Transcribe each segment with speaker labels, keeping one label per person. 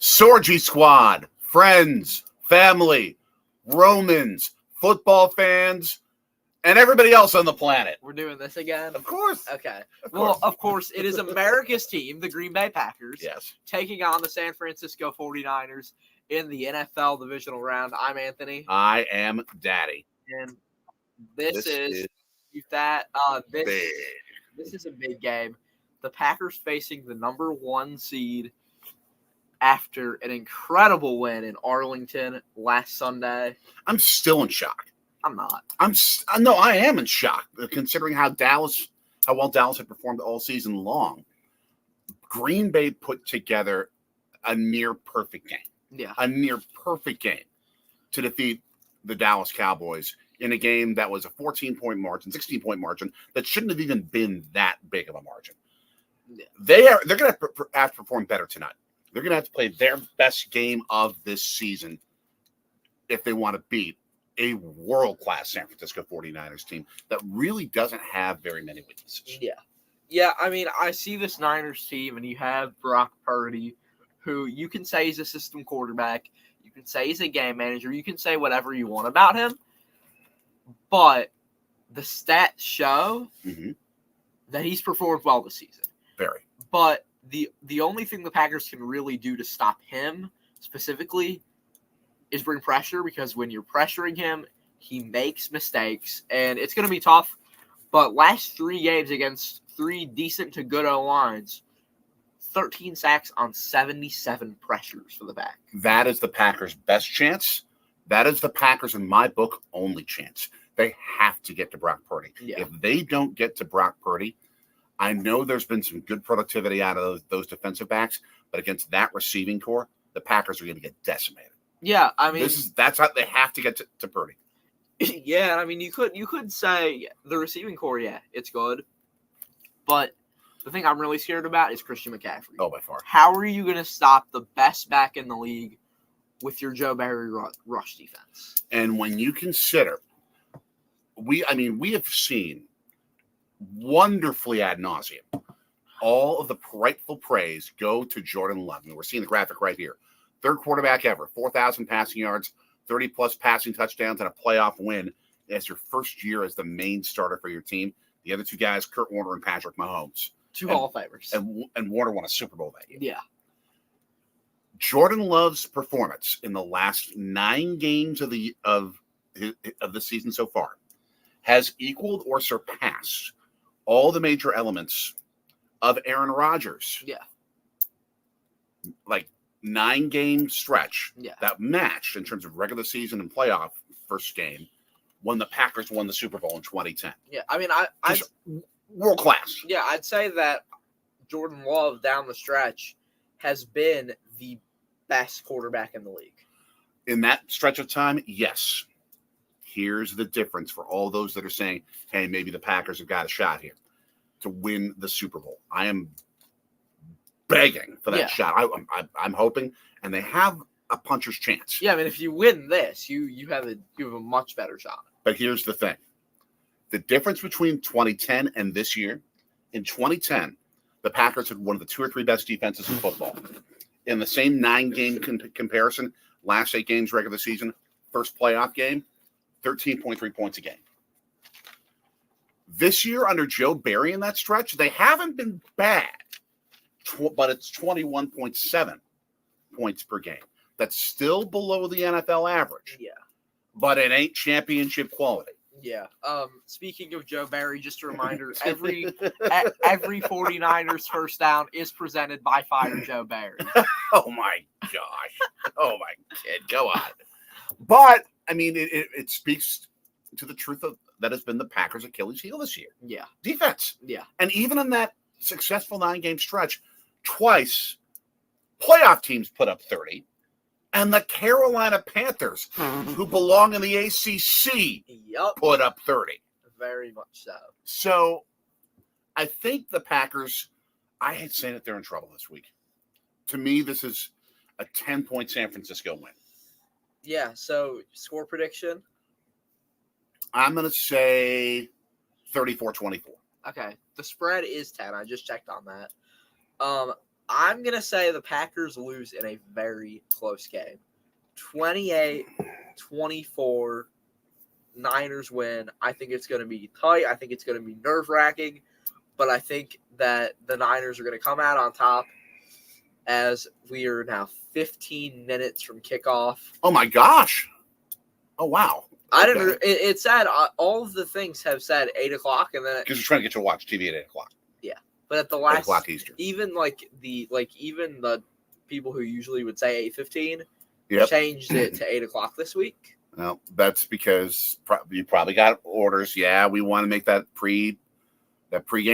Speaker 1: Sorgi squad, friends, family, Romans, football fans, and everybody else on the planet.
Speaker 2: We're doing this again?
Speaker 1: Of course.
Speaker 2: Okay. Of course, it is America's team, the Green Bay Packers,
Speaker 1: Yes.
Speaker 2: taking on the San Francisco 49ers in the NFL Divisional round. I'm Anthony.
Speaker 1: I am Daddy.
Speaker 2: And this is a big game. The Packers facing the number 1 seed after an incredible win in Arlington last Sunday.
Speaker 1: I'm still in shock.
Speaker 2: I'm not.
Speaker 1: I am in shock considering how well Dallas had performed all season long. Green Bay put together a near perfect game.
Speaker 2: Yeah.
Speaker 1: A near perfect game to defeat the Dallas Cowboys in a game that was a 14-point margin, 16-point margin that shouldn't have even been that big of a margin. Yeah. They're going to have to perform better tonight. They're going to have to play their best game of this season if they want to beat a world-class San Francisco 49ers team that really doesn't have very many weaknesses.
Speaker 2: Yeah. Yeah, I mean, I see this Niners team, and you have Brock Purdy, who you can say he's a system quarterback. You can say he's a game manager. You can say whatever you want about him. But the stats show that he's performed well this season.
Speaker 1: Very.
Speaker 2: But the only thing the Packers can really do to stop him specifically is bring pressure, because when you're pressuring him, he makes mistakes, and it's going to be tough. But last 3 games against 3 decent to good O-lines, 13 sacks on 77 pressures for the back.
Speaker 1: That is the Packers' best chance. That is the Packers, in my book, only chance. They have to get to Brock Purdy.
Speaker 2: Yeah.
Speaker 1: If they don't get to Brock Purdy, I know there's been some good productivity out of those defensive backs, but against that receiving core, the Packers are going to get decimated.
Speaker 2: Yeah, I mean,
Speaker 1: that's how they have to get to Purdy.
Speaker 2: Yeah, I mean, you could say the receiving core, yeah, it's good, but the thing I'm really scared about is Christian McCaffrey.
Speaker 1: Oh, by far.
Speaker 2: How are you going to stop the best back in the league with your Joe Barry rush defense?
Speaker 1: And when you consider, we have seen wonderfully ad nauseum all of the rightful praise go to Jordan Love. And we're seeing the graphic right here. 3rd quarterback ever, 4,000 passing yards, 30-plus passing touchdowns, and a playoff win as your first year as the main starter for your team. The other 2 guys, Kurt Warner and Patrick Mahomes. 2
Speaker 2: Hall of Famers.
Speaker 1: And Warner won a Super Bowl that year.
Speaker 2: Yeah.
Speaker 1: Jordan Love's performance in the last 9 games of the season so far has equaled or surpassed all the major elements of Aaron Rodgers.
Speaker 2: Yeah.
Speaker 1: Like 9-game stretch
Speaker 2: yeah.
Speaker 1: that matched in terms of regular season and playoff first game when the Packers won the Super Bowl in 2010.
Speaker 2: Yeah, I mean,
Speaker 1: world class.
Speaker 2: Yeah, I'd say that Jordan Love down the stretch has been the best quarterback in the league.
Speaker 1: In that stretch of time, yes. Here's the difference for all those that are saying, hey, maybe the Packers have got a shot here to win the Super Bowl. I am begging for that shot. I'm hoping, and they have a puncher's chance.
Speaker 2: Yeah, I mean, if you win this, you have a much better shot.
Speaker 1: But here's the thing. The difference between 2010 and this year, in 2010, the Packers had one of the 2 or 3 best defenses in football. In the same 9-game comparison, last 8 games regular season, first playoff game, 13.3 points a game. This year, under Joe Barry in that stretch, they haven't been bad, but it's 21.7 points per game. That's still below the NFL average.
Speaker 2: Yeah.
Speaker 1: But it ain't championship quality.
Speaker 2: Yeah. Speaking of Joe Barry, just a reminder, every 49ers first down is presented by Fire Joe Barry.
Speaker 1: Oh, my gosh. Oh, my kid. Go on. But, I mean, it speaks to the truth of that has been the Packers' Achilles heel this year.
Speaker 2: Yeah.
Speaker 1: Defense.
Speaker 2: Yeah.
Speaker 1: And even in that successful 9-game stretch, twice playoff teams put up 30. And the Carolina Panthers, who belong in the ACC, put up 30.
Speaker 2: Very much so.
Speaker 1: So I think the Packers, I hate saying it, they're in trouble this week. To me, this is a 10-point San Francisco win.
Speaker 2: Yeah, so score prediction?
Speaker 1: I'm going to say 34-24.
Speaker 2: Okay, the spread is 10. I just checked on that. I'm going to say the Packers lose in a very close game. 28-24, Niners win. I think it's going to be tight. I think it's going to be nerve-wracking. But I think that the Niners are going to come out on top as we are now 15 minutes from kickoff.
Speaker 1: Oh, my gosh. Oh, wow.
Speaker 2: I didn't. It said all of the things have said 8 o'clock, and then
Speaker 1: because you're trying to get you to watch TV at 8 o'clock.
Speaker 2: Yeah, but at the last
Speaker 1: 8 o'clock Eastern,
Speaker 2: even the people who usually would say 8:15 changed it to 8 o'clock this week.
Speaker 1: Well, that's because you probably got orders. Yeah, we want to make that pregame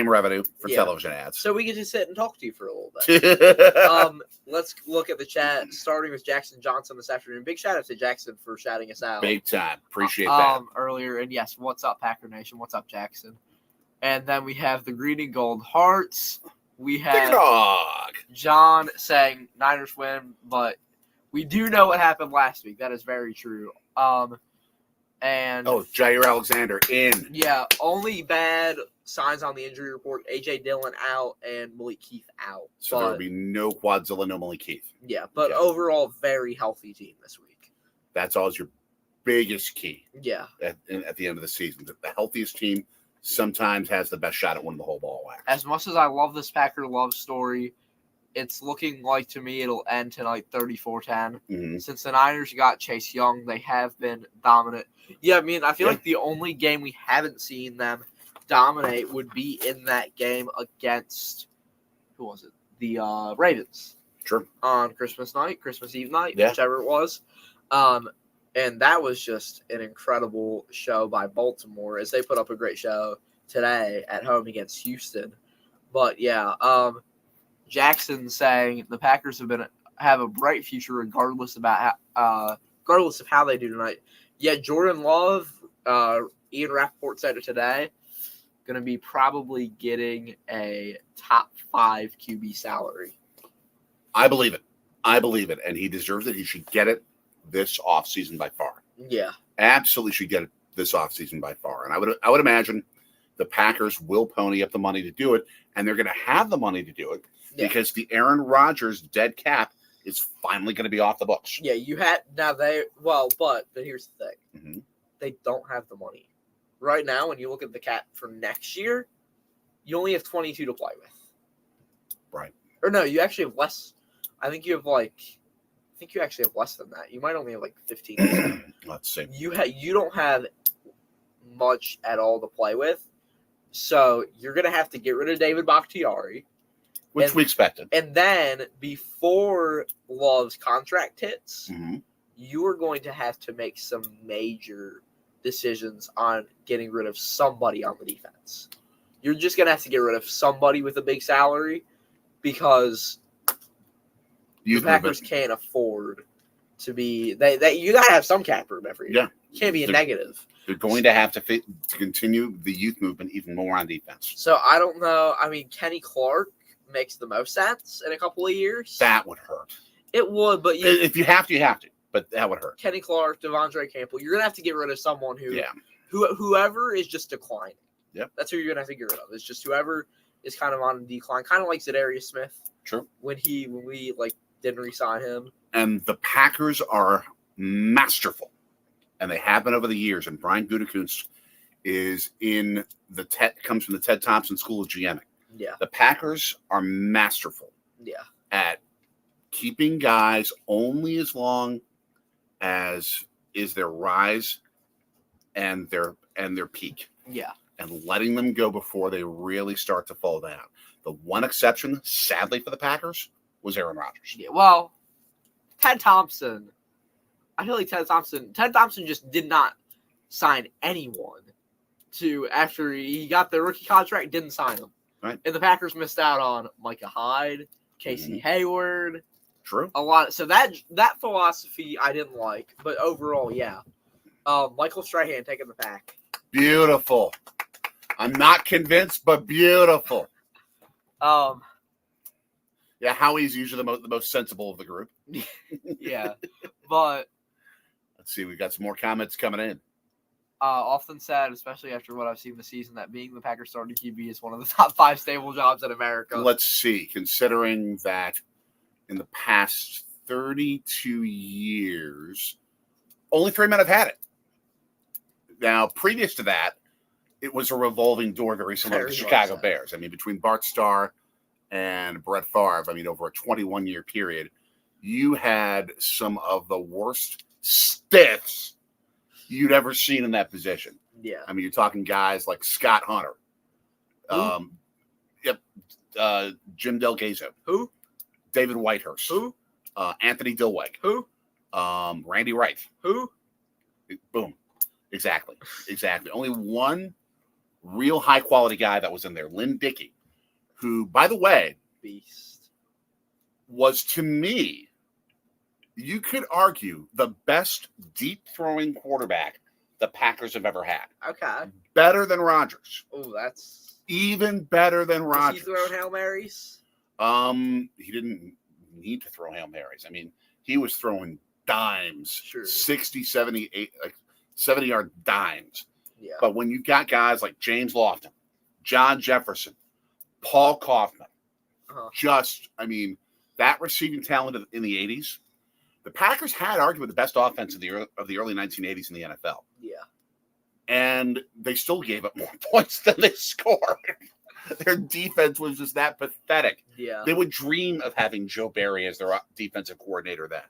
Speaker 1: revenue for television ads,
Speaker 2: so we get to sit and talk to you for a little bit. Let's look at the chat, starting with Jackson Johnson this afternoon. Big shout out to Jackson for shouting us out.
Speaker 1: Big time. Appreciate that.
Speaker 2: Earlier, and yes, what's up, Packer Nation? What's up, Jackson? And then we have the Green Gold Hearts. We have John saying Niners win, but we do know what happened last week. That is very true. And
Speaker 1: Jair Alexander in.
Speaker 2: Yeah, only bad signs on the injury report. A.J. Dillon out and Malik Keith out.
Speaker 1: So there will be no Quadzilla, no Malik Keith.
Speaker 2: Yeah, but overall, very healthy team this week.
Speaker 1: That's always your biggest key.
Speaker 2: Yeah.
Speaker 1: At the end of the season. The healthiest team sometimes has the best shot at winning the whole ball wax.
Speaker 2: As much as I love this Packer love story, it's looking like to me it'll end tonight 34-10.
Speaker 1: Mm-hmm.
Speaker 2: Since the Niners got Chase Young, they have been dominant. Yeah, I mean, I feel like the only game we haven't seen them dominate would be in that game against, who was it? The Ravens.
Speaker 1: Sure.
Speaker 2: On Christmas Eve night, whichever it was. And that was just an incredible show by Baltimore as they put up a great show today at home against Houston. But yeah, Jackson saying the Packers have a bright future regardless of how they do tonight. Yeah, Jordan Love, Ian Rappaport said it today, going to be probably getting a top 5 QB salary.
Speaker 1: I believe it. And he deserves it. He should get it this offseason by far.
Speaker 2: Yeah.
Speaker 1: Absolutely should get it this offseason by far. And I would imagine the Packers will pony up the money to do it, and they're going to have the money to do it because the Aaron Rodgers dead cap is finally going to be off the books.
Speaker 2: Yeah, but here's the thing.
Speaker 1: Mm-hmm.
Speaker 2: They don't have the money. Right now, when you look at the cap for next year, you only have 22 to play with.
Speaker 1: Right.
Speaker 2: Or no, you actually have less. I think you actually have less than that. You might only have 15%.
Speaker 1: Let's see.
Speaker 2: You don't have much at all to play with. So you're going to have to get rid of David Bakhtiari.
Speaker 1: Which we expected.
Speaker 2: And then before Love's contract hits, you are going to have to make some major decisions on getting rid of somebody on the defense. You're just going to have to get rid of somebody with a big salary because the Packers can't afford to be – you got to have some cap room every year. Yeah. You can't be a negative.
Speaker 1: They're going to have to continue the youth movement even more on defense.
Speaker 2: So I don't know. I mean, Kenny Clark makes the most sense in a couple of years.
Speaker 1: That would hurt.
Speaker 2: It would, but
Speaker 1: if you have to, you have to. But that would hurt.
Speaker 2: Kenny Clark, Devondre Campbell, you're gonna have to get rid of someone whoever is just declining.
Speaker 1: Yep.
Speaker 2: That's who you're gonna have to get rid of. It's just whoever is kind of on decline, kind of like Zadarius Smith.
Speaker 1: True.
Speaker 2: When we didn't re-sign him.
Speaker 1: And the Packers are masterful, and they have been over the years. And Brian Gutekunst is comes from the Ted Thompson School of GMing.
Speaker 2: Yeah.
Speaker 1: The Packers are masterful at keeping guys only as long as is their rise and their peak.
Speaker 2: Yeah.
Speaker 1: And letting them go before they really start to fall down. The one exception, sadly for the Packers, was Aaron Rodgers.
Speaker 2: Yeah, well, Ted Thompson, I feel like Ted Thompson just did not sign anyone after he got the rookie contract, didn't sign him.
Speaker 1: Right.
Speaker 2: And the Packers missed out on Micah Hyde, Casey Hayward.
Speaker 1: True.
Speaker 2: A lot. So that philosophy I didn't like, but overall, yeah. Michael Strahan taking the pack.
Speaker 1: Beautiful. I'm not convinced, but beautiful. Yeah, Howie's usually the most sensible of the group.
Speaker 2: Yeah, but
Speaker 1: let's see. We've got some more comments coming in.
Speaker 2: often said, especially after what I've seen this season, that being the Packers starting QB is one of the top 5 stable jobs in America.
Speaker 1: Let's see. Considering that in the past 32 years, only 3 men have had it. Now, previous to that, it was a revolving door very similar to the Chicago Bears. I mean, between Bart Starr and Brett Favre, I mean, over a 21-year period, you had some of the worst stiffs you'd ever seen in that position.
Speaker 2: Yeah.
Speaker 1: I mean, you're talking guys like Scott Hunter. Jim Delgado.
Speaker 2: Who?
Speaker 1: David Whitehurst.
Speaker 2: Who?
Speaker 1: Anthony Dilweg.
Speaker 2: Who?
Speaker 1: Randy Wright.
Speaker 2: Who?
Speaker 1: Boom. Exactly. Only one real high-quality guy that was in there, Lynn Dickey, who, by the way,
Speaker 2: beast,
Speaker 1: was, to me, you could argue, the best deep-throwing quarterback the Packers have ever had.
Speaker 2: Okay.
Speaker 1: Better than Rodgers.
Speaker 2: Oh, that's...
Speaker 1: Even better than Rodgers.
Speaker 2: Does he throw Hail Marys?
Speaker 1: He didn't need to throw Hail Marys. I mean, he was throwing dimes.
Speaker 2: Sure.
Speaker 1: 60, 70, 70-yard dimes.
Speaker 2: Yeah.
Speaker 1: But when you got guys like James Lofton, John Jefferson, Paul Kaufman, that receiving talent in the 80s, the Packers had arguably the best offense of the early 1980s in the NFL.
Speaker 2: Yeah.
Speaker 1: And they still gave up more points than they scored. Their defense was just that pathetic.
Speaker 2: Yeah.
Speaker 1: They would dream of having Joe Barry as their defensive coordinator then.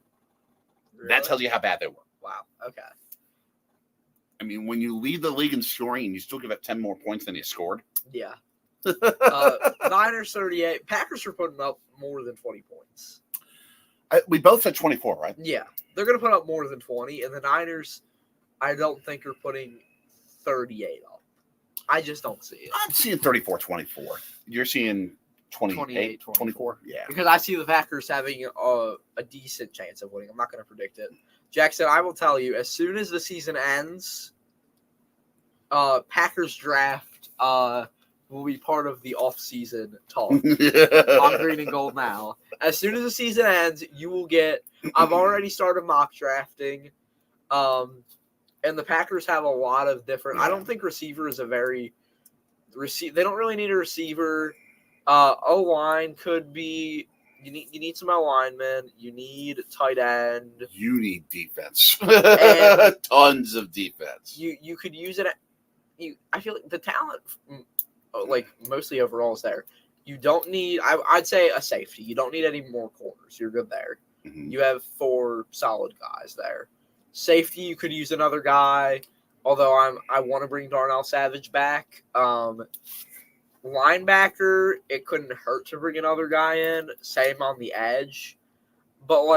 Speaker 2: Really?
Speaker 1: That tells you how bad they were.
Speaker 2: Wow. Okay.
Speaker 1: I mean, when you lead the league in scoring and you still give up 10 more points than you scored.
Speaker 2: Yeah. Niners 38. Packers are putting up more than 20 points.
Speaker 1: We both said 24, right?
Speaker 2: Yeah. They're going to put up more than 20. And the Niners, I don't think, are putting 38 up. I just don't see it.
Speaker 1: I'm seeing 34-24. You're seeing 28, 24? Yeah.
Speaker 2: Because I see the Packers having a decent chance of winning. I'm not going to predict it. Jackson, I will tell you, as soon as the season ends, Packers draft will be part of the off-season talk on Green and Gold now. As soon as the season ends, you will get – I've already started mock drafting, and the Packers have a lot of different – I don't think receiver is a very – they don't really need a receiver. O-line could be – You need some linemen. You need tight end.
Speaker 1: You need defense. Tons of defense.
Speaker 2: You could use it. I feel like the talent, like mostly overall, is there. You don't need. I'd say a safety. You don't need any more corners. You're good there.
Speaker 1: Mm-hmm.
Speaker 2: You have 4 solid guys there. Safety, you could use another guy. Although I want to bring Darnell Savage back. Linebacker, it couldn't hurt to bring another guy in. Same on the edge. But,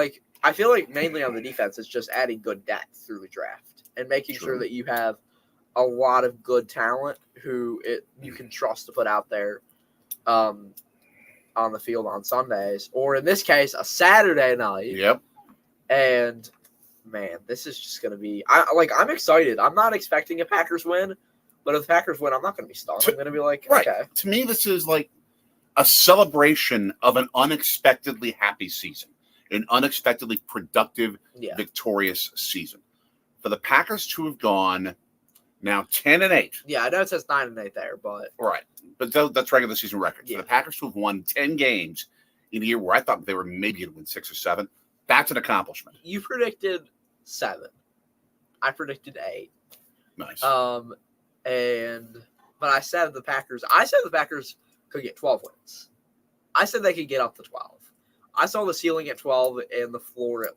Speaker 2: I feel like mainly on the defense, it's just adding good depth through the draft and making sure that you have a lot of good talent who you can trust to put out there on the field on Sundays. Or, in this case, a Saturday night.
Speaker 1: Yep.
Speaker 2: And, man, this is just going to be – I'm excited. I'm not expecting a Packers win. But if the Packers win, I'm not going to be stunned. I'm going to be like, okay.
Speaker 1: To me, this is like a celebration of an unexpectedly happy season, an unexpectedly productive, victorious season. For the Packers to have gone now 10-8.
Speaker 2: Yeah, I know it says 9-8 there, but
Speaker 1: right. But that's regular season record. For the Packers to have won 10 games in a year where I thought they were maybe going to win 6 or 7, that's an accomplishment.
Speaker 2: You predicted 7. I predicted 8.
Speaker 1: Nice.
Speaker 2: But I said the Packers could get 12 wins. I said they could get up to 12. I saw the ceiling at 12 and the floor at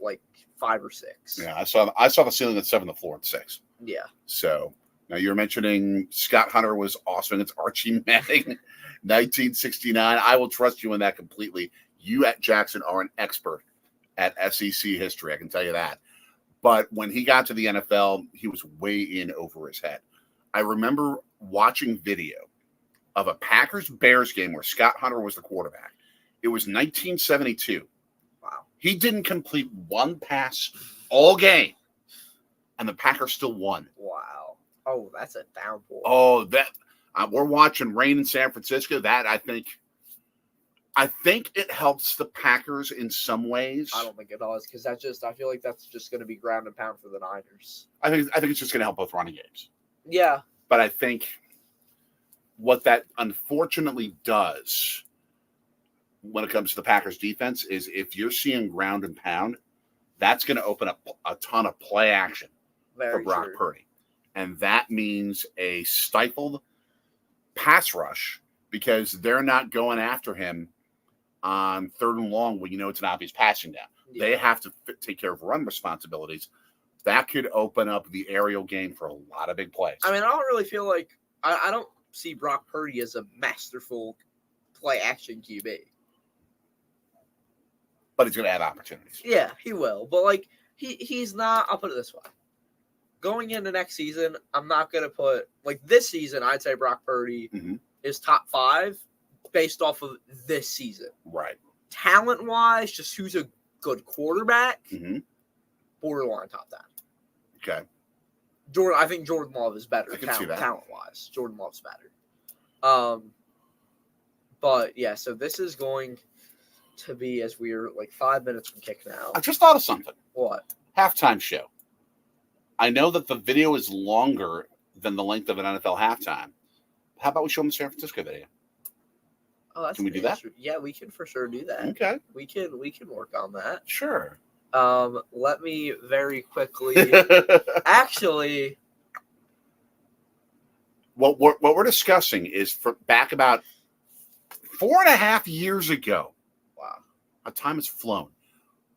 Speaker 2: 5 or 6.
Speaker 1: Yeah, I saw the ceiling at 7, the floor at 6.
Speaker 2: Yeah.
Speaker 1: So now you're mentioning Scott Hunter was awesome against Archie Manning, 1969. I will trust you in that completely. You at Jackson are an expert at SEC history. I can tell you that. But when he got to the NFL, he was way in over his head. I remember watching video of a Packers-Bears game where Scott Hunter was the quarterback. It was 1972.
Speaker 2: Wow. He
Speaker 1: didn't complete one pass all game, and the Packers still won.
Speaker 2: Wow. Oh, that's a downpour.
Speaker 1: Oh, we're watching rain in San Francisco. That, I think it helps the Packers in some ways.
Speaker 2: I don't think it does, because I feel like that's just going to be ground and pound for the Niners.
Speaker 1: I think it's just going to help both running games.
Speaker 2: Yeah.
Speaker 1: But I think what that unfortunately does when it comes to the Packers defense is if you're seeing ground and pound, that's going to open up a ton of play action for Brock Purdy. And that means a stifled pass rush because they're not going after him on 3rd and long when you know it's an obvious passing down. Yeah. They have to take care of run responsibilities. That could open up the aerial game for a lot of big plays.
Speaker 2: I mean, I don't really feel like I don't see Brock Purdy as a masterful play action QB.
Speaker 1: But he's going to have opportunities.
Speaker 2: Yeah, he will. But like he's not. I'll put it this way: going into next season, I'm not going to put like this season. I'd say Brock Purdy is top 5 based off of this season.
Speaker 1: Right.
Speaker 2: Talent wise, just who's a good quarterback. Borderline top 10.
Speaker 1: Okay.
Speaker 2: I think Jordan Love is better.
Speaker 1: I can see that.
Speaker 2: Talent wise, Jordan Love's better. But yeah, so this is going to be as we're like 5 minutes from kicking out.
Speaker 1: I just thought of something.
Speaker 2: What?
Speaker 1: Halftime show. I know that the video is longer than the length of an NFL halftime. How about we show them the San Francisco video?
Speaker 2: Oh, that's
Speaker 1: can we do that?
Speaker 2: Yeah, we can for sure do that.
Speaker 1: Okay.
Speaker 2: We can work on that.
Speaker 1: Sure.
Speaker 2: Let me very quickly actually
Speaker 1: what we're discussing is back about 4.5 years ago.
Speaker 2: Wow.
Speaker 1: How time has flown.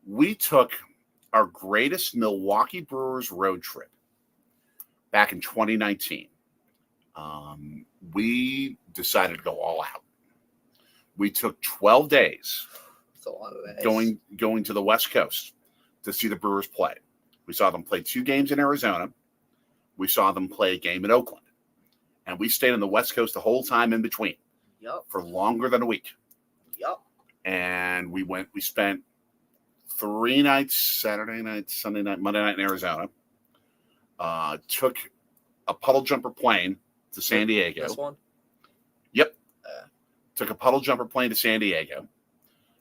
Speaker 1: We took our greatest Milwaukee Brewers road trip back in 2019. We decided to go all out. We took 12 days.
Speaker 2: That's a lot of days.
Speaker 1: Going to the West Coast to see the Brewers play. We saw them play 2 games in Arizona. We saw them play a game in Oakland. And we stayed on the West Coast the whole time in between.
Speaker 2: Yep.
Speaker 1: For longer than a week.
Speaker 2: Yep.
Speaker 1: And we spent 3 nights, Saturday night, Sunday night, Monday night in Arizona. Took a puddle jumper plane to San Diego.
Speaker 2: This one?
Speaker 1: Yep. Took a puddle jumper plane to San Diego.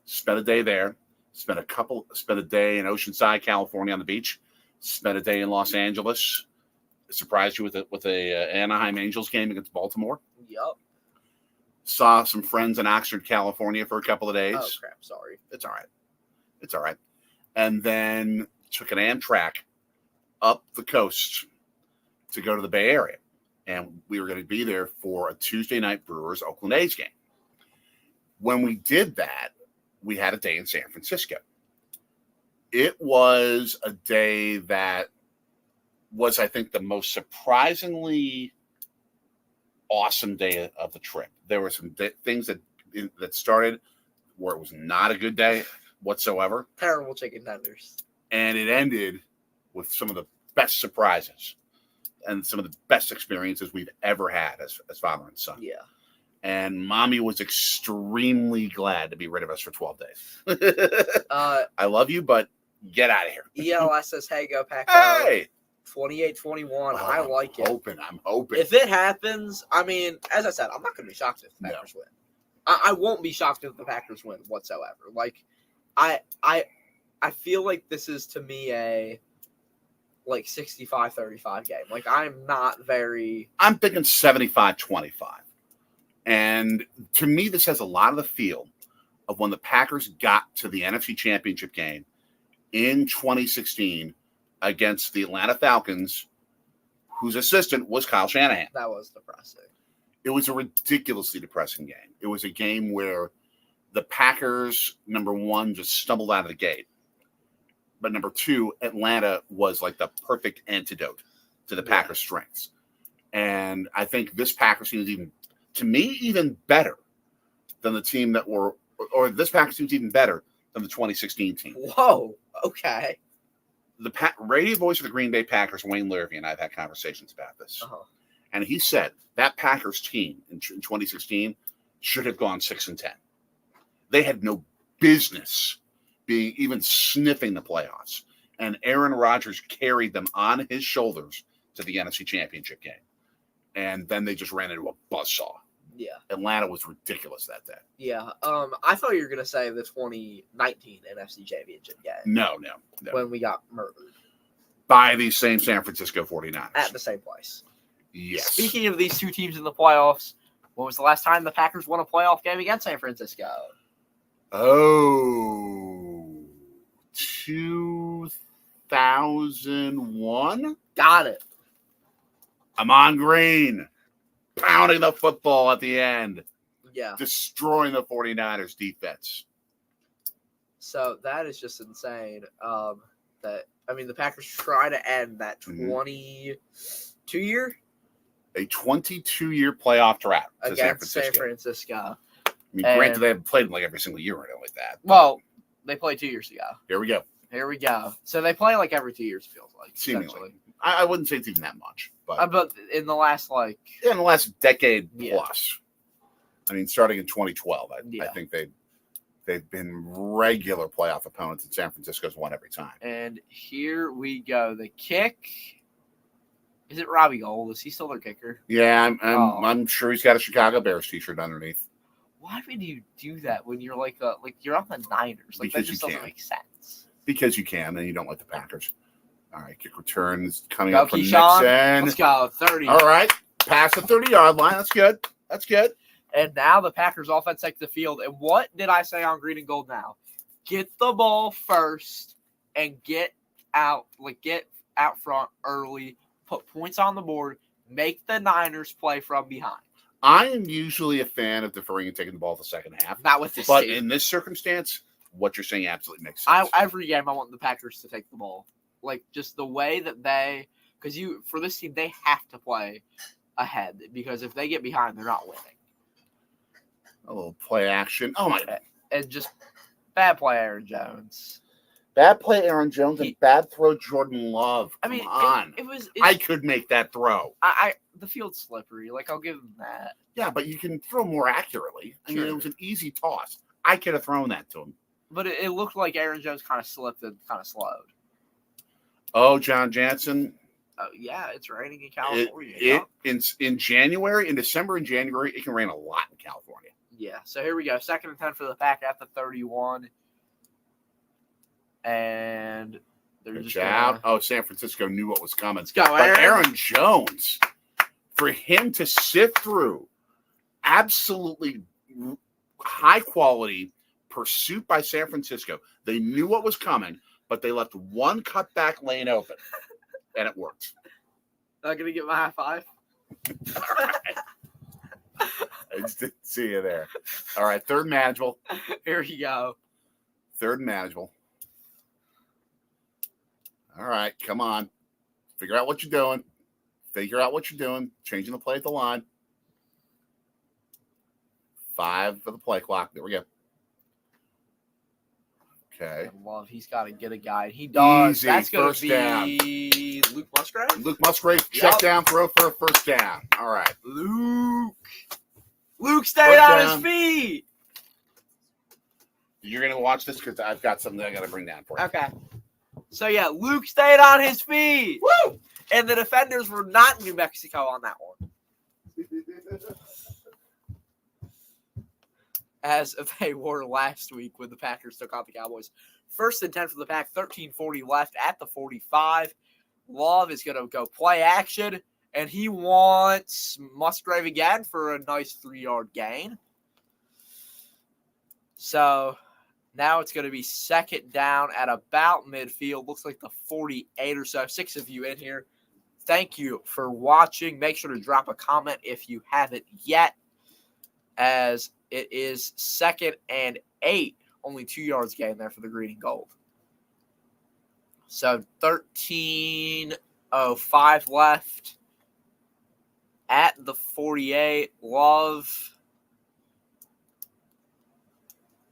Speaker 1: Spent a day there. Spent a day in Oceanside, California on the beach. Spent a day in Los Angeles. Surprised you with a Anaheim Angels game against Baltimore.
Speaker 2: Yep.
Speaker 1: Saw some friends in Oxford, California for a couple of days.
Speaker 2: Oh, crap. Sorry.
Speaker 1: It's all right. And then took an Amtrak up the coast to go to the Bay Area. And we were going to be there for a Tuesday night Brewers Oakland A's game. When we did that, we had a day in San Francisco. It was a day that was, I think, the most surprisingly awesome day of the trip. There were some things that started where it was not a good day whatsoever.
Speaker 2: Terrible chicken tenders.
Speaker 1: And it ended with some of the best surprises and some of the best experiences we've ever had as father and son.
Speaker 2: Yeah.
Speaker 1: And Mommy was extremely glad to be rid of us for 12 days. I love you, but get out of here.
Speaker 2: ELS says, hey, go Pack.
Speaker 1: Hey!
Speaker 2: 28-21.
Speaker 1: Oh,
Speaker 2: I like it.
Speaker 1: I'm hoping.
Speaker 2: If it happens, I mean, as I said, I'm not going to be shocked if the Packers win. I won't be shocked if the Packers win whatsoever. Like, I feel like this is, to me, a 65-35 game. Like, I'm thinking
Speaker 1: 75-25. And to me, this has a lot of the feel of when the Packers got to the NFC Championship game in 2016 against the Atlanta Falcons, whose assistant was Kyle Shanahan.
Speaker 2: That was depressing.
Speaker 1: It was a ridiculously depressing game. It was a game where the Packers, number one, just stumbled out of the gate. But number two, Atlanta was like the perfect antidote to the Packers' strengths. And I think this Packers team is even better than the team or this Packers team is even better than the 2016 team.
Speaker 2: Whoa, okay.
Speaker 1: The radio voice of the Green Bay Packers, Wayne Lurvy, and I have had conversations about this.
Speaker 2: Uh-huh.
Speaker 1: And he said that Packers team in 2016 should have gone 6-10. They had no business being even sniffing the playoffs. And Aaron Rodgers carried them on his shoulders to the NFC Championship game. And then they just ran into a buzzsaw.
Speaker 2: Yeah.
Speaker 1: Atlanta was ridiculous that day.
Speaker 2: Yeah. I thought you were going to say the 2019 NFC Championship game.
Speaker 1: No.
Speaker 2: When we got murdered.
Speaker 1: By the same San Francisco 49ers.
Speaker 2: At the same place.
Speaker 1: Yes.
Speaker 2: Speaking of these two teams in the playoffs, when was the last time the Packers won a playoff game against San Francisco?
Speaker 1: Oh, 2001?
Speaker 2: Got it.
Speaker 1: Amon Green pounding the football at the end,
Speaker 2: Yeah.
Speaker 1: destroying the 49ers defense.
Speaker 2: So that is just insane. The Packers try to end that 22-year
Speaker 1: A 22-year playoff drought to
Speaker 2: against
Speaker 1: San Francisco. I mean, granted, they haven't played like every single year or anything like that.
Speaker 2: Well, they played 2 years ago.
Speaker 1: Here we go.
Speaker 2: So they play like every 2 years, it feels like.
Speaker 1: Seemingly. I wouldn't say it's even that much.
Speaker 2: But in the last,
Speaker 1: in the last decade plus. I mean, starting in 2012, I think they've been regular playoff opponents, and San Francisco's won every time.
Speaker 2: And here we go. The kick. Is it Robbie Gould? Is he still their kicker?
Speaker 1: Yeah, I'm sure he's got a Chicago Bears t-shirt underneath.
Speaker 2: Why would you do that when you're you're on the Niners? That just doesn't make sense.
Speaker 1: Because you can, and you don't like the Packers. All right, kick returns coming up from
Speaker 2: Keyshawn.
Speaker 1: Nixon.
Speaker 2: Let's go, 30.
Speaker 1: All right, past the 30-yard line. That's good.
Speaker 2: And now the Packers offense takes the field. And what did I say on green and gold now? Get the ball first and get out front early. Put points on the board. Make the Niners play from behind.
Speaker 1: I am usually a fan of deferring and taking the ball the second half.
Speaker 2: Not with this
Speaker 1: team.
Speaker 2: team.
Speaker 1: In this circumstance, what you're saying absolutely makes sense.
Speaker 2: Every game I want the Packers to take the ball. Just the way that for this team, they have to play ahead because if they get behind, they're not winning.
Speaker 1: A little play action. Oh, my God.
Speaker 2: And just bad play, Aaron Jones.
Speaker 1: Bad play, Aaron Jones, and bad throw, Jordan Love. Come on. I could make that throw.
Speaker 2: The field's slippery. I'll give him that.
Speaker 1: Yeah, but you can throw more accurately. Sure. I mean, it was an easy toss. I could have thrown that to him.
Speaker 2: But it looked like Aaron Jones kind of slipped and kind of slowed.
Speaker 1: Oh, John Jansen.
Speaker 2: Oh, yeah, it's raining in California.
Speaker 1: In January, in December and January, it can rain a lot in California.
Speaker 2: Yeah, so here we go. 2nd and 10 for the Pack at the 31. And they're just
Speaker 1: out. San Francisco knew what was coming.
Speaker 2: Let's go, Aaron.
Speaker 1: But Aaron Jones, for him to sift through absolutely high-quality pursuit by San Francisco. They knew what was coming, but they left one cutback lane open, and it worked.
Speaker 2: Not going to get my high five?
Speaker 1: All right. I just didn't see you there. All right, 3rd manageable.
Speaker 2: Here you go.
Speaker 1: 3rd manageable. All right, come on. Figure out what you're doing. Changing the play at the line. 5 for the play clock. There we go. Okay.
Speaker 2: Love, he's got to get a guy. He does.
Speaker 1: Easy.
Speaker 2: That's going to be
Speaker 1: down.
Speaker 2: Luke Musgrave?
Speaker 1: Luke Musgrave, check down, throw for a 1st down. All right.
Speaker 2: Luke stayed on his feet.
Speaker 1: You're going to watch this because I've got something I got to bring down for you.
Speaker 2: Okay. So, yeah, Luke stayed on his feet.
Speaker 1: Woo!
Speaker 2: And the defenders were not New Mexico on that one. As they were last week when the Packers took out the Cowboys. 1st and 10 for the Pack, 13:40 left at the 45. Love is going to go play action, and he wants Musgrave again for a nice 3-yard gain. So now it's going to be 2nd down at about midfield. Looks like the 48 or so. 6 of you in here. Thank you for watching. Make sure to drop a comment if you haven't yet, as it is 2nd and 8. Only 2 yards gain there for the green and gold. So 13:05 left at the 48. Love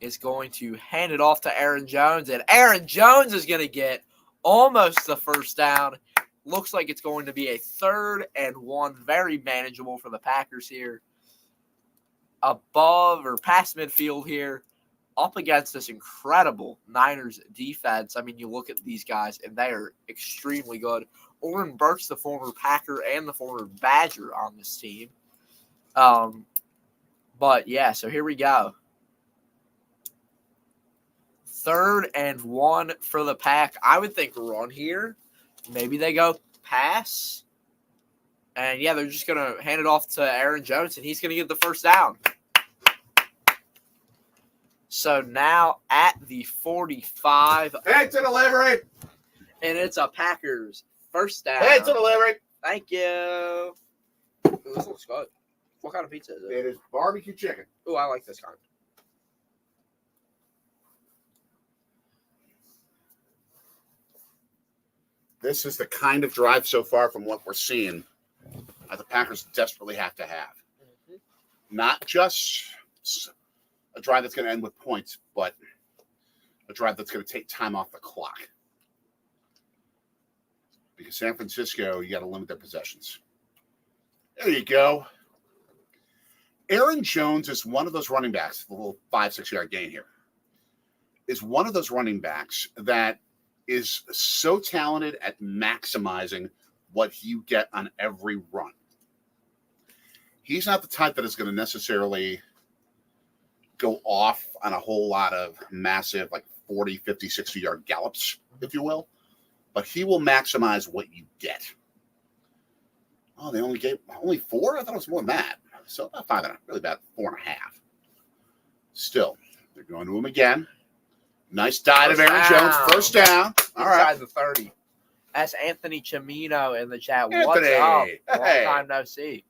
Speaker 2: is going to hand it off to Aaron Jones, and Aaron Jones is going to get almost the 1st down. Looks like it's going to be a 3rd and 1. Very manageable for the Packers here. Above or past midfield here, up against this incredible Niners defense. I mean, you look at these guys, and they are extremely good. Oren Burks, the former Packer and the former Badger on this team. But, yeah, so here we go. 3rd and 1 for the Pack. I would think run here. Maybe they go pass. And, yeah, they're just going to hand it off to Aaron Jones, and he's going to get the first down. So now at the 45.
Speaker 1: Hey, to delivery.
Speaker 2: And it's a Packers first down.
Speaker 1: Hey, to delivery.
Speaker 2: Thank you. Ooh, this looks good. What kind of pizza is it?
Speaker 1: It is barbecue chicken.
Speaker 2: Ooh, I like this kind.
Speaker 1: This is the kind of drive so far from what we're seeing that the Packers desperately have to have.
Speaker 2: Mm-hmm.
Speaker 1: Not just a drive that's going to end with points, but a drive that's going to take time off the clock. Because San Francisco, you got to limit their possessions. There you go. Aaron Jones is one of those running backs, the little 5-6 yard gain here, is one of those running backs that is so talented at maximizing what you get on every run. He's not the type that is going to necessarily go off on a whole lot of massive, like 40, 50, 60 yard gallops, if you will, but he will maximize what you get. Oh, they only gave 4? I thought it was more than that. So about 5.5, really about 4.5. Still, they're going to him again. Nice dive of Aaron Jones. First down. All right.
Speaker 2: Inside the 30. That's Anthony Chimino in the chat.
Speaker 1: Anthony.
Speaker 2: What's up?
Speaker 1: Hey.
Speaker 2: Long time no see.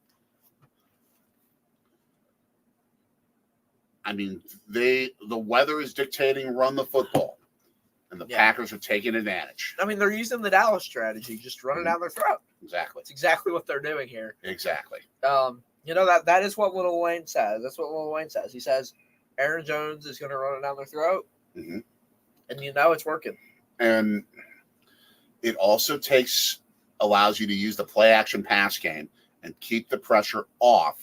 Speaker 1: I mean, the weather is dictating run the football, and the Packers are taking advantage.
Speaker 2: I mean, they're using the Dallas strategy, just run it down their throat.
Speaker 1: Exactly.
Speaker 2: It's exactly what they're doing here.
Speaker 1: Exactly.
Speaker 2: That is what Lil Wayne says. That's what Lil Wayne says. He says Aaron Jones is going to run it down their throat,
Speaker 1: mm-hmm.
Speaker 2: and it's working.
Speaker 1: And it also allows you to use the play action pass game and keep the pressure off.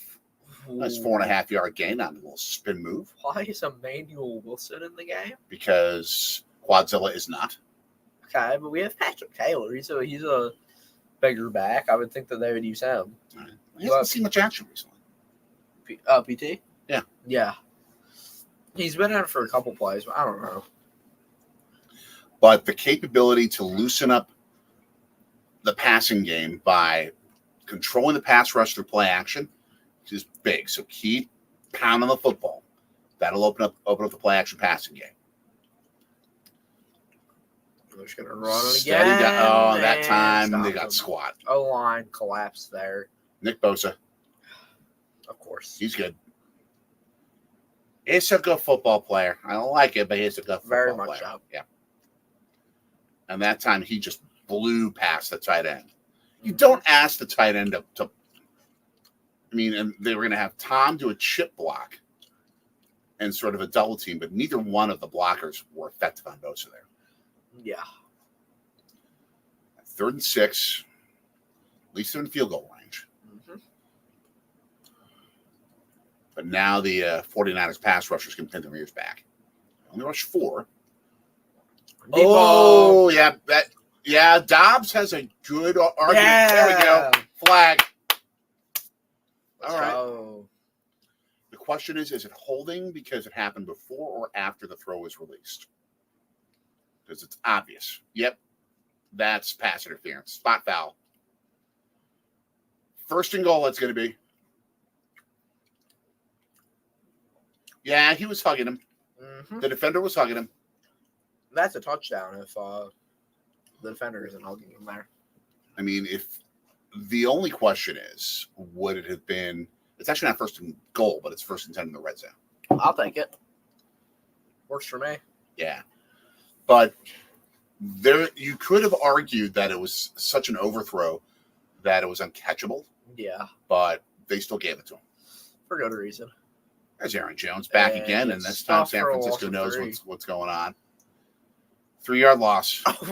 Speaker 1: Nice 4.5 yard gain on a little spin move.
Speaker 2: Why is Emmanuel Wilson in the game?
Speaker 1: Because Quadzilla is not.
Speaker 2: Okay, but we have Patrick Taylor. He's a bigger back. I would think that they would use him.
Speaker 1: Right. He hasn't seen much action recently.
Speaker 2: PT?
Speaker 1: Yeah.
Speaker 2: Yeah. He's been in it for a couple plays, but I don't know.
Speaker 1: But the capability to loosen up the passing game by controlling the pass rush through play action is big. So keep pounding the football. That'll open up the play action passing game.
Speaker 2: They're just gonna run it again.
Speaker 1: That time they got squat.
Speaker 2: O-line collapsed there.
Speaker 1: Nick Bosa.
Speaker 2: Of course.
Speaker 1: He's good. He's a good football player. I don't like it, but he's a good football player.
Speaker 2: Very much so.
Speaker 1: Yeah. And that time he just blew past the tight end. You don't ask the tight end to and they were going to have Tom do a chip block and sort of a double team, but neither one of the blockers were effective on Bosa there.
Speaker 2: Yeah.
Speaker 1: 3rd and 6. At least they're in field goal range.
Speaker 2: Mm-hmm.
Speaker 1: But now the 49ers pass rushers can pin their ears back. Only rush 4. Oh, yeah. Dobbs has a good argument.
Speaker 2: Yeah.
Speaker 1: There we go. Flag. All right.
Speaker 2: So,
Speaker 1: the question is it holding because it happened before or after the throw was released? Because it's obvious. Yep. That's pass interference. Spot foul. 1st and goal, that's going to be. Yeah, he was hugging him.
Speaker 2: mm-hmm.
Speaker 1: The defender was hugging him.
Speaker 2: That's a touchdown if the defender isn't hugging him there.
Speaker 1: I mean, if the only question is, would it have been? It's actually not 1st and goal, but it's 1st and 10 in the red zone.
Speaker 2: I'll take it. Works for me.
Speaker 1: Yeah, but you could have argued that it was such an overthrow that it was uncatchable.
Speaker 2: Yeah,
Speaker 1: but they still gave it to him
Speaker 2: for good reason.
Speaker 1: There's Aaron Jones back again, and this time San Francisco knows what's going on. 3-yard loss. Who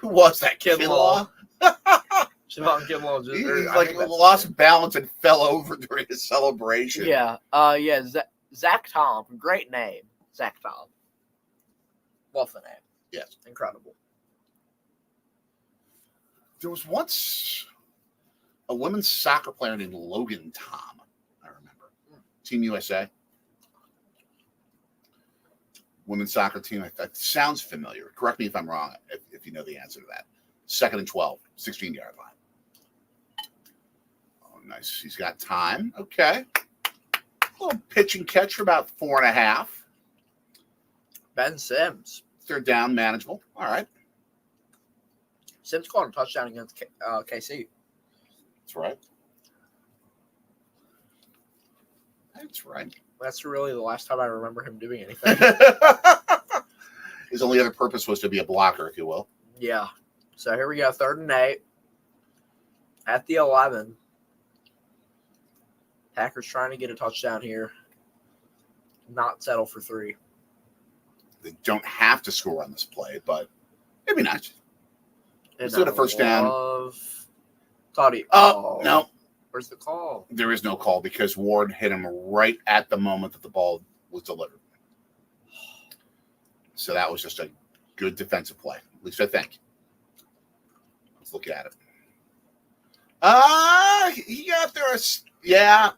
Speaker 1: was that?
Speaker 2: Kinlaw. Javon Kinlaw just
Speaker 1: he lost balance and fell over during his celebration.
Speaker 2: Yeah. Zach Tom. Great name. Zach Tom. Love the name.
Speaker 1: Yes.
Speaker 2: Incredible.
Speaker 1: There was once a women's soccer player named Logan Tom, I remember. Team USA. Women's soccer team. That sounds familiar. Correct me if I'm wrong, if you know the answer to that. 2nd and 12, 16-yard line. nice. He's got time. Okay. A little pitch and catch for about 4.5.
Speaker 2: Ben Sims.
Speaker 1: Third down, manageable. All right.
Speaker 2: Sims caught a touchdown against KC.
Speaker 1: That's right. That's right.
Speaker 2: That's really the last time I remember him doing anything.
Speaker 1: His only other purpose was to be a blocker, if you will.
Speaker 2: Yeah. So here we go. 3rd and 8. At the 11. Packers trying to get a touchdown here. Not settle for 3.
Speaker 1: They don't have to score on this play, but it'd be nice.
Speaker 2: And
Speaker 1: Instead of first down.
Speaker 2: Oh,
Speaker 1: no.
Speaker 2: Where's the call?
Speaker 1: There is no call because Ward hit him right at the moment that the ball was delivered. So that was just a good defensive play. At least I think. Let's look at it. He got there a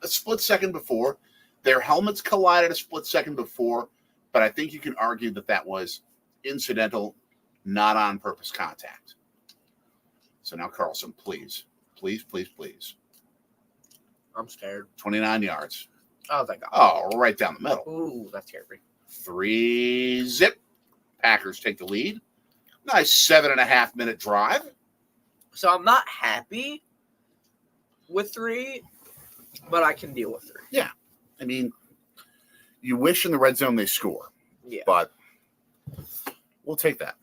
Speaker 1: split second before. Their helmets collided a split second before, but I think you can argue that was incidental, not on purpose contact. So now Carlson, please.
Speaker 2: I'm scared.
Speaker 1: 29 yards.
Speaker 2: Oh, thank God.
Speaker 1: Oh, right down the middle.
Speaker 2: Ooh, that scared me.
Speaker 1: 3-zip. Packers take the lead. Nice 7.5-minute drive.
Speaker 2: So I'm not happy with 3, but I can deal with 3.
Speaker 1: Yeah. I mean, you wish in the red zone they score.
Speaker 2: Yeah.
Speaker 1: But we'll take that.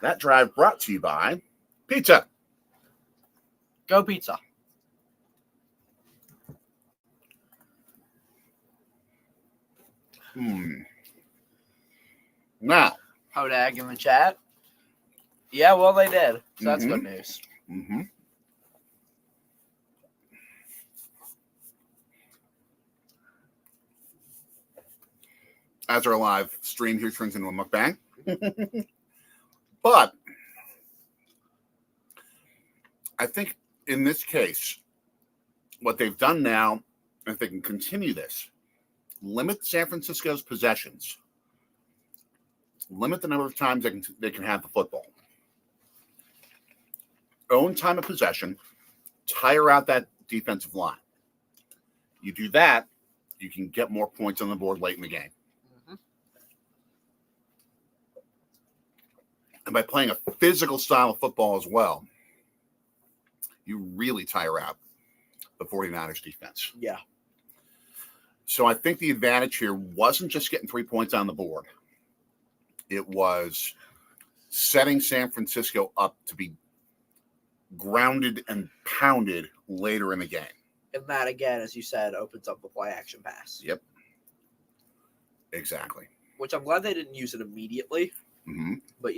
Speaker 1: That drive brought to you by Pizza.
Speaker 2: Go Pizza.
Speaker 1: Now.
Speaker 2: Hodag in the chat. Yeah, well, they did. So that's good news.
Speaker 1: Mm-hmm. As our live stream here turns into a mukbang. But I think in this case, what they've done now, if they can continue this, limit San Francisco's possessions, limit the number of times they can have the football, own time of possession, tire out that defensive line. You do that, you can get more points on the board late in the game. And by playing a physical style of football as well, you really tire out the 49ers defense.
Speaker 2: Yeah.
Speaker 1: So I think the advantage here wasn't just getting 3 points on the board. It was setting San Francisco up to be grounded and pounded later in the game.
Speaker 2: And that, again, as you said, opens up the play action pass.
Speaker 1: Yep. Exactly.
Speaker 2: Which I'm glad they didn't use it immediately.
Speaker 1: Mm-hmm.
Speaker 2: But,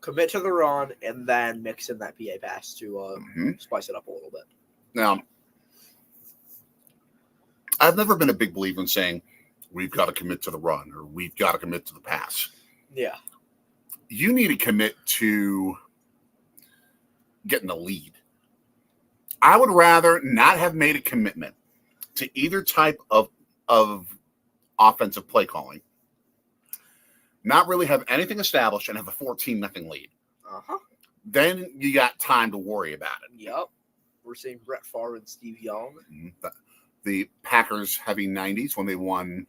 Speaker 2: commit to the run and then mix in that PA pass to spice it up a little bit.
Speaker 1: Now, I've never been a big believer in saying we've got to commit to the run or we've got to commit to the pass.
Speaker 2: Yeah.
Speaker 1: You need to commit to getting the lead. I would rather not have made a commitment to either type of offensive play calling, not really have anything established and have a 14-0 lead. Then you got time to worry about it.
Speaker 2: Yep. We're seeing Brett Favre and Steve Young.
Speaker 1: The Packers heavy 90s when they won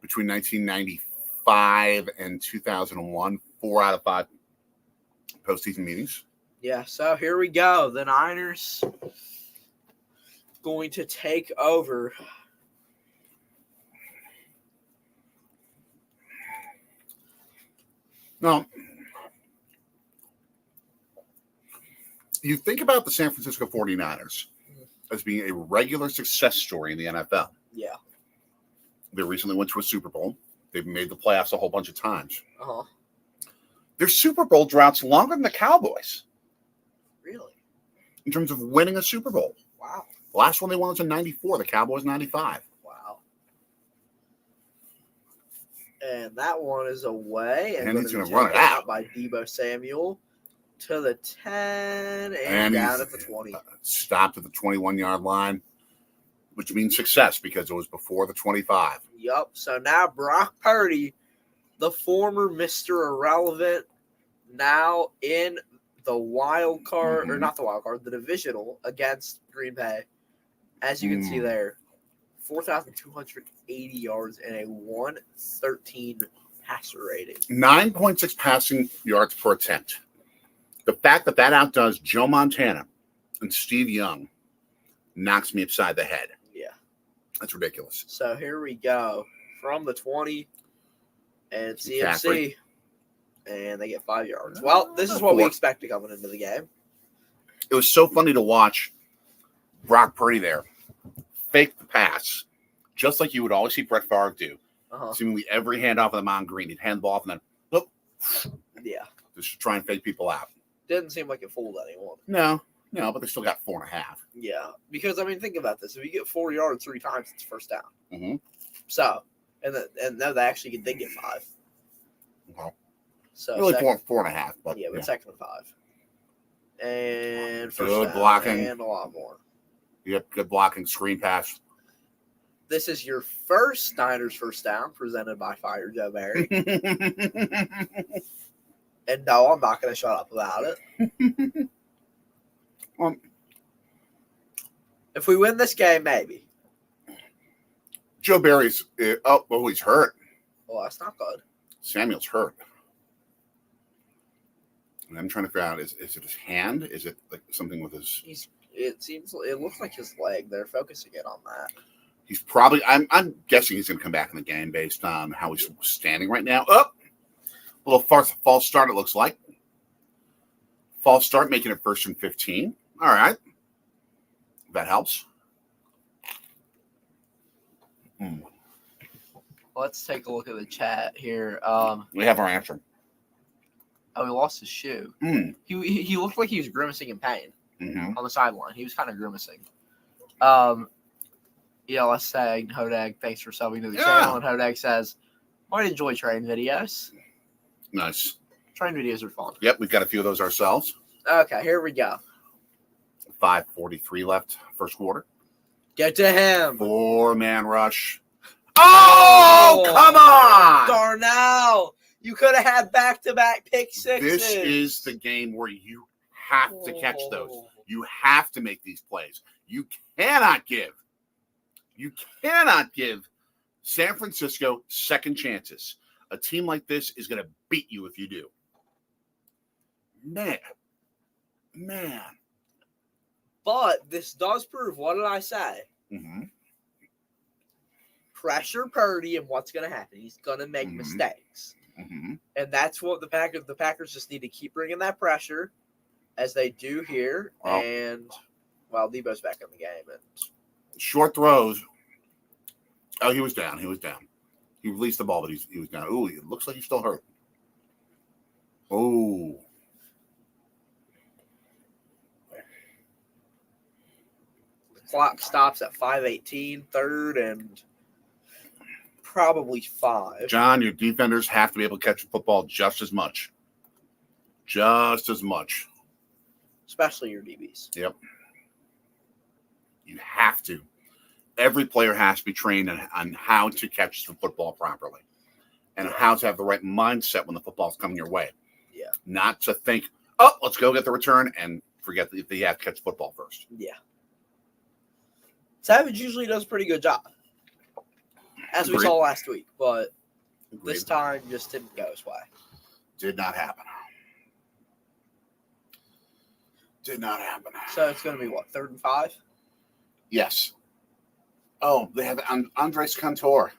Speaker 1: between 1995 and 2001, 4 out of 5 postseason meetings.
Speaker 2: Yeah, so here we go. The Niners going to take over.
Speaker 1: Now, you think about the San Francisco 49ers as being a regular success story in the NFL.
Speaker 2: Yeah.
Speaker 1: They recently went to a Super Bowl. They've made the playoffs a whole bunch of times. Their Super Bowl drought's longer than the Cowboys.
Speaker 2: Really?
Speaker 1: In terms of winning a Super Bowl.
Speaker 2: Wow.
Speaker 1: The last one they won was in 94, the Cowboys 95.
Speaker 2: Wow. And that one is away.
Speaker 1: And he's going to run it out.
Speaker 2: By Deebo Samuel to the 10 and down at the 20.
Speaker 1: Stopped at the 21-yard line, which means success because it was before the 25.
Speaker 2: Yup. So now Brock Purdy, the former Mr. Irrelevant, now in the wild card, or
Speaker 1: Mhm.
Speaker 2: not the wild card, the divisional against Green Bay. As you can see there, 4,280 yards and a 113 passer rating.
Speaker 1: 9.6 passing yards per attempt. The fact that outdoes Joe Montana and Steve Young knocks me upside the head.
Speaker 2: Yeah.
Speaker 1: That's ridiculous.
Speaker 2: So here we go. From the 20 and CMC.
Speaker 1: McCaffrey.
Speaker 2: And they get 5 yards. Well, this is what we expected coming into the game.
Speaker 1: It was so funny to watch Brock Purdy there fake the pass, just like you would always see Brett Favre do. Seemingly every handoff of the Mount Green, he'd hand the ball off and then, whoop.
Speaker 2: Yeah.
Speaker 1: Just to try and fake people out.
Speaker 2: Didn't seem like it fooled anyone.
Speaker 1: No, but they still got 4.5.
Speaker 2: Yeah. Because, I mean, think about this. If you get 4 yards 3 times, it's first down.
Speaker 1: Mm-hmm.
Speaker 2: So, and now they actually did get 5.
Speaker 1: Okay.
Speaker 2: So
Speaker 1: really 4.5. But
Speaker 2: yeah, but second and 5. And first
Speaker 1: good
Speaker 2: down
Speaker 1: blocking.
Speaker 2: and a lot more.
Speaker 1: Yep, good blocking, screen pass.
Speaker 2: This is your first Niners first down presented by Fire Joe Barry. And no, I'm not going to shut up about it. If we win this game, maybe.
Speaker 1: Joe Barry's he's hurt.
Speaker 2: Well, that's not good.
Speaker 1: Samuel's hurt. And I'm trying to figure out, is it his hand? Is it like something with his...
Speaker 2: It looks like his leg. They're focusing it on that.
Speaker 1: He's probably... I'm guessing he's going to come back in the game based on how he's standing right now. A little false start, it looks like. False start, making it 1st and 15. All right. That helps.
Speaker 2: Let's take a look at the chat here.
Speaker 1: We have our answer.
Speaker 2: Oh, he lost his shoe. He looked like he was grimacing in pain on the sideline. He was kind of grimacing. Let's say Hodag, thanks for subbing to the channel. And Hodag says, might enjoy train videos.
Speaker 1: Nice.
Speaker 2: Train videos are fun.
Speaker 1: Yep, we've got a few of those ourselves.
Speaker 2: Okay, here we go.
Speaker 1: 5:43 left, first quarter.
Speaker 2: Get to him.
Speaker 1: 4-man rush. Oh, come on!
Speaker 2: Darnell, you could have had back-to-back pick sixes.
Speaker 1: This is the game where you have to catch those. You have to make these plays. You cannot give San Francisco second chances. A team like this is going to beat you if you do. Man.
Speaker 2: But this does prove, what did I say? Pressure Purdy, and what's going to happen? He's going to make mistakes. And that's what the Packers just need to keep bringing that pressure, as they do here. And, Debo's back in the game. And
Speaker 1: short throws. Oh, he was down. He released the ball, but he was down. Ooh, it looks like he's still hurt. Oh.
Speaker 2: The clock stops at 5:18, 3rd and probably 5.
Speaker 1: John, your defenders have to be able to catch the football just as much.
Speaker 2: Especially your DBs.
Speaker 1: Yep. You have to. Every player has to be trained on how to catch the football properly and how to have the right mindset when the football's coming your way.
Speaker 2: Yeah.
Speaker 1: Not to think, let's go get the return and forget that you have to catch football first.
Speaker 2: Yeah. Savage usually does a pretty good job, as we saw last week, but this time just didn't go his way.
Speaker 1: Did not happen.
Speaker 2: So it's going to be what, 3rd and 5?
Speaker 1: Yes. Oh, they have Andres Cantor.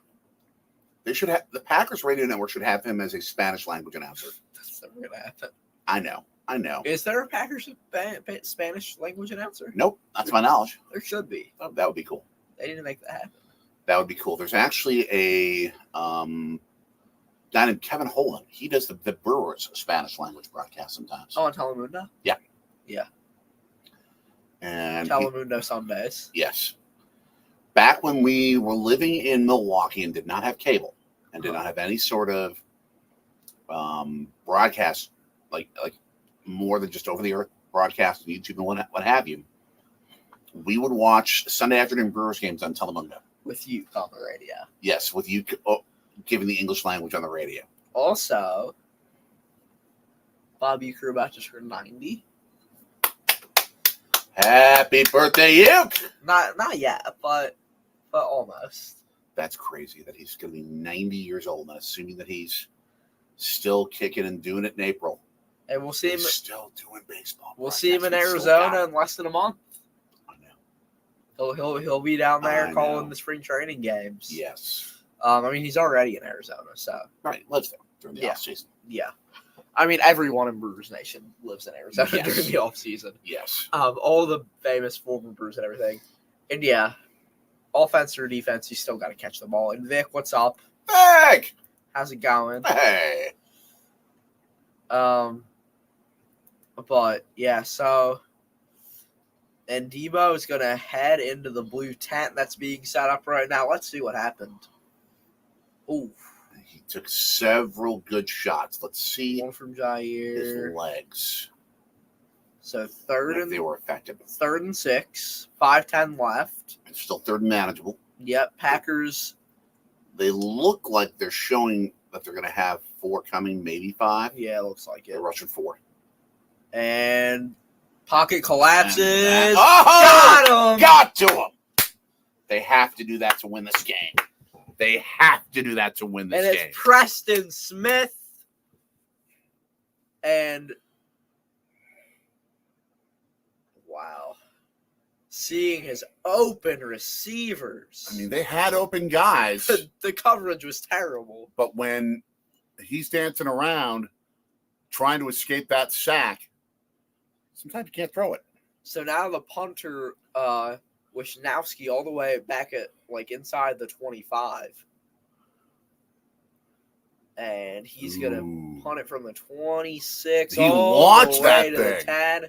Speaker 1: They should have the Packers radio network should have him as a Spanish language announcer.
Speaker 2: That's never going to happen.
Speaker 1: I know.
Speaker 2: Is there a Packers Spanish language announcer?
Speaker 1: Nope, that's my knowledge.
Speaker 2: There should be.
Speaker 1: Oh, that would be cool.
Speaker 2: They didn't make that happen.
Speaker 1: That would be cool. There's actually a guy named Kevin Holland. He does the Brewers Spanish language broadcast sometimes.
Speaker 2: Oh, on Telemundo?
Speaker 1: Yeah.
Speaker 2: And Telemundo Sundays.
Speaker 1: Yes. Back when we were living in Milwaukee and did not have cable and did not have any sort of broadcast, like more than just over-the-air broadcast on YouTube and what have you, we would watch Sunday afternoon Brewers games on Telemundo.
Speaker 2: With you on the radio.
Speaker 1: Yes, with you giving the English language on the radio.
Speaker 2: Also, Bobby Crew about to turn 90.
Speaker 1: Happy birthday, Uke!
Speaker 2: Not yet, but almost.
Speaker 1: That's crazy that he's going to be 90 years old, and assuming that he's still kicking and doing it in April.
Speaker 2: And we'll see him.
Speaker 1: He's still doing baseball.
Speaker 2: We'll
Speaker 1: Brian.
Speaker 2: see him in
Speaker 1: That's what's so
Speaker 2: Arizona
Speaker 1: got
Speaker 2: in less than a month.
Speaker 1: I know.
Speaker 2: He'll be down there
Speaker 1: I
Speaker 2: calling
Speaker 1: know.
Speaker 2: the spring training games.
Speaker 1: Yes.
Speaker 2: I mean, he's already in Arizona, so
Speaker 1: Right. Lives there during the
Speaker 2: Yeah.
Speaker 1: off season.
Speaker 2: yeah. I mean, everyone in Brewers Nation lives in Arizona
Speaker 1: Yes.
Speaker 2: during the off season.
Speaker 1: Yes.
Speaker 2: All the famous former Brewers and everything. And yeah, offense or defense, you still got to catch the ball. And Vic, what's up?
Speaker 1: Hey!
Speaker 2: How's it going?
Speaker 1: Hey!
Speaker 2: But yeah, so and Debo is gonna head into the blue tent that's being set up right now. Let's see what happened. Ooh,
Speaker 1: He took several good shots. Let's see
Speaker 2: one from
Speaker 1: his
Speaker 2: Jair.
Speaker 1: legs.
Speaker 2: So third
Speaker 1: If they
Speaker 2: and
Speaker 1: were effective.
Speaker 2: 6, 5:10 left.
Speaker 1: It's still third and manageable.
Speaker 2: Yep, Packers.
Speaker 1: They look like they're showing that they're going to have 4 coming, maybe 5.
Speaker 2: Yeah, looks like it.
Speaker 1: They're rushing 4.
Speaker 2: And pocket collapses.
Speaker 1: Oh!
Speaker 2: Got him.
Speaker 1: Got to him. They have to do that to win this game. They have to do that to win this
Speaker 2: And it's
Speaker 1: game.
Speaker 2: Preston Smith. And wow. Seeing his open receivers.
Speaker 1: I mean, they had open guys,
Speaker 2: the coverage was terrible.
Speaker 1: but when he's dancing around trying to escape that sack, sometimes you can't throw it.
Speaker 2: So now the punter, Wisnowski, all the way back at like inside the 25. And he's going to punt it from the 26
Speaker 1: He
Speaker 2: all
Speaker 1: launched
Speaker 2: the way
Speaker 1: that
Speaker 2: to the
Speaker 1: thing.
Speaker 2: 10.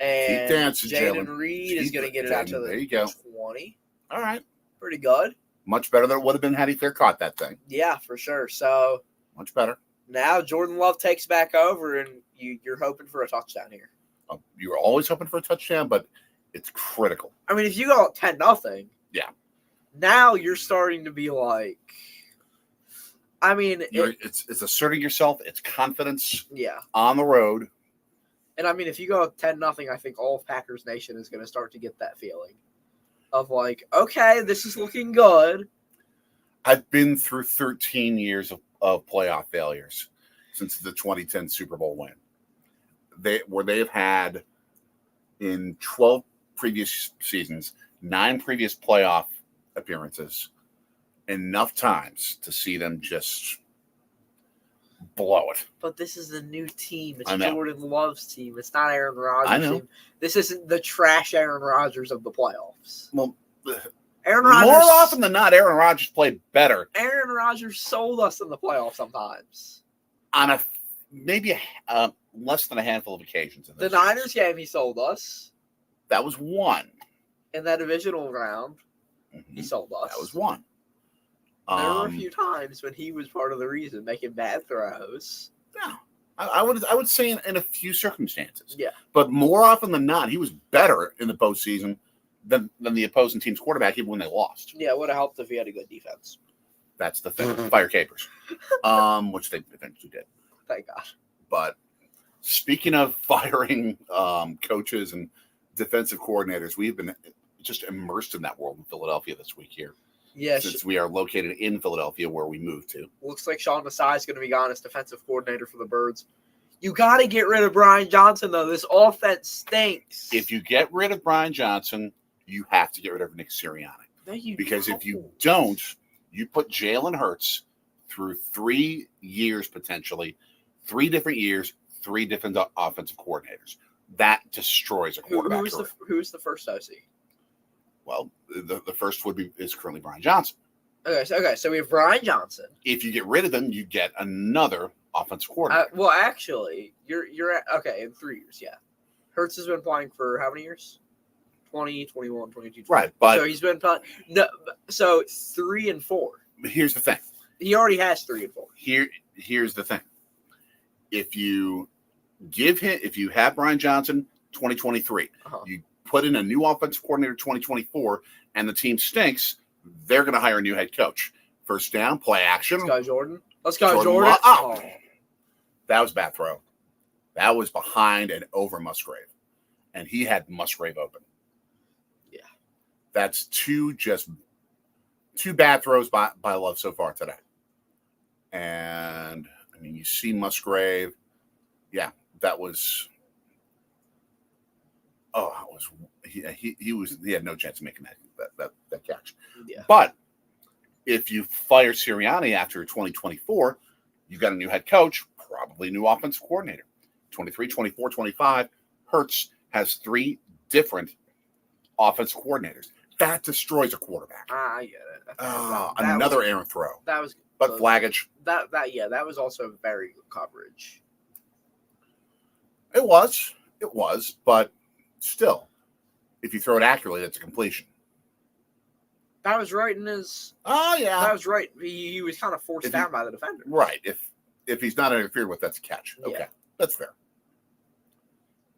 Speaker 2: And
Speaker 1: Keep dancing,
Speaker 2: Jaden
Speaker 1: Jalen.
Speaker 2: Reed is going to get it out to
Speaker 1: Jaden,
Speaker 2: the
Speaker 1: there you go.
Speaker 2: 20.
Speaker 1: All right.
Speaker 2: Pretty good.
Speaker 1: Much better than it would have been had he clear caught that thing.
Speaker 2: Yeah, for sure. So
Speaker 1: Much better.
Speaker 2: now Jordan Love takes back over, and you're hoping for a touchdown here.
Speaker 1: You were always hoping for a touchdown, but it's critical.
Speaker 2: I mean, if you go up 10-0,
Speaker 1: Yeah.
Speaker 2: now you're starting to be like, I mean,
Speaker 1: It's asserting yourself. It's confidence
Speaker 2: yeah.
Speaker 1: on the road.
Speaker 2: And I mean, if you go up 10-0, I think all of Packers Nation is going to start to get that feeling of like, okay, this is looking good.
Speaker 1: I've been through 13 years of playoff failures since the 2010 Super Bowl win. They have had in 12 previous seasons, 9 previous playoff appearances, enough times to see them just blow it.
Speaker 2: But this is a new team. It's
Speaker 1: I know.
Speaker 2: Jordan Love's team. It's not Aaron Rodgers'
Speaker 1: I know.
Speaker 2: team. This isn't the trash Aaron Rodgers of the playoffs.
Speaker 1: Well,
Speaker 2: Aaron Rodgers,
Speaker 1: more often than not, Aaron Rodgers played better
Speaker 2: Aaron Rodgers sold us in the playoffs sometimes.
Speaker 1: on maybe less than a handful of occasions. In
Speaker 2: The
Speaker 1: those
Speaker 2: Niners
Speaker 1: years.
Speaker 2: game, he sold us.
Speaker 1: That was one.
Speaker 2: In that divisional round, he
Speaker 1: Mhm.
Speaker 2: sold us.
Speaker 1: That was one.
Speaker 2: There were a few times when he was part of the reason, making bad throws.
Speaker 1: Yeah, I would say in a few circumstances.
Speaker 2: Yeah.
Speaker 1: But more often than not, he was better in the postseason than the opposing team's quarterback, even when they lost.
Speaker 2: Yeah, it would have helped if he had a good defense.
Speaker 1: That's the thing. Fire capers, which they eventually did.
Speaker 2: Thank God.
Speaker 1: But speaking of firing coaches and defensive coordinators, we've been just immersed in that world in Philadelphia this week here.
Speaker 2: Yeah,
Speaker 1: Since we are located in Philadelphia, where we moved to.
Speaker 2: looks like Sean Desai is going to be gone as defensive coordinator for the Birds. You got to get rid of Brian Johnson, though. This offense stinks.
Speaker 1: If you get rid of Brian Johnson, you have to get rid of Nick Sirianni.
Speaker 2: No, you
Speaker 1: Because if you don't, you put Jalen Hurts through 3 years potentially, 3 different years, 3 different offensive coordinators. That destroys a quarterback career.
Speaker 2: who's the first OC?
Speaker 1: Well, the first is currently Brian Johnson.
Speaker 2: Okay, so we have Brian Johnson.
Speaker 1: If you get rid of them, you get another offensive coordinator.
Speaker 2: Well, actually, you're at, okay, in 3 years, yeah. Hurts has been playing for how many years? 20, 21, 22, 20.
Speaker 1: Right, but
Speaker 2: so he's been playing. No, so 3 and 4.
Speaker 1: here's the thing.
Speaker 2: He already has 3 and 4.
Speaker 1: Here's the thing. If you have Brian Johnson 2023, you put in a new offensive coordinator 2024, and the team stinks, they're going to hire a new head coach. First down, play action.
Speaker 2: Let's go, Jordan. Let's go,
Speaker 1: Jordan
Speaker 2: Jordan.
Speaker 1: Love. Oh. That was a bad throw. That was behind and over Musgrave. And he had Musgrave open.
Speaker 2: Yeah.
Speaker 1: That's two bad throws by Love so far today. And I mean, you see Musgrave. Yeah, that was. Oh, it was he had no chance of making that catch.
Speaker 2: Yeah.
Speaker 1: But if you fire Sirianni after 2024, you've got a new head coach, probably new offensive coordinator. 23, 24, 25. Hurts has 3 different offensive coordinators. That destroys a quarterback.
Speaker 2: I get it.
Speaker 1: Another errant throw.
Speaker 2: That was
Speaker 1: but flaggage.
Speaker 2: That was also very good coverage.
Speaker 1: It was, but still, if you throw it accurately, it's a completion.
Speaker 2: That was right in his.
Speaker 1: Oh yeah,
Speaker 2: that was right. He was kind of forced down by the defender.
Speaker 1: Right. If he's not interfered with, that's a catch. Okay,
Speaker 2: yeah.
Speaker 1: That's fair.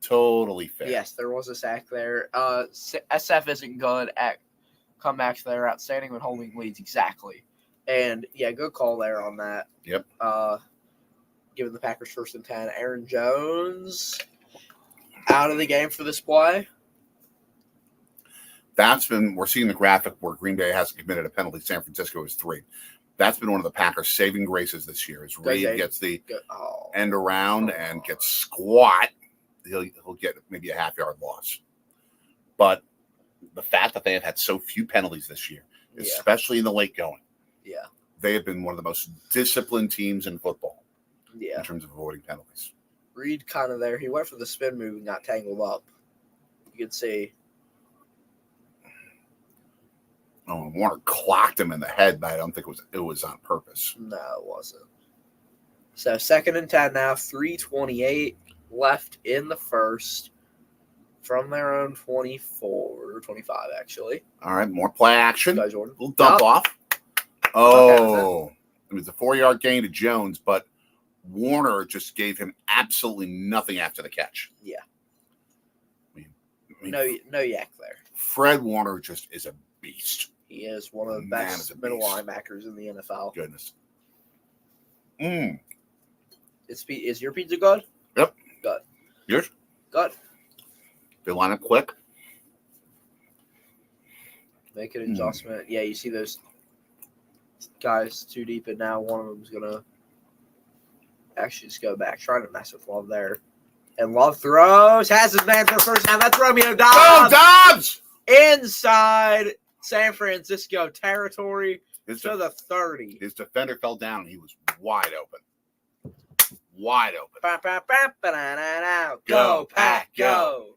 Speaker 1: Totally fair.
Speaker 2: Yes, there was a sack there. SF isn't good at comebacks that are outstanding when holding leads exactly. And yeah, good call there on that.
Speaker 1: Yep.
Speaker 2: Giving the Packers 1st and 10. Aaron Jones out of the game for this play.
Speaker 1: We're seeing the graphic where Green Bay hasn't committed a penalty. San Francisco is 3. That's been one of the Packers' saving graces this year. Is Reed gets the end around and gets squat. He'll get maybe a half-yard loss. But the fact that they have had so few penalties this year, especially in the late going, they have been one of the most disciplined teams in football in terms of avoiding penalties.
Speaker 2: Reed kind of there. He went for the spin move and got tangled up. You could see.
Speaker 1: Oh, and Warner clocked him in the head, but I don't think it was on purpose.
Speaker 2: No, it wasn't. So 2nd and 10 now, 3:28 left in the first from their own 24 or 25, actually.
Speaker 1: All right, more play action.
Speaker 2: Go, Jordan.
Speaker 1: Little dump off. Oh, it was a 4-yard gain to Jones, but Warner just gave him absolutely nothing after the catch.
Speaker 2: Yeah.
Speaker 1: I mean,
Speaker 2: no yak there.
Speaker 1: Fred Warner just is a beast.
Speaker 2: He is one of the best middle linebackers in the NFL.
Speaker 1: Goodness.
Speaker 2: Is your pizza good?
Speaker 1: Yep.
Speaker 2: Good.
Speaker 1: Yours?
Speaker 2: Good.
Speaker 1: They line up quick.
Speaker 2: Make an adjustment. Yeah, you see those guys too deep, and now one of them's going to actually just go back, trying to mess with Love there. And Love throws, has his man for first down. That's Romeo Dobbs.
Speaker 1: Oh, Dobbs!
Speaker 2: Inside San Francisco territory to the 30.
Speaker 1: His defender fell down, and he was wide open. Wide open.
Speaker 2: Go, Pack, go.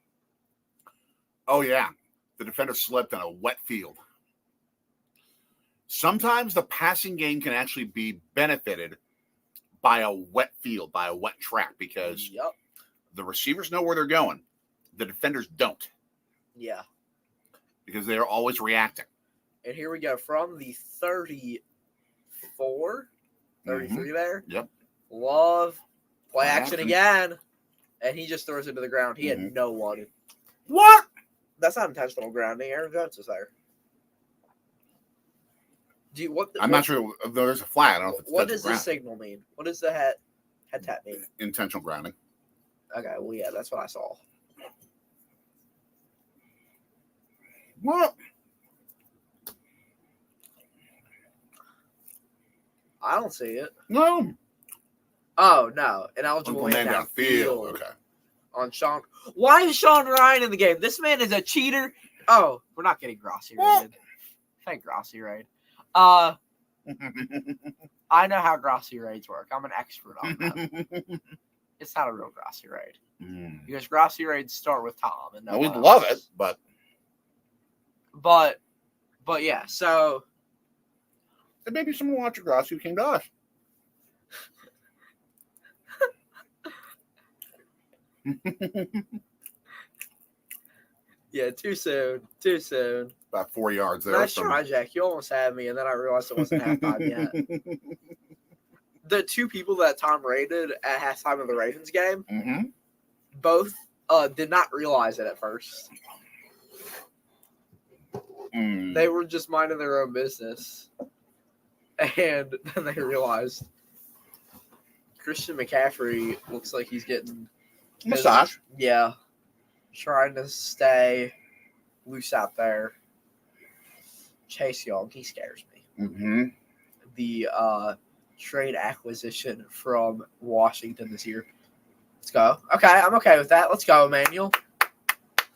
Speaker 1: Oh, yeah. The defender slipped on a wet field. Sometimes the passing game can actually be benefited by a wet field, by a wet track, because the receivers know where they're going. The defenders don't.
Speaker 2: Yeah.
Speaker 1: Because they are always reacting.
Speaker 2: And here we go from the 34, 33 there.
Speaker 1: Yep.
Speaker 2: Love, play action again. And he just throws it to the ground. He had no one.
Speaker 1: What?
Speaker 2: That's not intentional grounding. Aaron Jones is there.
Speaker 1: I'm not sure. There's a flag. I don't know if it's
Speaker 2: what does the signal mean? What does the head tap mean?
Speaker 1: Intentional grounding.
Speaker 2: Okay, well, yeah, that's what I saw.
Speaker 1: What?
Speaker 2: I don't see it.
Speaker 1: No.
Speaker 2: Oh, no. An eligible man downfield.
Speaker 1: Okay.
Speaker 2: On Sean. Why is Sean Ryan in the game? This man is a cheater. Oh, we're not getting Grossi rated. Thank Grossi raid. I know how Grossi raids work. I'm an expert on that. It's not a real Grossi raid. Because Grossi raids start with Tom. And
Speaker 1: we'd love it, but
Speaker 2: yeah, so
Speaker 1: and maybe someone watching Grossi who came to us.
Speaker 2: Yeah, too soon. Too soon.
Speaker 1: About 4 yards there.
Speaker 2: Nice try, Jack. You almost had me, and then I realized it wasn't halftime yet. The 2 people that Tom rated at halftime of the Ravens game, both did not realize it at first. They were just minding their own business. And then they realized Christian McCaffrey looks like he's getting
Speaker 1: Massage.
Speaker 2: Yeah. Trying to stay loose out there. Chase Young, he scares me.
Speaker 1: Mm-hmm.
Speaker 2: The trade acquisition from Washington this year. Let's go. Okay, I'm okay with that. Let's go, Emmanuel.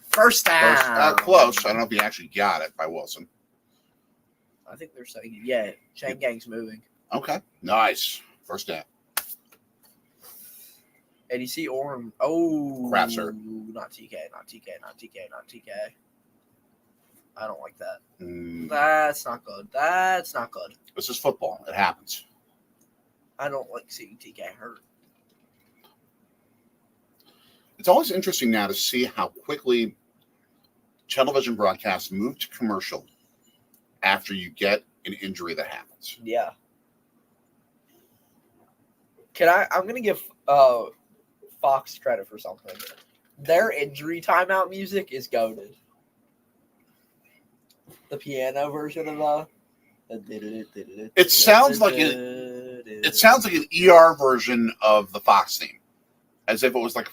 Speaker 2: First down.
Speaker 1: Close. I don't know if he actually got it by Wilson.
Speaker 2: I think they're saying, yeah, chain gang's moving.
Speaker 1: Okay. Nice. First down.
Speaker 2: And you see Orem. Oh.
Speaker 1: Crap, sir.
Speaker 2: Not TK. I don't like that.
Speaker 1: Mm,
Speaker 2: That's not good.
Speaker 1: this is football. It happens.
Speaker 2: I don't like seeing TK hurt.
Speaker 1: It's always interesting now to see how quickly television broadcasts move to commercial after you get an injury that happens.
Speaker 2: Yeah. I'm going to give Fox credit for something. Their injury timeout music is goated. The piano version of
Speaker 1: It sounds like an ER version of the Fox theme, as if it was like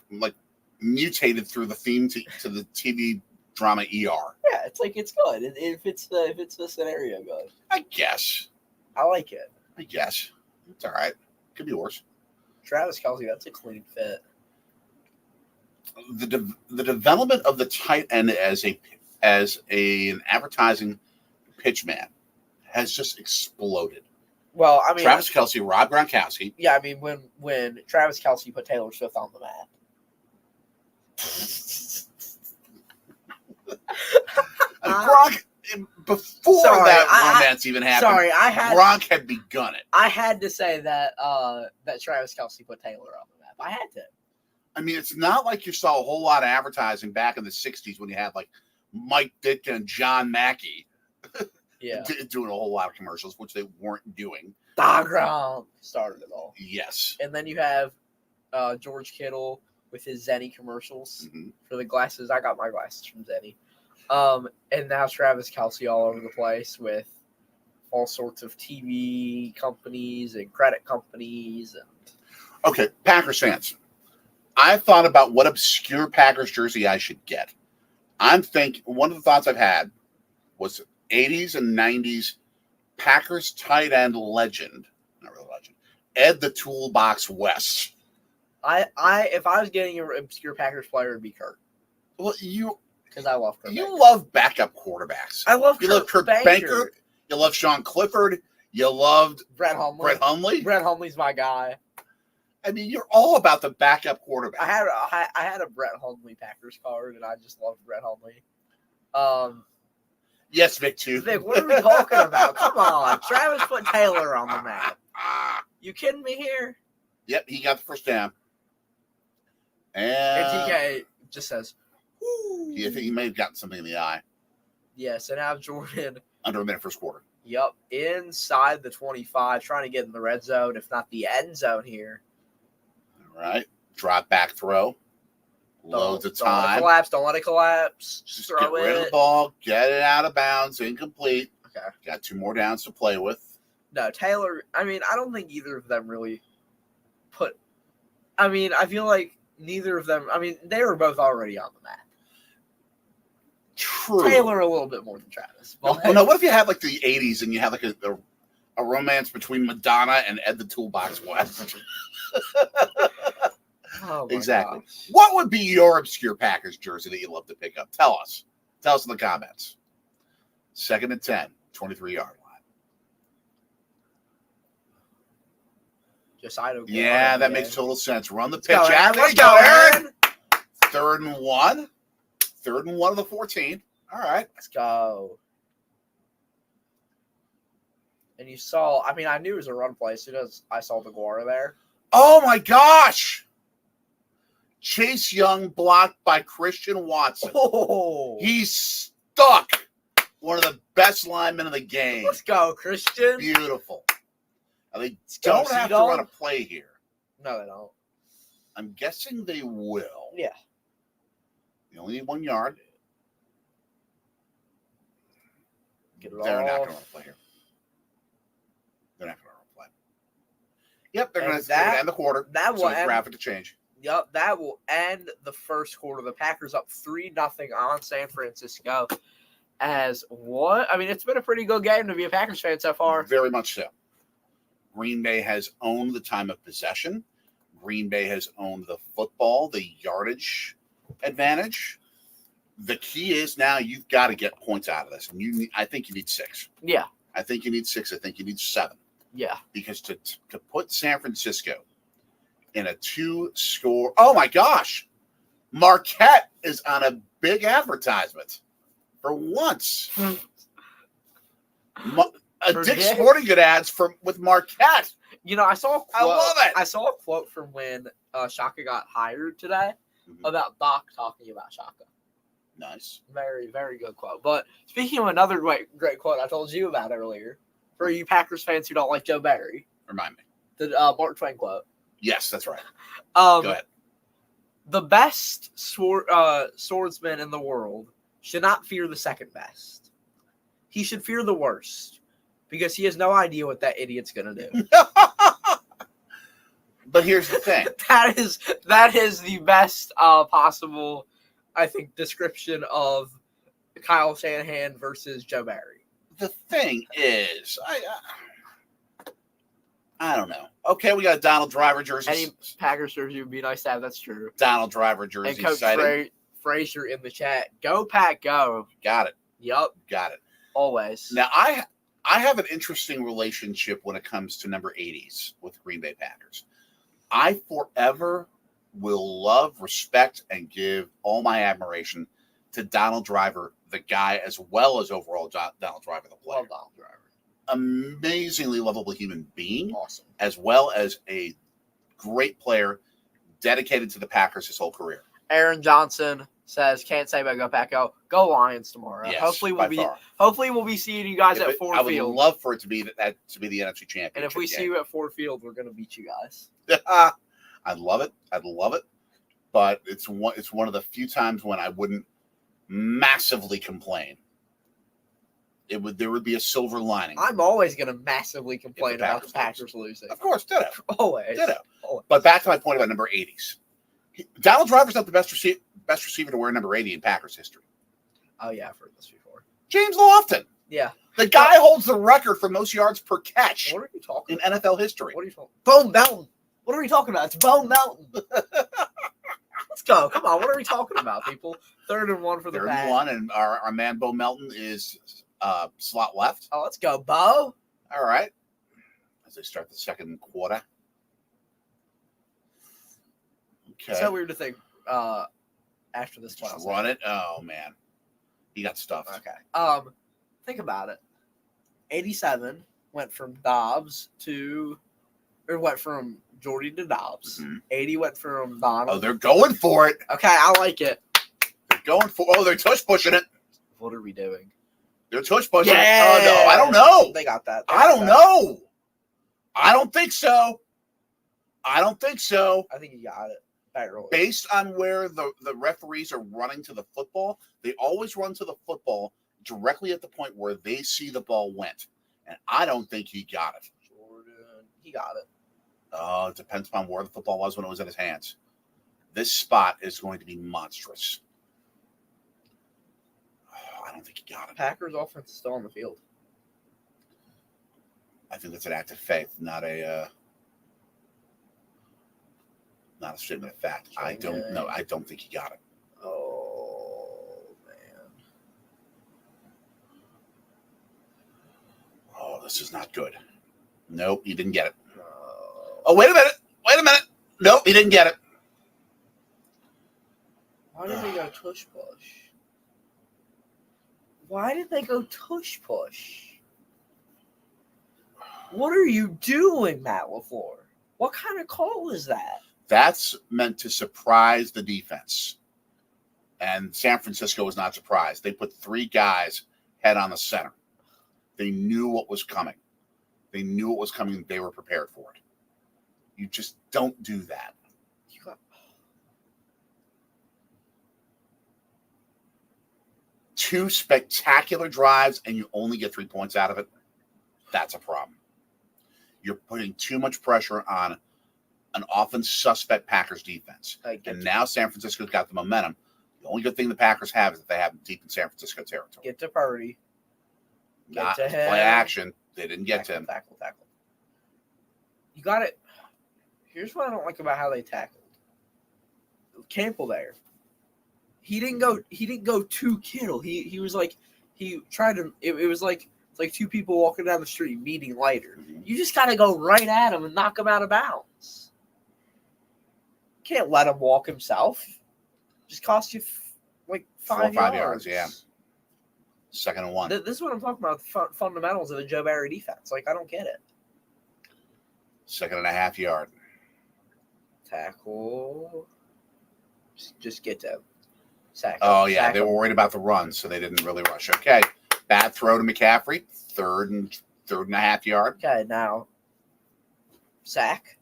Speaker 1: mutated through the theme to the TV drama ER.
Speaker 2: Yeah, it's good. If it's the scenario good.
Speaker 1: I guess.
Speaker 2: I like it.
Speaker 1: I guess it's all right. Could be worse.
Speaker 2: Travis Kelce, that's a clean fit.
Speaker 1: The development of the tight end as an advertising pitchman has just exploded.
Speaker 2: Well, I mean,
Speaker 1: Travis Kelce, Rob Gronkowski.
Speaker 2: Yeah, I mean, when Travis Kelce put Taylor Swift on the map.
Speaker 1: Gronk, before romance even happened, Gronk had begun it.
Speaker 2: I had to say that Travis Kelce put Taylor on the map. I had to.
Speaker 1: I mean, it's not like you saw a whole lot of advertising back in the 60s when you had like Mike Ditka and John Mackey doing a whole lot of commercials, which they weren't doing.
Speaker 2: Gronk started it all.
Speaker 1: Yes.
Speaker 2: And then you have George Kittle with his Zenny commercials for the glasses. I got my glasses from Zenny. And now Travis Kelce all over the place with all sorts of TV companies and credit companies.
Speaker 1: Okay, Packers fans. I thought about what obscure Packers jersey I should get. I'm thinking one of the thoughts I've had was 80s and 90s Packers tight end legend, not really legend, Ed the Toolbox West.
Speaker 2: If I was getting an obscure Packers player, it'd be Kurt.
Speaker 1: Well,
Speaker 2: because I love Kurt.
Speaker 1: You love backup quarterbacks.
Speaker 2: I love
Speaker 1: you love Kurt Banker. You love Sean Clifford. You loved
Speaker 2: Brett Hundley. Brett Hundley's my guy.
Speaker 1: I mean, you're all about the backup quarterback.
Speaker 2: I had a Brett Hundley Packers card, and I just loved Brett Hundley.
Speaker 1: Yes, Vic, too.
Speaker 2: Vic, what are we talking about? Come on. Travis put Taylor on the map. You kidding me here?
Speaker 1: Yep, he got the first down.
Speaker 2: And TK just says,
Speaker 1: woo. Yeah, I think he may have gotten something in the eye.
Speaker 2: Yeah, so now Jordan.
Speaker 1: Under a minute first quarter.
Speaker 2: Yep, inside the 25, trying to get in the red zone, if not the end zone here.
Speaker 1: All right. Drop back throw. Loads of time.
Speaker 2: Don't let it collapse.
Speaker 1: Just throw get rid of the ball. Get it out of bounds. Incomplete.
Speaker 2: Okay.
Speaker 1: Got 2 more downs to play with.
Speaker 2: No, Taylor, I mean, I don't think either of them really put – I mean, I feel like neither of them – I mean, they were both already on the map.
Speaker 1: True.
Speaker 2: Taylor a little bit more than Travis.
Speaker 1: Well, no, what if you had like the 80s and you had like a romance between Madonna and Ed the Toolbox West?
Speaker 2: Oh
Speaker 1: exactly.
Speaker 2: Gosh.
Speaker 1: What would be your obscure Packers jersey that you'd love to pick up? Tell us. Tell us in the comments. 2nd and 10, 23-yard line. Yeah, that makes total sense. Run the pitch out. Let's go, Aaron. 3rd and 1. 3rd and 1 of the 14. All right.
Speaker 2: Let's go. And you saw, I mean, I knew it was a run play as soon as I saw the Guara there.
Speaker 1: Oh, my gosh. Chase Young blocked by Christian Watson.
Speaker 2: Oh.
Speaker 1: He's stuck. One of the best linemen in the game.
Speaker 2: Let's go, Christian.
Speaker 1: Beautiful. Now, they don't have to run a play here.
Speaker 2: No, they don't.
Speaker 1: I'm guessing they will.
Speaker 2: Yeah.
Speaker 1: They only need 1 yard.
Speaker 2: Get it
Speaker 1: They're
Speaker 2: off.
Speaker 1: not going to run a play here. They're not going to run a play. Yep, they're going to end the quarter.
Speaker 2: That
Speaker 1: so graphic to change.
Speaker 2: Yep, that will end the first quarter. The Packers up 3-0 on San Francisco. It's been a pretty good game to be a Packers fan so far.
Speaker 1: Very much so. Green Bay has owned the time of possession. Green Bay has owned the football, the yardage advantage. The key is now you've got to get points out of this. And I think you need 6.
Speaker 2: Yeah.
Speaker 1: I think you need 6. I think you need 7.
Speaker 2: Yeah.
Speaker 1: Because to put San Francisco in a 2-score, oh my gosh, Marquette is on a big advertisement for once. Dick's Sporting Good ads with Marquette.
Speaker 2: I saw a quote.
Speaker 1: I love it.
Speaker 2: I saw a quote from when Shaka got hired today about Doc talking about Shaka.
Speaker 1: Nice.
Speaker 2: Very, very good quote. But speaking of another great quote I told you about earlier, for you Packers fans who don't like Joe Barry.
Speaker 1: Remind me.
Speaker 2: The Mark Twain quote.
Speaker 1: Yes, that's right.
Speaker 2: Go
Speaker 1: ahead.
Speaker 2: The best swordsman in the world should not fear the second best. He should fear the worst because he has no idea what that idiot's going to do.
Speaker 1: But here's the thing.
Speaker 2: That is the best possible, I think, description of Kyle Shanahan versus Joe Barry.
Speaker 1: The thing is, I don't know. Okay, we got a Donald Driver jersey.
Speaker 2: Any Packers jersey would be nice to have. That's true.
Speaker 1: Donald Driver jersey.
Speaker 2: And Coach Frazier in the chat. Go, Pack, go.
Speaker 1: Got it.
Speaker 2: Yup.
Speaker 1: Got it.
Speaker 2: Always.
Speaker 1: Now, I have an interesting relationship when it comes to number 80s with Green Bay Packers. I forever will love, respect, and give all my admiration to Donald Driver, the guy, as well as overall Donald Driver, the player.
Speaker 2: Love Donald Driver.
Speaker 1: Amazingly lovable human being,
Speaker 2: awesome,
Speaker 1: as well as a great player dedicated to the Packers his whole career.
Speaker 2: Aaron Johnson says, "Can't say about go Pack, go Lions tomorrow."
Speaker 1: Yes,
Speaker 2: hopefully we'll be seeing you guys at Ford Field.
Speaker 1: I would love for it to be the NFC Championship.
Speaker 2: And if we see you at Ford Field, we're going to beat you guys.
Speaker 1: I'd love it. But it's one of the few times when I wouldn't massively complain. There would be a silver lining.
Speaker 2: I'm always going to massively complain about the Packers losing.
Speaker 1: Of course, ditto.
Speaker 2: Always.
Speaker 1: But back to my point about number 80s. Donald Driver's not the best receiver to wear number 80 in Packers history.
Speaker 2: Oh, yeah, I've heard this before.
Speaker 1: James Lofton.
Speaker 2: Yeah.
Speaker 1: The guy holds the record for most yards per catch
Speaker 2: what are you talking
Speaker 1: in NFL history.
Speaker 2: What are you talking about? Bone Mountain. What are we talking about? It's Bone Mountain. Let's go. Come on. What are we talking about, people? 3rd and 1 for the Packers.
Speaker 1: 3rd and 1, and our man Bo Melton is slot left.
Speaker 2: Oh, let's go, Bo.
Speaker 1: All right. As they start the second quarter. Okay.
Speaker 2: It's so weird to think after this playoff.
Speaker 1: Just run it. Oh man, he got stuffed.
Speaker 2: Okay. Think about it. 87 went from Jordy to Dobbs. Mm-hmm. 80 went from Donald.
Speaker 1: Oh, they're going for it.
Speaker 2: Okay, I like it.
Speaker 1: They're going for. Oh, they're tush pushing it.
Speaker 2: What are we doing?
Speaker 1: They're tush pushing it. Oh no, I don't know.
Speaker 2: They got that.
Speaker 1: I don't know. I don't think so. I think
Speaker 2: you got it.
Speaker 1: Based on where the referees are running to the football, they always run to the football directly at the point where they see the ball went. And I don't think he got it.
Speaker 2: Jordan, he got it.
Speaker 1: Oh, it depends upon where the football was when it was in his hands. This spot is going to be monstrous. Oh, I don't think he got it.
Speaker 2: Packers offense is still on the field.
Speaker 1: I think that's an act of faith, not a statement of fact. I don't know. I don't think he got it.
Speaker 2: Oh, man.
Speaker 1: Oh, this is not good. Nope, he didn't get it. Oh, wait a minute. Nope, he didn't get it.
Speaker 2: Why did they go tush push? Why did they go tush push? What are you doing, Matt LaFleur? What kind of call is that?
Speaker 1: That's meant to surprise the defense. And San Francisco was not surprised. They put 3 guys head on the center. They knew what was coming. They were prepared for it. You just don't do that. Two spectacular drives, and you only get 3 points out of it. That's a problem. You're putting too much pressure on an often suspect Packers defense. And now San Francisco's got the momentum. The only good thing the Packers have is that they have them deep in San Francisco territory.
Speaker 2: Get to Purdy.
Speaker 1: Not to play action. They didn't get to him.
Speaker 2: Tackle. You got it. Here's what I don't like about how they tackled. Campbell there. He didn't go to Kittle. He was like he tried to. It was like it's like two people walking down the street meeting later.
Speaker 1: Mm-hmm.
Speaker 2: You just got to go right at him and knock him out of bounds. Can't let him walk himself. Just cost you like 5
Speaker 1: yards. Yeah. 2nd and 1.
Speaker 2: This is what I'm talking about. The fundamentals of a Joe Barry defense. Like I don't get it.
Speaker 1: 2.5 yard.
Speaker 2: Tackle. Just get to him. Sack.
Speaker 1: Oh, yeah. They were worried about the run, so they didn't really rush. Okay. Bad throw to McCaffrey. 3.5 yard.
Speaker 2: Okay, now. Sack.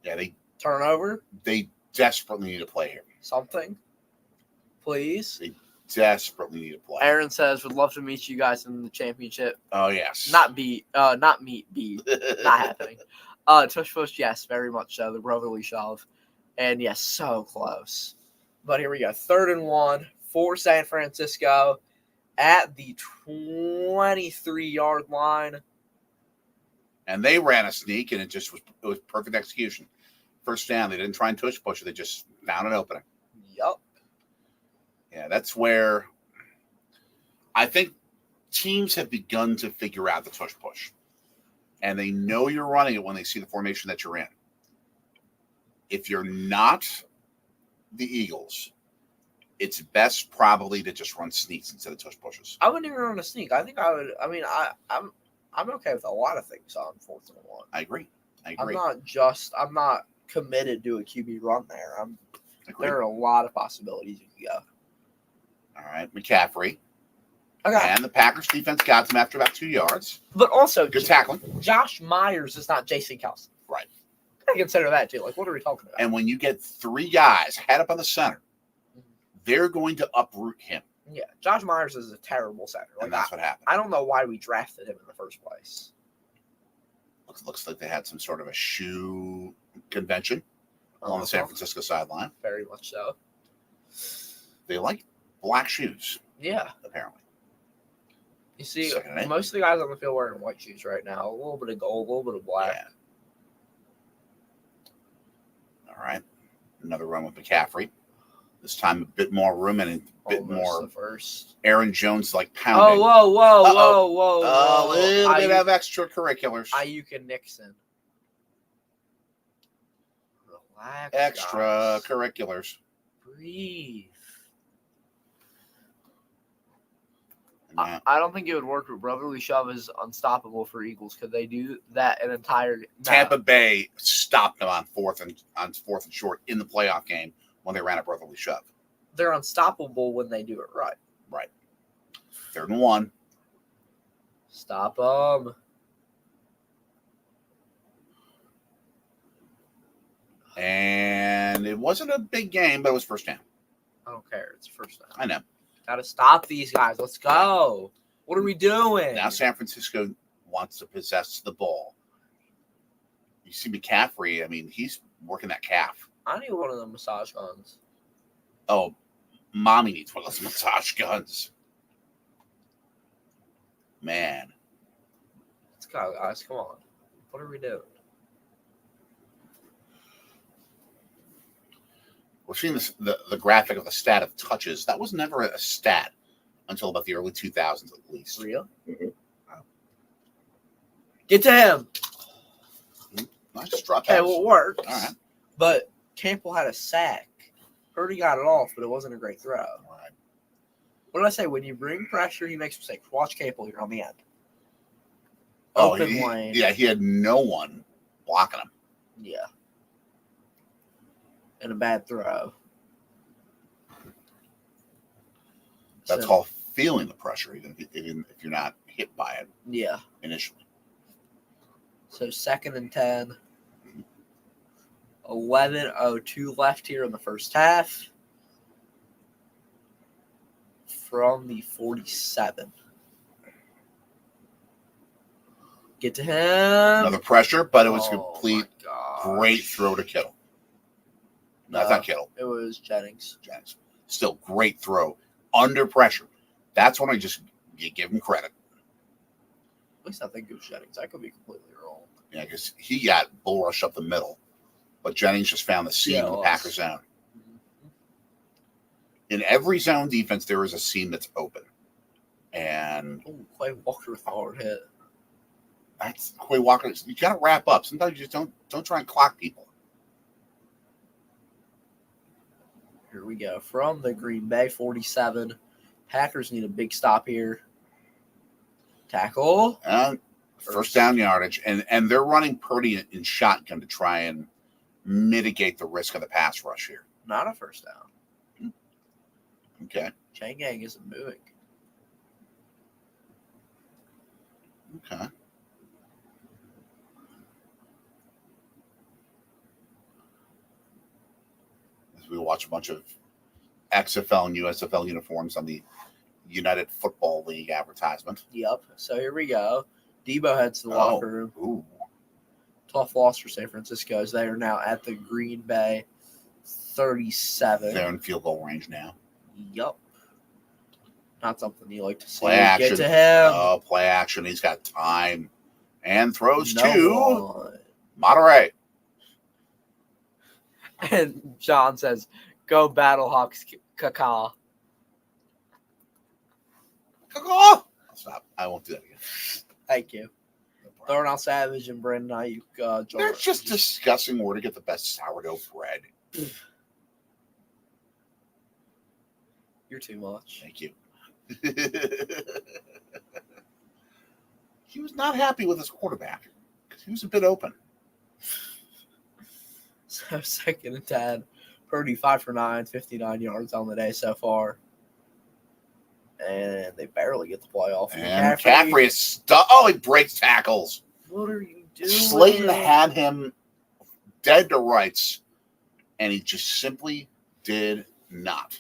Speaker 1: Yeah, they
Speaker 2: turnover.
Speaker 1: They desperately need a play here.
Speaker 2: Something. Please.
Speaker 1: They desperately need a play.
Speaker 2: Aaron says, would love to meet you guys in the championship.
Speaker 1: Oh, yes.
Speaker 2: Not meet B. Not happening. Tush push, yes, very much so. The brotherly shove. And yes, so close. But here we go. 3rd and 1 for San Francisco at the 23-yard line.
Speaker 1: And they ran a sneak, and it was perfect execution. First down, they didn't try and tush push it. They just found an opening.
Speaker 2: Yup.
Speaker 1: Yeah, that's where I think teams have begun to figure out the tush push. And they know you're running it when they see the formation that you're in. If you're not the Eagles, it's best probably to just run sneaks instead of tush pushes.
Speaker 2: I wouldn't even run a sneak. I think I would. I mean, I'm okay with a lot of things on 4th and 1.
Speaker 1: I agree.
Speaker 2: I'm not committed to a QB run there. There are a lot of possibilities you can go.
Speaker 1: All right, McCaffrey.
Speaker 2: Okay.
Speaker 1: And the Packers defense got him after about 2 yards.
Speaker 2: But also,
Speaker 1: good tackling.
Speaker 2: Josh Myers is not Jason Kelsey.
Speaker 1: Right.
Speaker 2: I consider that too. Like, what are we talking about?
Speaker 1: And when you get 3 guys head up on the center, they're going to uproot him.
Speaker 2: Yeah, Josh Myers is a terrible center. Like,
Speaker 1: and that's what happened.
Speaker 2: I don't know why we drafted him in the first place.
Speaker 1: Looks like they had some sort of a shoe convention on the San Francisco sideline.
Speaker 2: Very much so.
Speaker 1: They like black shoes.
Speaker 2: Yeah.
Speaker 1: Apparently.
Speaker 2: You see, most of the guys on the field wearing white shoes right now. A little bit of gold, a little bit of black.
Speaker 1: Yeah. All right. Another run with McCaffrey. This time a bit more room and a bit more.
Speaker 2: The first.
Speaker 1: Aaron Jones like pounding.
Speaker 2: Oh, whoa.
Speaker 1: A little bit of extracurriculars.
Speaker 2: Ayuk and Nixon. Relax.
Speaker 1: Extracurriculars.
Speaker 2: Breathe.
Speaker 1: Yeah.
Speaker 2: I don't think it would work, but brotherly shove is unstoppable for Eagles. Could they do that an entire? No.
Speaker 1: Tampa Bay stopped them on fourth and short in the playoff game when they ran a brotherly shove.
Speaker 2: They're unstoppable when they do it right.
Speaker 1: Right. 3rd and 1.
Speaker 2: Stop them.
Speaker 1: And it wasn't a big game, but it was first down.
Speaker 2: I don't care. It's first down.
Speaker 1: I know.
Speaker 2: Gotta stop these guys. Let's go. What are we doing?
Speaker 1: Now San Francisco wants to possess the ball. You see McCaffrey, I mean, he's working that calf.
Speaker 2: I need one of them massage guns.
Speaker 1: Oh, mommy needs one of those massage guns. Man.
Speaker 2: Let's go, guys. Come on. What are we doing?
Speaker 1: We're seeing this, the graphic of the stat of touches. That was never a stat until about the early 2000s, at least.
Speaker 2: Real?
Speaker 1: Mm-hmm.
Speaker 2: Wow. Get to him.
Speaker 1: Nice drop.
Speaker 2: Okay, well, it worked.
Speaker 1: All right.
Speaker 2: But Campbell had a sack. Purdy got it off, but it wasn't a great throw.
Speaker 1: All right.
Speaker 2: What did I say? When you bring pressure, he makes mistakes. Watch Campbell here on the end.
Speaker 1: Open lane. Yeah, he had no one blocking him.
Speaker 2: Yeah. And a bad throw.
Speaker 1: That's called feeling the pressure, even if you're not hit by it.
Speaker 2: Yeah.
Speaker 1: Initially.
Speaker 2: So 2nd and 10. 11:02 left here in the first half. From the 47. Get to him.
Speaker 1: Another pressure, but it was a
Speaker 2: Oh,
Speaker 1: complete
Speaker 2: my gosh.
Speaker 1: great throw to Kittle. No, it's
Speaker 2: No.
Speaker 1: not Kittle.
Speaker 2: It was Jennings.
Speaker 1: Still great throw under pressure. That's when you give him credit.
Speaker 2: At least I think it was Jennings. I could be completely wrong.
Speaker 1: Yeah, because he got bull rushed up the middle, but Jennings just found the seam in the Packers zone. In every zone defense, there is a seam that's open, and
Speaker 2: Quay Walker with a hard hit.
Speaker 1: that's Quay Walker. You got to wrap up. Sometimes you just don't try and clock people.
Speaker 2: Here we go. From the Green Bay 47. Packers need a big stop here. Tackle.
Speaker 1: And first down yardage. And they're running Purdy in shotgun to try and mitigate the risk of the pass rush here.
Speaker 2: Not a first down.
Speaker 1: Okay.
Speaker 2: Chain gang isn't moving.
Speaker 1: Okay. We watch a bunch of XFL and USFL uniforms on the United Football League advertisement.
Speaker 2: Yep. So here we go. Debo heads to the locker room.
Speaker 1: Ooh.
Speaker 2: Tough loss for San Francisco as they are now at the Green Bay 37.
Speaker 1: They're in field goal range now.
Speaker 2: Yep. Not something you like to see.
Speaker 1: Play action.
Speaker 2: Get to him.
Speaker 1: Oh, play action. He's got time. And throws
Speaker 2: No
Speaker 1: to
Speaker 2: one.
Speaker 1: Monterey.
Speaker 2: And John says, go Battlehawks, caca.
Speaker 1: Stop. I won't do that again.
Speaker 2: Thank you. Darnell Savage and Brandon Ayuk.
Speaker 1: They're just discussing where to get the best sourdough bread.
Speaker 2: You're too much.
Speaker 1: Thank you. He was not happy with his quarterback because he was a bit open.
Speaker 2: So 2nd and 10. Purdy 5 for 9, 59 yards on the day so far. And they barely get the play off.
Speaker 1: And McCaffrey is stuck. Oh, he breaks tackles.
Speaker 2: What are you doing?
Speaker 1: Slayton had him dead to rights, and he just simply did not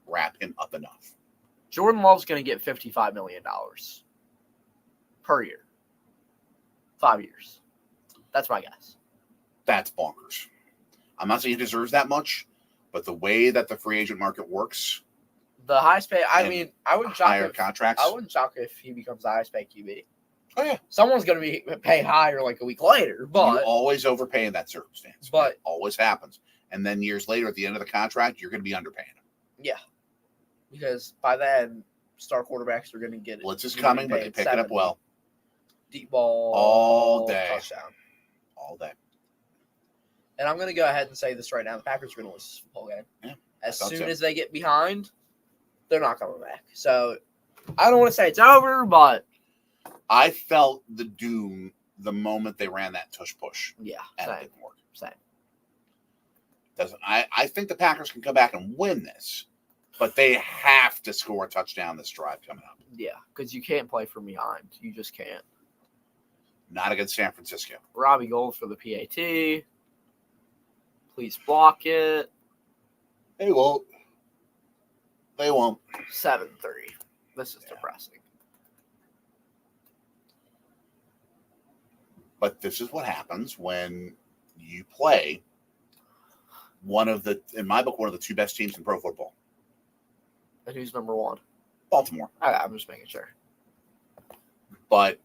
Speaker 1: wrap him up enough.
Speaker 2: Jordan Love's going to get $55 million per year. 5 years. That's my guess.
Speaker 1: That's bonkers. I'm not saying he deserves that much, but the way that the free agent market works,
Speaker 2: the highest pay. I mean, I wouldn't shock
Speaker 1: higher
Speaker 2: if,
Speaker 1: contracts.
Speaker 2: I wouldn't shock if he becomes the highest paid QB.
Speaker 1: Oh yeah,
Speaker 2: someone's going to be paid higher like a week later. But
Speaker 1: you always overpay in that circumstance.
Speaker 2: But
Speaker 1: it always happens, and then years later, at the end of the contract, you're going to be underpaying him.
Speaker 2: Yeah, because by then, star quarterbacks are going to get it.
Speaker 1: Blitz is coming, but they pick it up well.
Speaker 2: Deep ball
Speaker 1: all day,
Speaker 2: touchdown,
Speaker 1: all day.
Speaker 2: And I'm going to go ahead and say this right now: the Packers are going to lose this football game.
Speaker 1: Yeah,
Speaker 2: as soon as they get behind, they're not coming back. So I don't want to say it's over, but
Speaker 1: I felt the doom the moment they ran that tush push.
Speaker 2: Yeah,
Speaker 1: and
Speaker 2: same.
Speaker 1: it didn't work.
Speaker 2: Same.
Speaker 1: I think the Packers can come back and win this, but they have to score a touchdown this drive coming up.
Speaker 2: Yeah, because you can't play from behind. You just can't.
Speaker 1: Not against San Francisco.
Speaker 2: Robbie Gold for the PAT. Please block it.
Speaker 1: They won't. They won't.
Speaker 2: 7-3. This is depressing.
Speaker 1: But this is what happens when you play in my book, one of the two best teams in pro football.
Speaker 2: And who's number one?
Speaker 1: Baltimore.
Speaker 2: I'm just making sure.
Speaker 1: But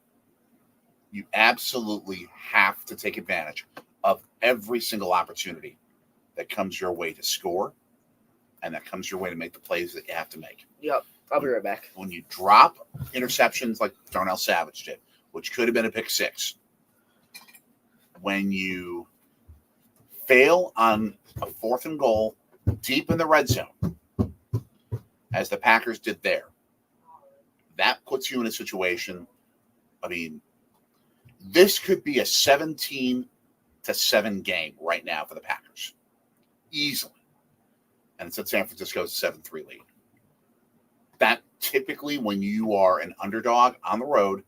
Speaker 1: you absolutely have to take advantage of every single opportunity that comes your way to score and that comes your way to make the plays that you have to make.
Speaker 2: Yep. I'll be right back.
Speaker 1: When you drop interceptions like Darnell Savage did, which could have been a pick six, when you fail on a 4th and goal deep in the red zone, as the Packers did there, that puts you in a situation. I mean, this could be a 17-7 game right now for the Packers. Easily. And it's at San Francisco's 7-3 lead. That typically, when you are an underdog on the road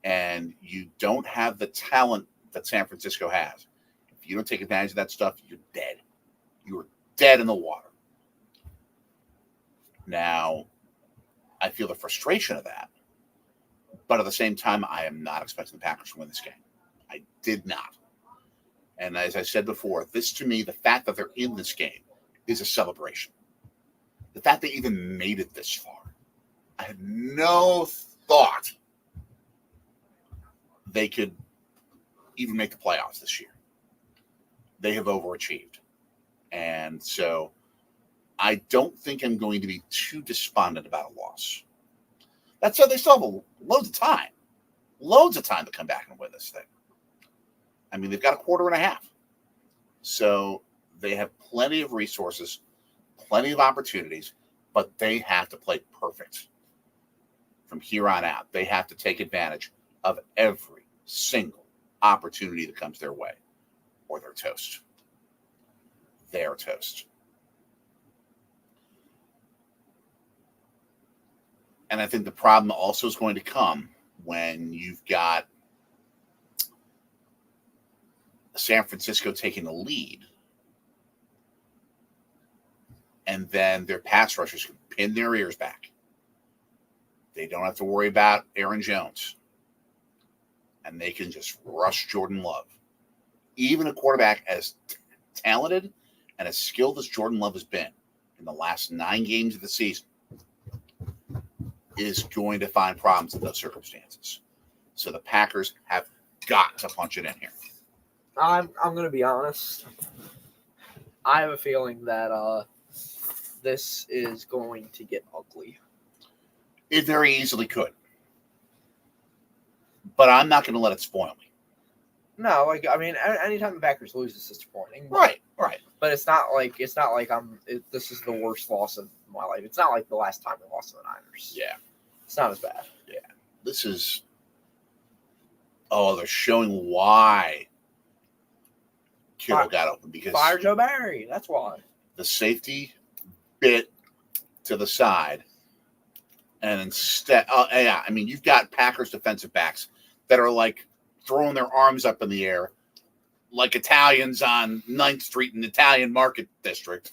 Speaker 1: and you don't have the talent that San Francisco has, if you don't take advantage of that stuff, you're dead. You are dead in the water. Now, I feel the frustration of that, But at the same time, I am not expecting the Packers to win this game. I did not. And as I said before, this to me, the fact that they're in this game is a celebration. The fact they even made it this far. I had no thought they could even make the playoffs this year. They have overachieved. And so I don't think I'm going to be too despondent about a loss. That said, they still have loads of time. Loads of time to come back and win this thing. I mean, they've got a quarter and a half. So they have plenty of resources, plenty of opportunities, but they have to play perfect from here on out. They have to take advantage of every single opportunity that comes their way, or they're toast. They're toast. And I think the problem also is going to come when you've got San Francisco taking the lead, and then their pass rushers can pin their ears back. They don't have to worry about Aaron Jones, and they can just rush Jordan Love. Even a quarterback as talented and as skilled as Jordan Love has been in the last 9 games of the season is going to find problems in those circumstances. So the Packers have got to punch it in here.
Speaker 2: I'm going to be honest. I have a feeling that this is going to get ugly.
Speaker 1: It very easily could. But I'm not going to let it spoil me.
Speaker 2: No, anytime the Packers lose, it's disappointing.
Speaker 1: Right.
Speaker 2: But it's not like this is the worst loss of my life. It's not like the last time we lost to the Niners.
Speaker 1: Yeah.
Speaker 2: It's not as bad.
Speaker 1: Yeah. This is... Oh, they're showing why Kittle got open. Because
Speaker 2: fire Joe Barry. That's why.
Speaker 1: The safety bit to the side. And instead... you've got Packers defensive backs that are like throwing their arms up in the air like Italians on 9th Street in the Italian Market District.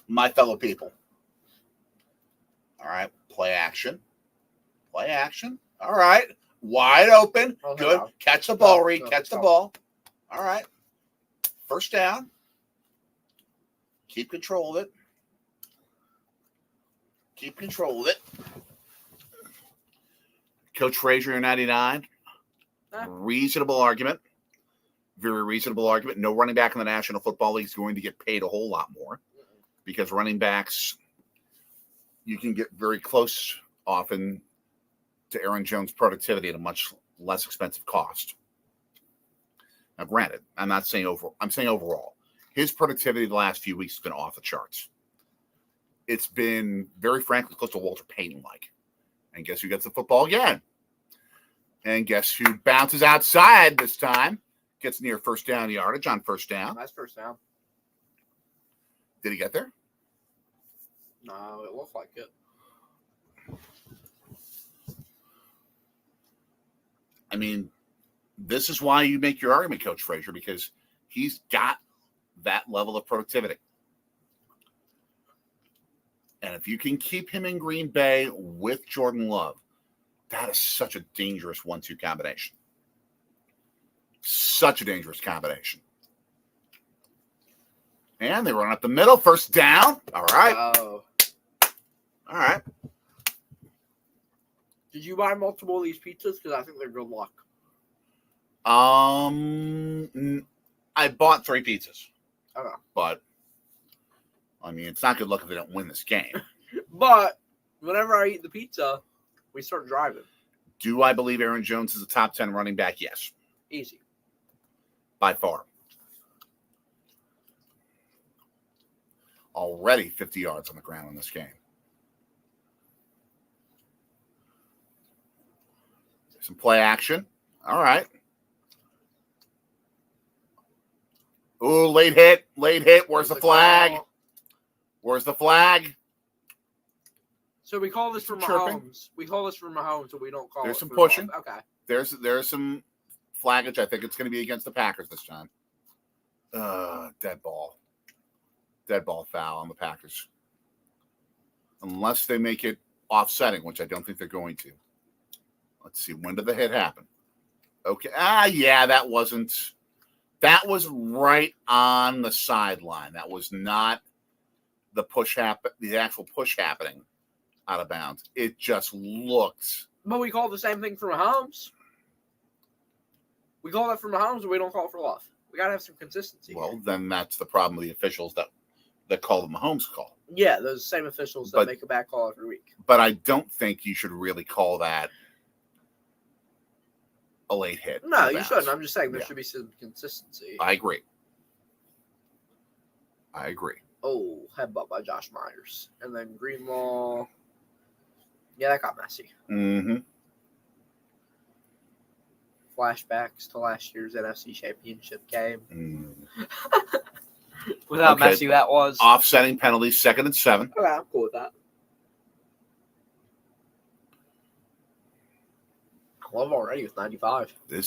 Speaker 1: My fellow people. All right. Play action. All right. Wide open.
Speaker 2: Oh,
Speaker 1: good.
Speaker 2: no.
Speaker 1: Catch the ball, Reed. Catch the ball. All right. First down. Keep control of it. Coach Frazier, 99. Reasonable argument. Very reasonable argument. No running back in the National Football League is going to get paid a whole lot more because running backs, you can get very close often to Aaron Jones' productivity at a much less expensive cost. Now, granted, I'm saying overall. His productivity the last few weeks has been off the charts. It's been, very frankly, close to Walter Payton-like. And guess who gets the football again? And guess who bounces outside this time? Gets near first down yardage on first down.
Speaker 2: Nice first down.
Speaker 1: Did he get there?
Speaker 2: No, it looked like it.
Speaker 1: I mean, this is why you make your argument, Coach Frazier, because he's got that level of productivity. And if you can keep him in Green Bay with Jordan Love, that is such a dangerous 1-2 combination. Such a dangerous combination. And they run up the middle. First down. All right.
Speaker 2: Oh.
Speaker 1: All right.
Speaker 2: Did you buy multiple of these pizzas? Because I think they're good luck.
Speaker 1: I bought 3 pizzas.
Speaker 2: Okay.
Speaker 1: But, I mean, it's not good luck if they don't win this game.
Speaker 2: But whenever I eat the pizza, we start driving.
Speaker 1: Do I believe Aaron Jones is a top 10 running back? Yes.
Speaker 2: Easy.
Speaker 1: By far. Already 50 yards on the ground in this game. Some play action. All right. Ooh, late hit. Where's the flag?
Speaker 2: Call?
Speaker 1: Where's the flag?
Speaker 2: So we call this for Mahomes. We call this for Mahomes, so we don't call
Speaker 1: There's
Speaker 2: it
Speaker 1: some
Speaker 2: for
Speaker 1: pushing.
Speaker 2: Mahomes. Okay.
Speaker 1: There's some flaggage. I think it's going to be against the Packers this time. Dead ball foul on the Packers. Unless they make it offsetting, which I don't think they're going to. Let's see. When did the hit happen? Okay. Yeah, that was right on the sideline. That was not the actual push happening out of bounds. It just looked.
Speaker 2: But we call the same thing for Mahomes. We call that for Mahomes, but we don't call it for Love. We got to have some consistency.
Speaker 1: Well, then that's the problem with the officials that call the Mahomes call.
Speaker 2: Yeah, those same officials that make a bad call every week.
Speaker 1: But I don't think you should really call that a late hit.
Speaker 2: No, you shouldn't. I'm just saying there should be some consistency.
Speaker 1: I agree.
Speaker 2: Oh, headbutt by Josh Myers. And then Greenlaw. Yeah, that got messy.
Speaker 1: Mm-hmm.
Speaker 2: Flashbacks to last year's NFC Championship game.
Speaker 1: Mm.
Speaker 2: With how messy that was.
Speaker 1: Offsetting penalties, 2nd and 7.
Speaker 2: Okay, I'm cool with that. I love already with 95.
Speaker 1: The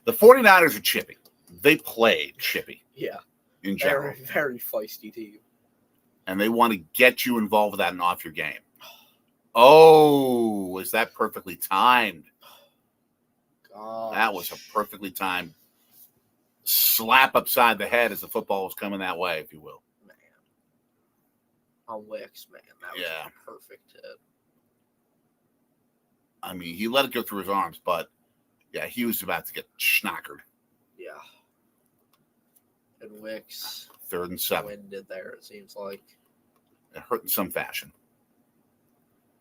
Speaker 1: 49ers are chippy. They played chippy.
Speaker 2: Yeah.
Speaker 1: In general.
Speaker 2: They're a very feisty team.
Speaker 1: And they want to get you involved with that and off your game. Oh, is that perfectly timed?
Speaker 2: Gosh.
Speaker 1: That was a perfectly timed slap upside the head as the football was coming that way, if you will.
Speaker 2: Man. On Wicks, man. That was a perfect hit.
Speaker 1: I mean, he let it go through his arms, but, yeah, he was about to get schnockered.
Speaker 2: Yeah. And Wicks.
Speaker 1: 3rd and 7.
Speaker 2: Winded there, it seems like.
Speaker 1: It hurt in some fashion.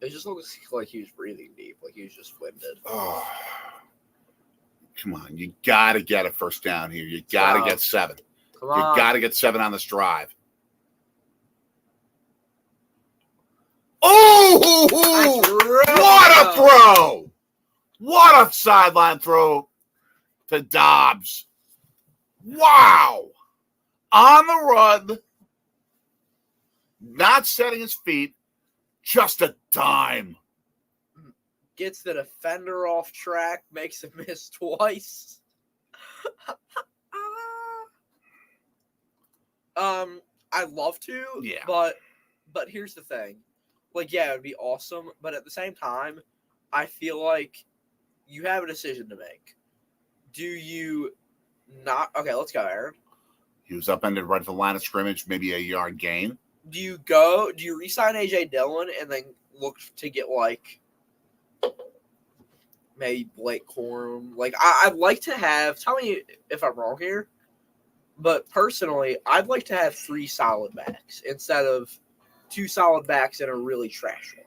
Speaker 2: It just looks like he was breathing deep, like he was just winded.
Speaker 1: Oh. Come on, you got to get a first down here. You got to get 7.
Speaker 2: Come on.
Speaker 1: You got to get 7 on this drive. Oh, what a throw! What a sideline throw to Dobbs. Wow. On the run, not setting his feet, just a dime.
Speaker 2: Gets the defender off track, makes him miss twice. I'd love to, but here's the thing. Like, yeah, it would be awesome, but at the same time, I feel like you have a decision to make. Do you not? Okay, let's go, Aaron.
Speaker 1: He was upended right at the line of scrimmage, maybe a yard gain.
Speaker 2: Do you re-sign A.J. Dillon and then look to get, like, maybe Blake Corum? Like, I'd like to have, tell me if I'm wrong here, but personally, I'd like to have 3 solid backs instead of 2 solid backs and a really trash one.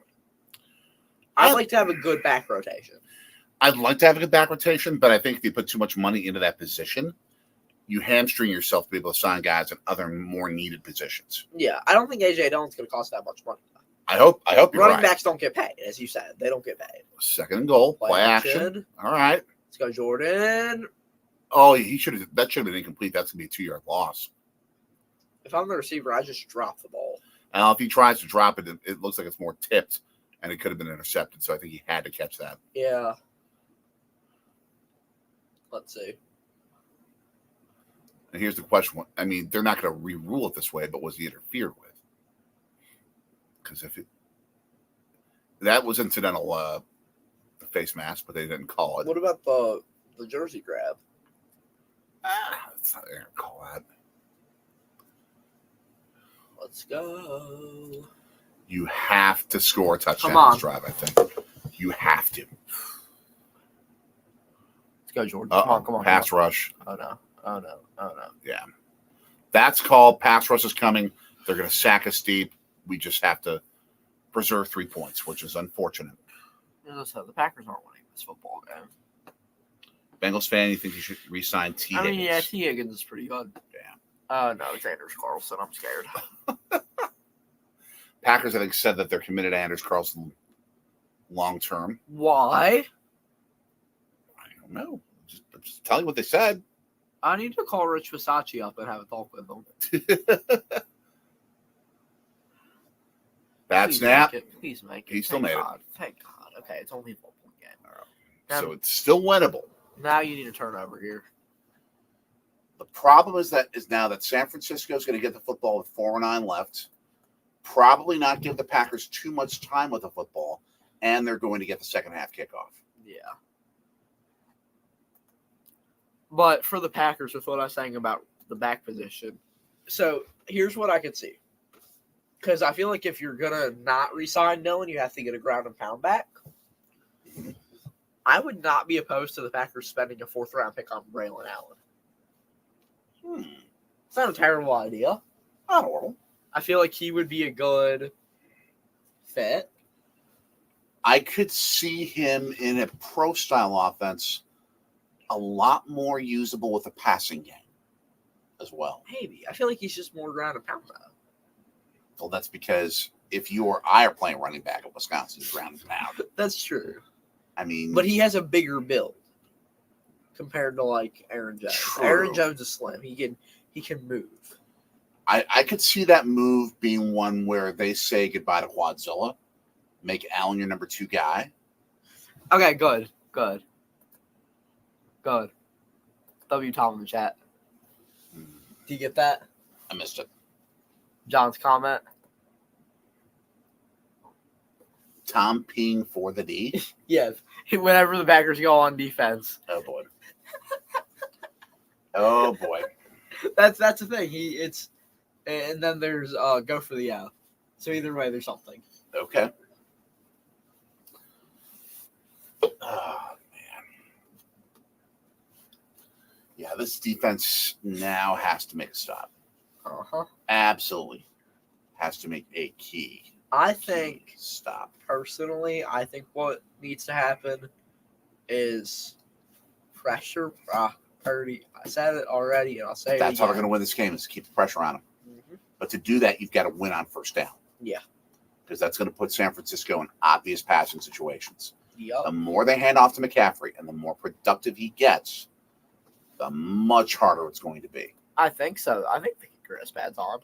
Speaker 2: I'd like to have a good back rotation.
Speaker 1: I'd like to have a good back rotation, but I think if you put too much money into that position, you hamstring yourself to be able to sign guys in other more needed positions.
Speaker 2: Yeah, I don't think A.J. Dillon's going to cost that much money.
Speaker 1: I hope you're
Speaker 2: Running backs don't get paid, as you said. They don't get paid.
Speaker 1: 2nd and goal, play action. All right.
Speaker 2: Let's go, Jordan.
Speaker 1: Oh, that should have been incomplete. That's going to be a 2-yard loss.
Speaker 2: If I'm the receiver, I just drop the ball.
Speaker 1: Now, if he tries to drop it, it looks like it's more tipped, and it could have been intercepted. So I think he had to catch that.
Speaker 2: Yeah. Let's see.
Speaker 1: And here's the question. I mean, they're not going to re-rule it this way, but was he interfered with? Because that was incidental face mask, but they didn't call it.
Speaker 2: What about the jersey grab?
Speaker 1: It's not going to call that.
Speaker 2: Let's go.
Speaker 1: You have to score a touchdown on this drive, I think. You have to.
Speaker 2: Let's go, Jordan. Come on.
Speaker 1: Pass rush.
Speaker 2: Oh, no.
Speaker 1: Yeah. That's called. Pass rush is coming. They're going to sack us deep. We just have to preserve 3 points, which is unfortunate.
Speaker 2: So the Packers aren't winning this football game.
Speaker 1: Bengals fan, you think you should re-sign T. Higgins?
Speaker 2: I mean, yeah, T. Higgins is pretty good.
Speaker 1: Yeah.
Speaker 2: No, it's Anders Carlson. I'm scared.
Speaker 1: Packers, I think, said that they're committed to Anders Carlson long term.
Speaker 2: Why?
Speaker 1: I don't know. Just tell you what they said.
Speaker 2: I need to call Rich Versace up and have a talk with him.
Speaker 1: Bad snap.
Speaker 2: Please make it.
Speaker 1: He still made it.
Speaker 2: Thank God. Okay, it's only a 1-point game.
Speaker 1: Right. So it's still winnable.
Speaker 2: Now you need a turnover here.
Speaker 1: The problem is now that San Francisco is going to get the football with 4:09 left. Probably not give the Packers too much time with the football, and they're going to get the second half kickoff.
Speaker 2: Yeah. But for the Packers, with what I was saying about the back position, so here's what I could see. Because I feel like if you're going to not re-sign Dillon, you have to get a ground and pound back. I would not be opposed to the Packers spending a 4th-round pick on Braylon Allen. It's not a terrible idea.
Speaker 1: Not horrible.
Speaker 2: I feel like he would be a good fit.
Speaker 1: I could see him in a pro-style offense a lot more usable with a passing game as well.
Speaker 2: Maybe. I feel like he's just more ground and pound though.
Speaker 1: Well, that's because if you or I are playing running back at Wisconsin, ground and pound.
Speaker 2: That's true.
Speaker 1: I mean,
Speaker 2: but he has a bigger build compared to like Aaron Jones.
Speaker 1: True.
Speaker 2: Aaron Jones is slim. He can move.
Speaker 1: I could see that move being one where they say goodbye to Quadzilla, make Allen your number 2 guy.
Speaker 2: Okay, good. W Tom in the chat. Do you get that?
Speaker 1: I missed it.
Speaker 2: John's comment.
Speaker 1: Tom peeing for the D.
Speaker 2: Yeah, whenever the Packers go on defense.
Speaker 1: Oh boy. Oh boy.
Speaker 2: That's the thing. And then there's go for the out. So either way, there's something.
Speaker 1: Okay. Oh man. Yeah, this defense now has to make a stop. Absolutely has to make a key.
Speaker 2: I think
Speaker 1: stop.
Speaker 2: Personally, I think what needs to happen is pressure. Purdy. I said it already, and I'll say
Speaker 1: That's
Speaker 2: it
Speaker 1: how
Speaker 2: again.
Speaker 1: they're going to win this game is to keep the pressure on them.
Speaker 2: Mm-hmm.
Speaker 1: But to do that, you've got to win on first down.
Speaker 2: Yeah.
Speaker 1: Because that's going to put San Francisco in obvious passing situations.
Speaker 2: Yep.
Speaker 1: The more they hand off to McCaffrey and the more productive he gets, the much harder it's going to be.
Speaker 2: I think so. I think the kicker has pads on.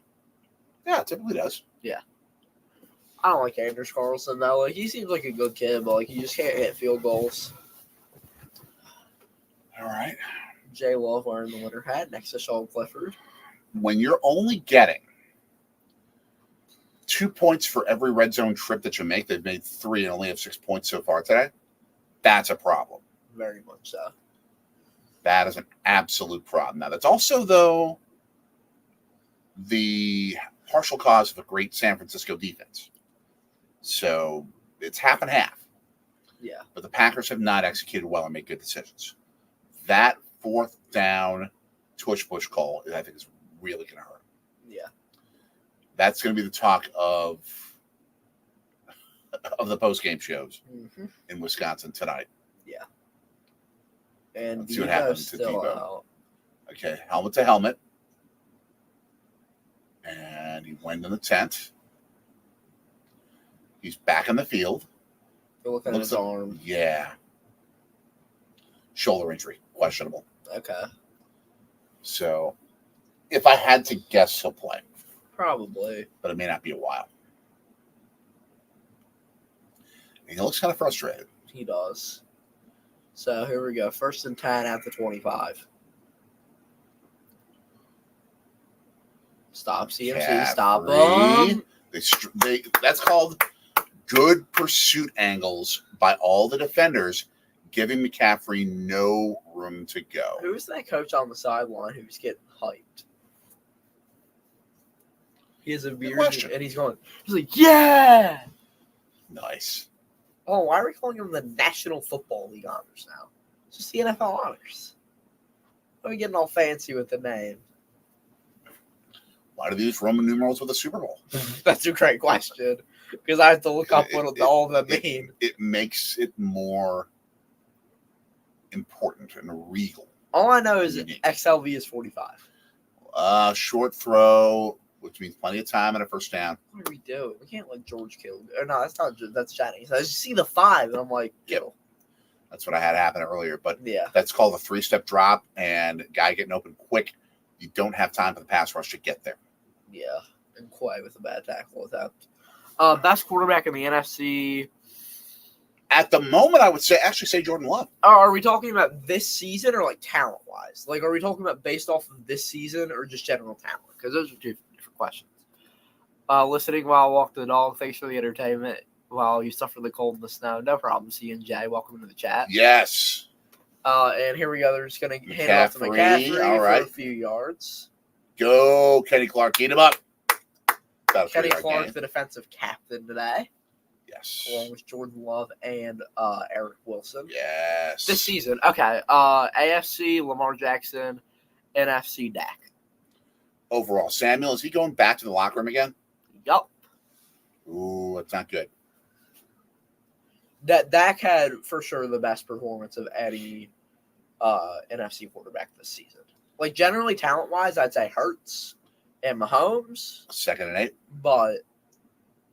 Speaker 1: Yeah, it typically does.
Speaker 2: Yeah. I don't like Anders Carlson, though. Like, he seems like a good kid, but, like, he just can't hit field goals.
Speaker 1: All right.
Speaker 2: Jay Love wearing the winter hat next to Sean Clifford.
Speaker 1: When you're only getting 2 points for every red zone trip that you make, they've made 3 and only have 6 points so far today, that's a problem.
Speaker 2: Very much so.
Speaker 1: That is an absolute problem. Now, that's also, though, the partial cause of a great San Francisco defense. So it's half and half.
Speaker 2: Yeah.
Speaker 1: But the Packers have not executed well and made good decisions. That 4th down tush-push call, I think, is really going to hurt.
Speaker 2: Yeah. That's
Speaker 1: going to be the talk of the post-game shows in Wisconsin tonight.
Speaker 2: Yeah. And
Speaker 1: let's see what happens to Debo.
Speaker 2: Out.
Speaker 1: Okay, helmet to helmet. And he went in the tent. He's back in the field.
Speaker 2: You're looking at his arm.
Speaker 1: Yeah. Shoulder injury. Questionable.
Speaker 2: Okay.
Speaker 1: So, if I had to guess, he'll play.
Speaker 2: Probably.
Speaker 1: But it may not be a while. And he looks kind of frustrated.
Speaker 2: He does. So, here we go. 1st and 10 at the 25. Stop, CMC. Stop him.
Speaker 1: That's called good pursuit angles by all the defenders, giving McCaffrey no room to go.
Speaker 2: Who's that coach on the sideline who's getting hyped? He has a beard and he's like, yeah!
Speaker 1: Nice.
Speaker 2: Oh, why are we calling him the National Football League Honors now? It's just the NFL Honors. Why are we getting all fancy with the name?
Speaker 1: Why do they use Roman numerals with a Super Bowl?
Speaker 2: That's a great question. Because I have to look up what all of them mean.
Speaker 1: It makes it more important and regal.
Speaker 2: All I know is XLV is 45.
Speaker 1: Short throw, which means plenty of time and a first down.
Speaker 2: What do we do? We can't let George kill. Or no, that's Chinese. I just see the 5 and I'm like, kill.
Speaker 1: That's what I had happen earlier. But
Speaker 2: yeah, that's
Speaker 1: called a 3-step drop and guy getting open quick. You don't have time for the pass rush to get there.
Speaker 2: Yeah, and Quay with a bad tackle attempt. Best quarterback in the NFC.
Speaker 1: At the moment, I would say Jordan Love.
Speaker 2: Are we talking about this season or like talent-wise? Like, are we talking about based off of this season or just general talent? Because those are 2 different questions. Listening while I walk the dog. Thanks for the entertainment. Well, you suffer the cold and the snow. No problem, C&J. Welcome to the chat.
Speaker 1: Yes.
Speaker 2: And here we go. They're just going to hand it off to McCaffrey
Speaker 1: all right.
Speaker 2: for a few yards.
Speaker 1: Go, Kenny Clark. Eat him up.
Speaker 2: Kenny Clark, the defensive captain today.
Speaker 1: Yes.
Speaker 2: Along with Jordan Love and Eric Wilson.
Speaker 1: Yes.
Speaker 2: This season. Okay. AFC, Lamar Jackson. NFC, Dak.
Speaker 1: Overall, Samuel, is he going back to the locker room again?
Speaker 2: Yup.
Speaker 1: Ooh, that's not good.
Speaker 2: Dak had, for sure, the best performance of any NFC quarterback this season. Like, generally, talent-wise, I'd say Hurts and Mahomes.
Speaker 1: 2nd and 8.
Speaker 2: But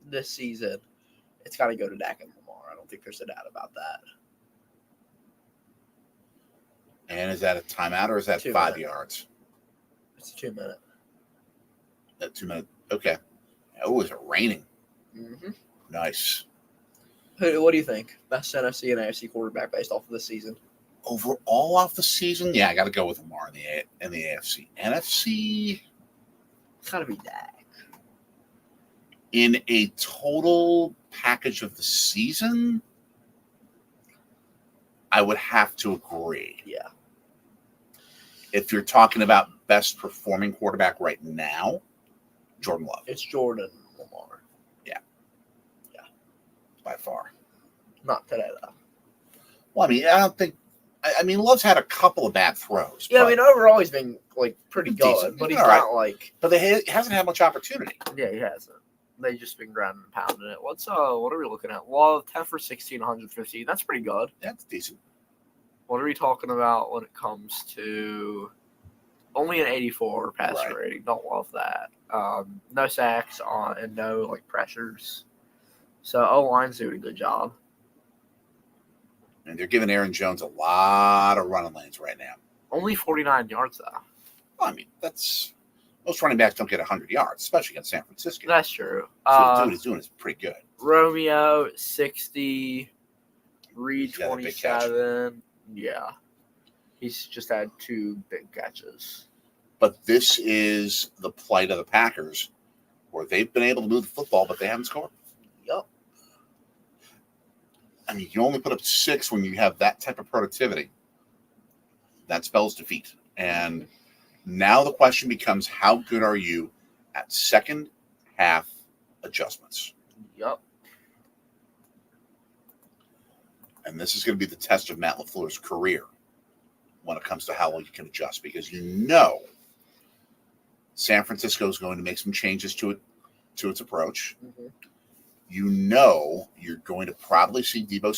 Speaker 2: this season, it's got to go to Dak and Lamar. I don't think there's a doubt about that.
Speaker 1: And is that a timeout or is that 5 yards?
Speaker 2: It's a 2-minute.
Speaker 1: That 2 minute. Okay. Oh, is it raining?
Speaker 2: Mm-hmm.
Speaker 1: Nice.
Speaker 2: What do you think? Best NFC and AFC quarterback based off of this season?
Speaker 1: Overall off the season, yeah, I got to go with Lamar in the AFC. NFC,
Speaker 2: It's got to be Dak.
Speaker 1: In a total package of the season, I would have to agree.
Speaker 2: Yeah.
Speaker 1: If you're talking about best performing quarterback right now, Jordan Love.
Speaker 2: It's Jordan Lamar.
Speaker 1: Yeah. By far.
Speaker 2: Not today, though.
Speaker 1: Well, I mean, I don't think. I mean, Love's had a couple of bad throws.
Speaker 2: Yeah, I mean, overall he's been like pretty good,
Speaker 1: decent.
Speaker 2: but he's
Speaker 1: All
Speaker 2: not like.
Speaker 1: But he hasn't had much opportunity.
Speaker 2: Yeah, he hasn't. They've just been grounding and pounding it. What are we looking at? Love 10 for 16, 115. That's pretty good.
Speaker 1: That's decent.
Speaker 2: What are we talking about when it comes to only an 84 passer
Speaker 1: Right.
Speaker 2: rating? Don't love that. No sacks on and no like pressures. So O-line's doing a good job.
Speaker 1: And they're giving Aaron Jones a lot of running lanes right now.
Speaker 2: Only 49 yards though.
Speaker 1: Well, I mean, that's most running backs don't get 100 yards, especially against San Francisco.
Speaker 2: That's true.
Speaker 1: So the dude is doing is pretty good.
Speaker 2: Romeo 60, Reed
Speaker 1: He's got a big catch.
Speaker 2: 27. Yeah, he's just had 2 big catches.
Speaker 1: But this is the plight of the Packers, where they've been able to move the football, but they haven't scored.
Speaker 2: Yep.
Speaker 1: I mean, you only put up 6 when you have that type of productivity. That spells defeat. And now the question becomes, how good are you at second half adjustments?
Speaker 2: Yep.
Speaker 1: And this is going to be the test of Matt LaFleur's career when it comes to how well you can adjust, because you know San Francisco is going to make some changes to its approach.
Speaker 2: Mm-hmm.
Speaker 1: You know you're going to probably see Deebo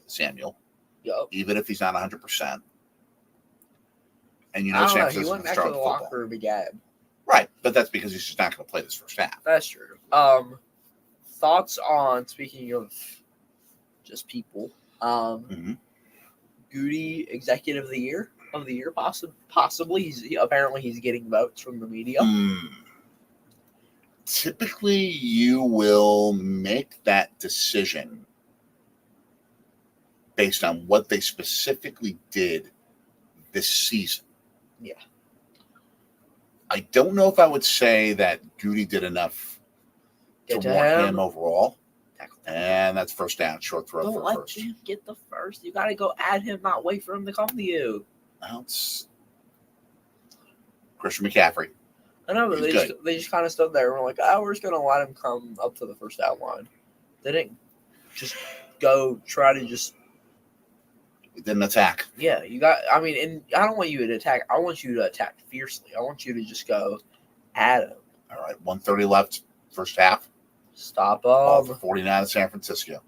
Speaker 1: Samuel,
Speaker 2: Yep.
Speaker 1: even if he's not 100%. And you know
Speaker 2: I don't
Speaker 1: San
Speaker 2: know. He
Speaker 1: Francisco
Speaker 2: went
Speaker 1: can
Speaker 2: back to
Speaker 1: start
Speaker 2: the
Speaker 1: with football.
Speaker 2: locker room again.
Speaker 1: Right, but that's because he's just not going to play this first half.
Speaker 2: That's true. Thoughts on, speaking of just people, Goody Executive of the Year possibly. Apparently he's getting votes from the media.
Speaker 1: Typically, you will make that decision based on what they specifically did this season.
Speaker 2: Yeah.
Speaker 1: I don't know if I would say that Goody did enough to warrant him overall. And that's first down, short throw
Speaker 2: Don't
Speaker 1: for
Speaker 2: let
Speaker 1: first.
Speaker 2: him get the first. You got to go at him, not wait for him to come to you.
Speaker 1: Well, it's Christian McCaffrey.
Speaker 2: I know, but
Speaker 1: He's
Speaker 2: they just kind of stood there and were like, we're just going to let him come up to the first down line. They didn't just go try to just.
Speaker 1: He didn't attack.
Speaker 2: Yeah, you got. I mean, and I don't want you to attack. I want you to attack fiercely. I want you to just go at him.
Speaker 1: All right, 1:30 left, first half.
Speaker 2: Stop
Speaker 1: Ball
Speaker 2: him.
Speaker 1: for 49 of San Francisco.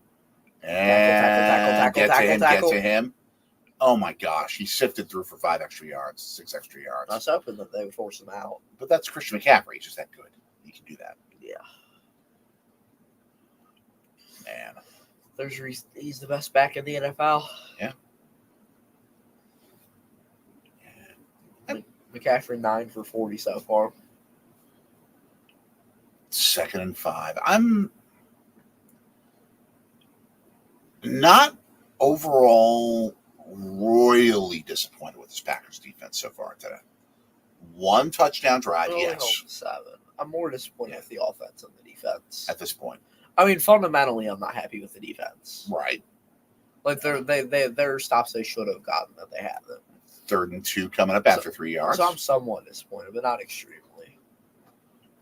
Speaker 1: And get to him. Oh my gosh, he sifted through for 5 extra yards, 6 extra yards.
Speaker 2: I was hoping that they would force him out.
Speaker 1: But that's Christian McCaffrey. He's just that good. He can do that.
Speaker 2: Yeah.
Speaker 1: Man.
Speaker 2: He's the best back in the NFL.
Speaker 1: Yeah.
Speaker 2: McCaffrey 9 for 40 so far.
Speaker 1: 2nd and 5. I'm not overall royally disappointed with this Packers defense so far today. 1 touchdown drive,
Speaker 2: Only
Speaker 1: yes.
Speaker 2: 7. I'm more disappointed with the offense than the defense.
Speaker 1: At this point.
Speaker 2: I mean, fundamentally, I'm not happy with the defense.
Speaker 1: Right.
Speaker 2: Like, there are stops they should have gotten that they haven't.
Speaker 1: 3rd and 2 coming up after 3 yards.
Speaker 2: So I'm somewhat disappointed, but not extremely.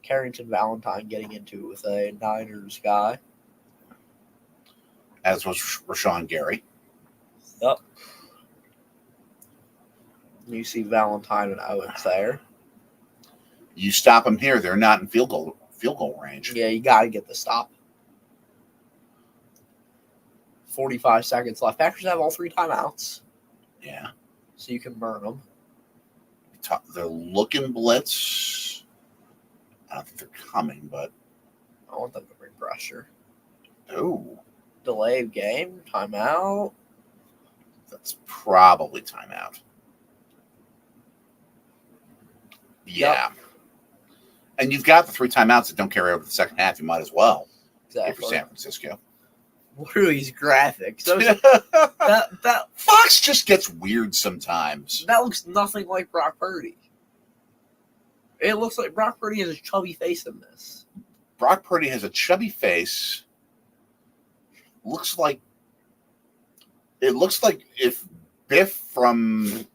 Speaker 2: Carrington Valentine getting into it with a Niners guy.
Speaker 1: As was Rashawn Gary.
Speaker 2: Yep. You see Valentine and Owens there.
Speaker 1: You stop them here, they're not in field goal range.
Speaker 2: Yeah, you got to get the stop. 45 seconds left. Packers have all 3 timeouts.
Speaker 1: Yeah.
Speaker 2: So you can burn them.
Speaker 1: They're looking blitz. I don't think they're coming, but.
Speaker 2: I want them to bring pressure.
Speaker 1: Oh.
Speaker 2: Delay of game. Timeout.
Speaker 1: That's probably timeout. Yeah.
Speaker 2: Yep.
Speaker 1: And you've got the 3 timeouts that don't carry over the second half. You might as well.
Speaker 2: Exactly.
Speaker 1: For San Francisco.
Speaker 2: What are these graphics? that
Speaker 1: Fox just gets weird sometimes.
Speaker 2: That looks nothing like Brock Purdy. It looks like Brock Purdy has a chubby face in this.
Speaker 1: Brock Purdy has a chubby face. It looks like if Biff from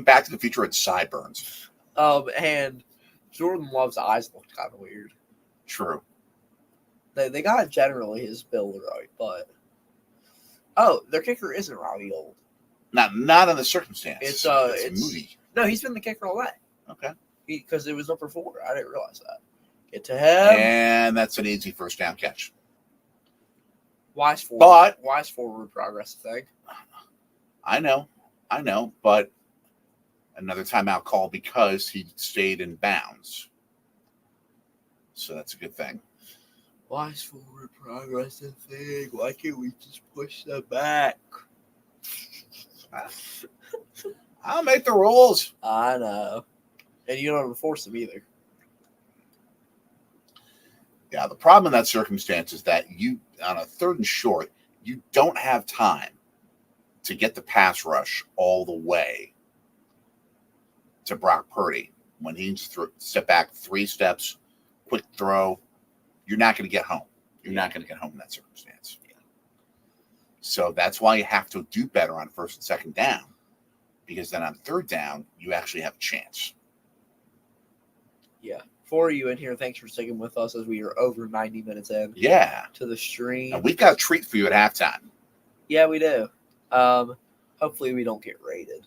Speaker 1: Back to the Future had sideburns.
Speaker 2: And Jordan Love's eyes looked kind of weird.
Speaker 1: True.
Speaker 2: They got generally his build right, but their kicker isn't Robbie Gould.
Speaker 1: Not in the circumstance.
Speaker 2: It's
Speaker 1: Moody.
Speaker 2: No, he's been the kicker all day.
Speaker 1: Okay.
Speaker 2: Because it was number 4. I didn't realize that. Get to him.
Speaker 1: And that's an easy first down catch.
Speaker 2: Why is forward progress a thing?
Speaker 1: I know, but another timeout call because he stayed in bounds. So that's a good thing.
Speaker 2: Why is forward progress a thing? Why can't we just push them back?
Speaker 1: I'll make the rules.
Speaker 2: I know. And you don't enforce them either.
Speaker 1: Yeah, the problem in that circumstance is that you, on a 3rd and short, you don't have time to get the pass rush all the way to Brock Purdy. When he needs to step back 3 steps, quick throw, you're not going to get home. You're not going to get home in that circumstance. Yeah. So that's why you have to do better on 1st and 2nd down, because then on 3rd down, you actually have a chance.
Speaker 2: Yeah. For you in here, thanks for sticking with us as we are over 90 minutes in.
Speaker 1: Yeah.
Speaker 2: To the stream.
Speaker 1: And we've got a treat for you at halftime.
Speaker 2: Yeah, we do. Hopefully we don't get raided.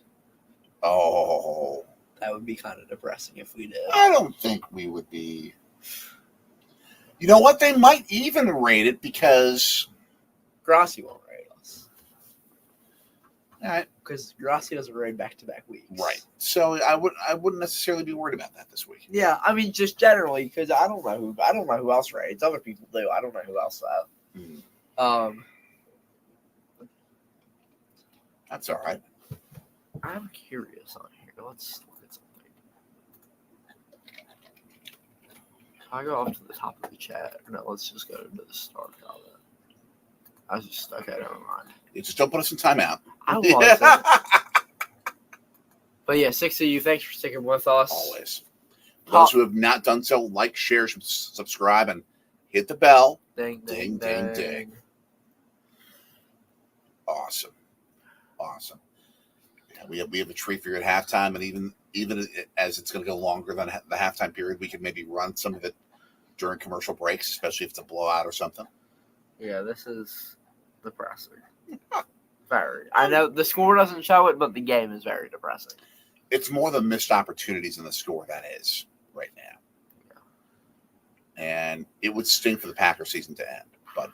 Speaker 1: Oh.
Speaker 2: That would be kind of depressing if we did.
Speaker 1: I don't think we would be. You know what? They might even rate it because
Speaker 2: Grassi won't raid us.
Speaker 1: All right.
Speaker 2: Because Grassi doesn't raid back-to-back weeks.
Speaker 1: Right. So I wouldn't necessarily be worried about that this week.
Speaker 2: Yeah, I mean, just generally, because I don't know who else raids. Other people do. I don't know who else that.
Speaker 1: That's all right.
Speaker 2: I'm curious on here. Let's look at something. If I go off to the top of the chat, no, let's just go to the start comment. Okay, never mind.
Speaker 1: You just don't put us in timeout.
Speaker 2: I was. But yeah, 6 of you, thanks for sticking with us.
Speaker 1: Always. Those who have not done so, like, share, subscribe, and hit the bell.
Speaker 2: Ding, ding, ding, ding.
Speaker 1: Awesome. Yeah, we have a treat for you at halftime, and even as it's going to go longer than the halftime period, we could maybe run some of it during commercial breaks, especially if it's a blowout or something.
Speaker 2: Yeah, this is depressing. Very. I know the score doesn't show it, but the game is very depressing.
Speaker 1: It's more the missed opportunities in the score that is right now. Yeah. And it would sting for the Packers season to end, but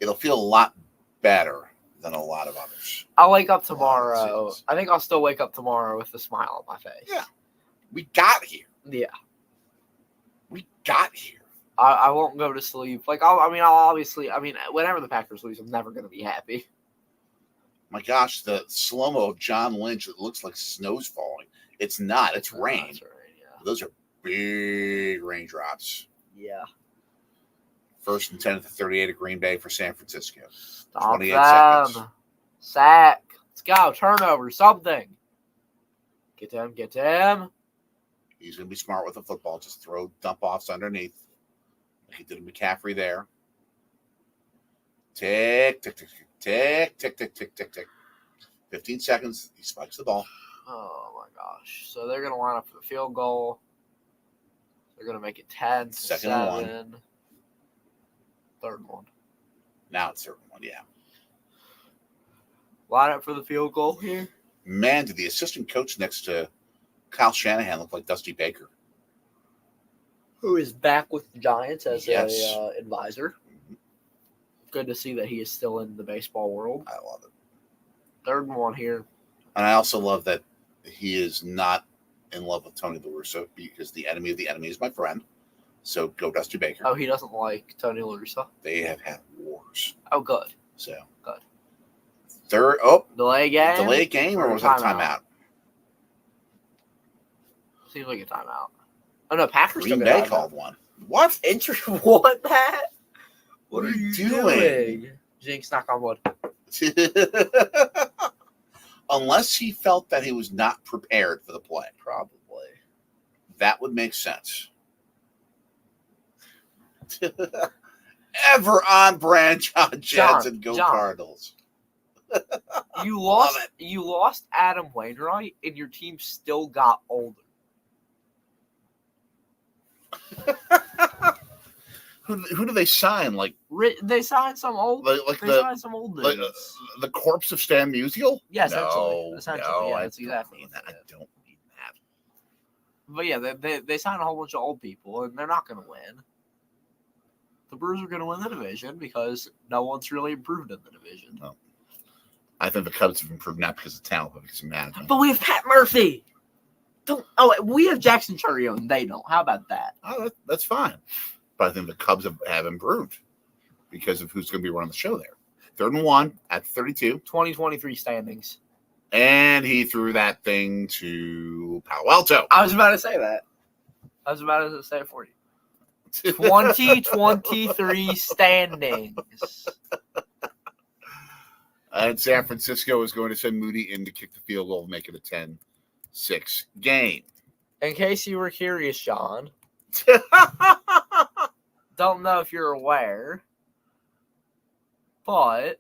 Speaker 1: it'll feel a lot better than a lot of others.
Speaker 2: I'll wake up tomorrow. I think I'll still wake up tomorrow with a smile on my face.
Speaker 1: Yeah. We got here.
Speaker 2: Yeah.
Speaker 1: We got here.
Speaker 2: I won't go to sleep. I'll obviously, whenever the Packers lose, I'm never going to be happy.
Speaker 1: My gosh, the slow-mo of John Lynch, it looks like snow's falling. It's not. It's rain.
Speaker 2: That's right, yeah.
Speaker 1: Those are big raindrops.
Speaker 2: Yeah.
Speaker 1: 1st and 10 at the 38 of Green Bay for San Francisco.
Speaker 2: Stop
Speaker 1: 28
Speaker 2: them.
Speaker 1: seconds.
Speaker 2: Sack. Let's go. Turnover. Something. Get to him.
Speaker 1: He's going to be smart with the football. Just throw dump-offs underneath. He did McCaffrey there. Tick, tick, tick, tick, tick, tick, tick, tick, tick. 15 seconds. He spikes the ball.
Speaker 2: Oh, my gosh. So they're going to line up for the field goal. They're going to make it 10
Speaker 1: Second and
Speaker 2: 7. Third one.
Speaker 1: Now it's third one, yeah.
Speaker 2: Line up for the field goal here.
Speaker 1: Man, did the assistant coach next to Kyle Shanahan look like Dusty Baker?
Speaker 2: Who is back with the Giants as
Speaker 1: Yes.
Speaker 2: a advisor. Good to see that he is still in the baseball world.
Speaker 1: I love it.
Speaker 2: Third one here.
Speaker 1: And I also love that he is not in love with Tony La Russa because the enemy of the enemy is my friend. So go Dusty Baker.
Speaker 2: Oh, he doesn't like Tony La Russa?
Speaker 1: They have had wars.
Speaker 2: Oh, good.
Speaker 1: So
Speaker 2: Good.
Speaker 1: third,
Speaker 2: Delay game?
Speaker 1: delay game or was it a timeout?
Speaker 2: Seems like a timeout. Oh, no, Packers
Speaker 1: Green
Speaker 2: took a
Speaker 1: Bay
Speaker 2: timeout.
Speaker 1: called one. What?
Speaker 2: What, Matt? What
Speaker 1: What
Speaker 2: are
Speaker 1: are you
Speaker 2: you
Speaker 1: doing?
Speaker 2: doing? Jinx, knock on wood.
Speaker 1: Unless he felt that he was not prepared for the play.
Speaker 2: Probably.
Speaker 1: That would make sense. Ever on brand, John Jansen. Go
Speaker 2: John.
Speaker 1: Cardinals.
Speaker 2: You
Speaker 1: Love
Speaker 2: lost Adam Wainwright, and your team still got older.
Speaker 1: Who do they sign? Like
Speaker 2: They signed some old.
Speaker 1: like
Speaker 2: They
Speaker 1: the
Speaker 2: signed some old
Speaker 1: like,
Speaker 2: dudes.
Speaker 1: the corpse of Stan Musial?
Speaker 2: Yeah, essentially. Yeah,
Speaker 1: I
Speaker 2: that's exactly
Speaker 1: don't
Speaker 2: what
Speaker 1: mean
Speaker 2: it
Speaker 1: that. I
Speaker 2: is.
Speaker 1: don't mean that.
Speaker 2: But yeah, they signed a whole bunch of old people, and they're not going to win. The Brewers are going to win the division because no one's really improved in the division.
Speaker 1: No. I think the Cubs have improved not because of talent, but because of management.
Speaker 2: But we have Pat Murphy. We have Jackson Chourio, and they don't. How about that?
Speaker 1: That's fine. But I think the Cubs have improved because of who's going to be running the show there. 3rd and 1 at 32.
Speaker 2: 2023 standings.
Speaker 1: And he threw that thing to Palo Alto.
Speaker 2: I was about to say that. I was about to say it for you. 2023 standings.
Speaker 1: And San Francisco is going to send Moody in to kick the field goal, make it a 10-6 game.
Speaker 2: In case you were curious, John, don't know if you're aware, but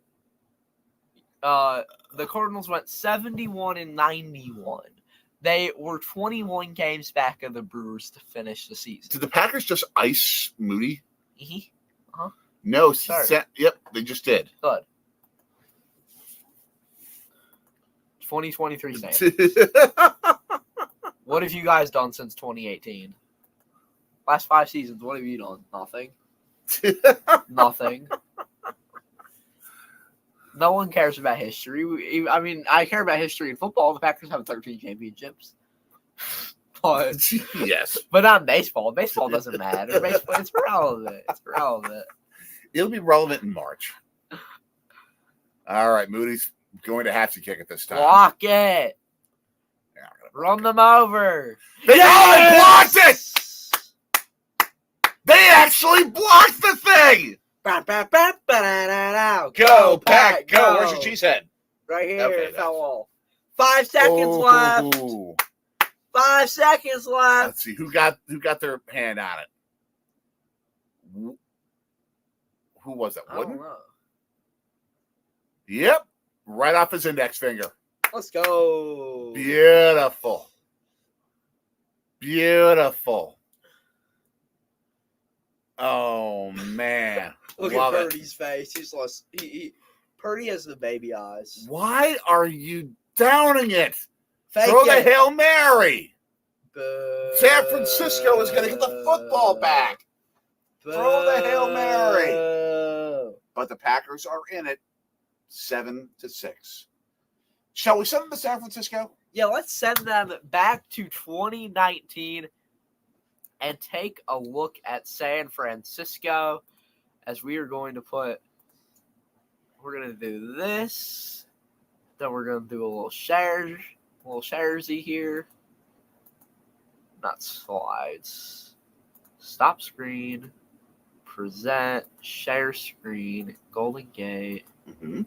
Speaker 2: the Cardinals went 71-91. They were 21 games back of the Brewers to finish the season.
Speaker 1: Did the Packers just ice Moody? No.
Speaker 2: Sorry.
Speaker 1: Yep, they just did.
Speaker 2: Good. 2023 standings. What have you guys done since 2018? Last 5 seasons, what have you done? Nothing. Nothing. No one cares about history. I mean, I care about history in football. The Packers have 13 championships. But
Speaker 1: Yes.
Speaker 2: But not in baseball. Baseball doesn't matter. Baseball, it's irrelevant. It's irrelevant.
Speaker 1: It'll be relevant in March. All right, Moody's going to have to kick it this time.
Speaker 2: Block it.
Speaker 1: Yeah, I'm gonna
Speaker 2: Run them over.
Speaker 1: They blocked it! They actually blocked the thing! Go, Pack, go! Where's your cheesehead?
Speaker 2: Right here.
Speaker 1: Okay,
Speaker 2: Foul wall. 5 seconds left.
Speaker 1: Ooh.
Speaker 2: 5 seconds left.
Speaker 1: Let's see who got their hand on it. Who was it?
Speaker 2: I don't
Speaker 1: Wooden?
Speaker 2: know.
Speaker 1: Yep, right off his index finger.
Speaker 2: Let's go.
Speaker 1: Beautiful. Beautiful. Oh man.
Speaker 2: Look
Speaker 1: Love
Speaker 2: at
Speaker 1: it.
Speaker 2: Purdy's face. He's lost. Purdy has the baby eyes.
Speaker 1: Why are you downing it?
Speaker 2: Fake
Speaker 1: Throw the
Speaker 2: it.
Speaker 1: Hail Mary.
Speaker 2: Boo.
Speaker 1: San Francisco is going to get the football back. Throw the Hail Mary.
Speaker 2: Boo.
Speaker 1: But the Packers are in it 7-6. Shall we send them to San Francisco?
Speaker 2: Yeah, let's send them back to 2019 and take a look at San Francisco as we are going to we're going to do this. Then we're going to do a little sharesy here. Not slides. Stop screen. Present. Share screen. Golden Gate.
Speaker 1: Mm-hmm.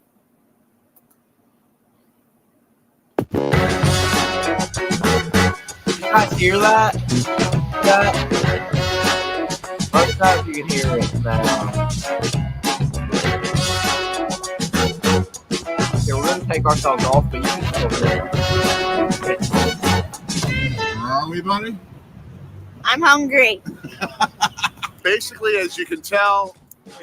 Speaker 2: You guys hear that? Most times you can hear it now. Okay, we're going to take ourselves off, but you can still hear it.
Speaker 1: Where are we, buddy?
Speaker 3: I'm hungry.
Speaker 1: Basically, as you can tell,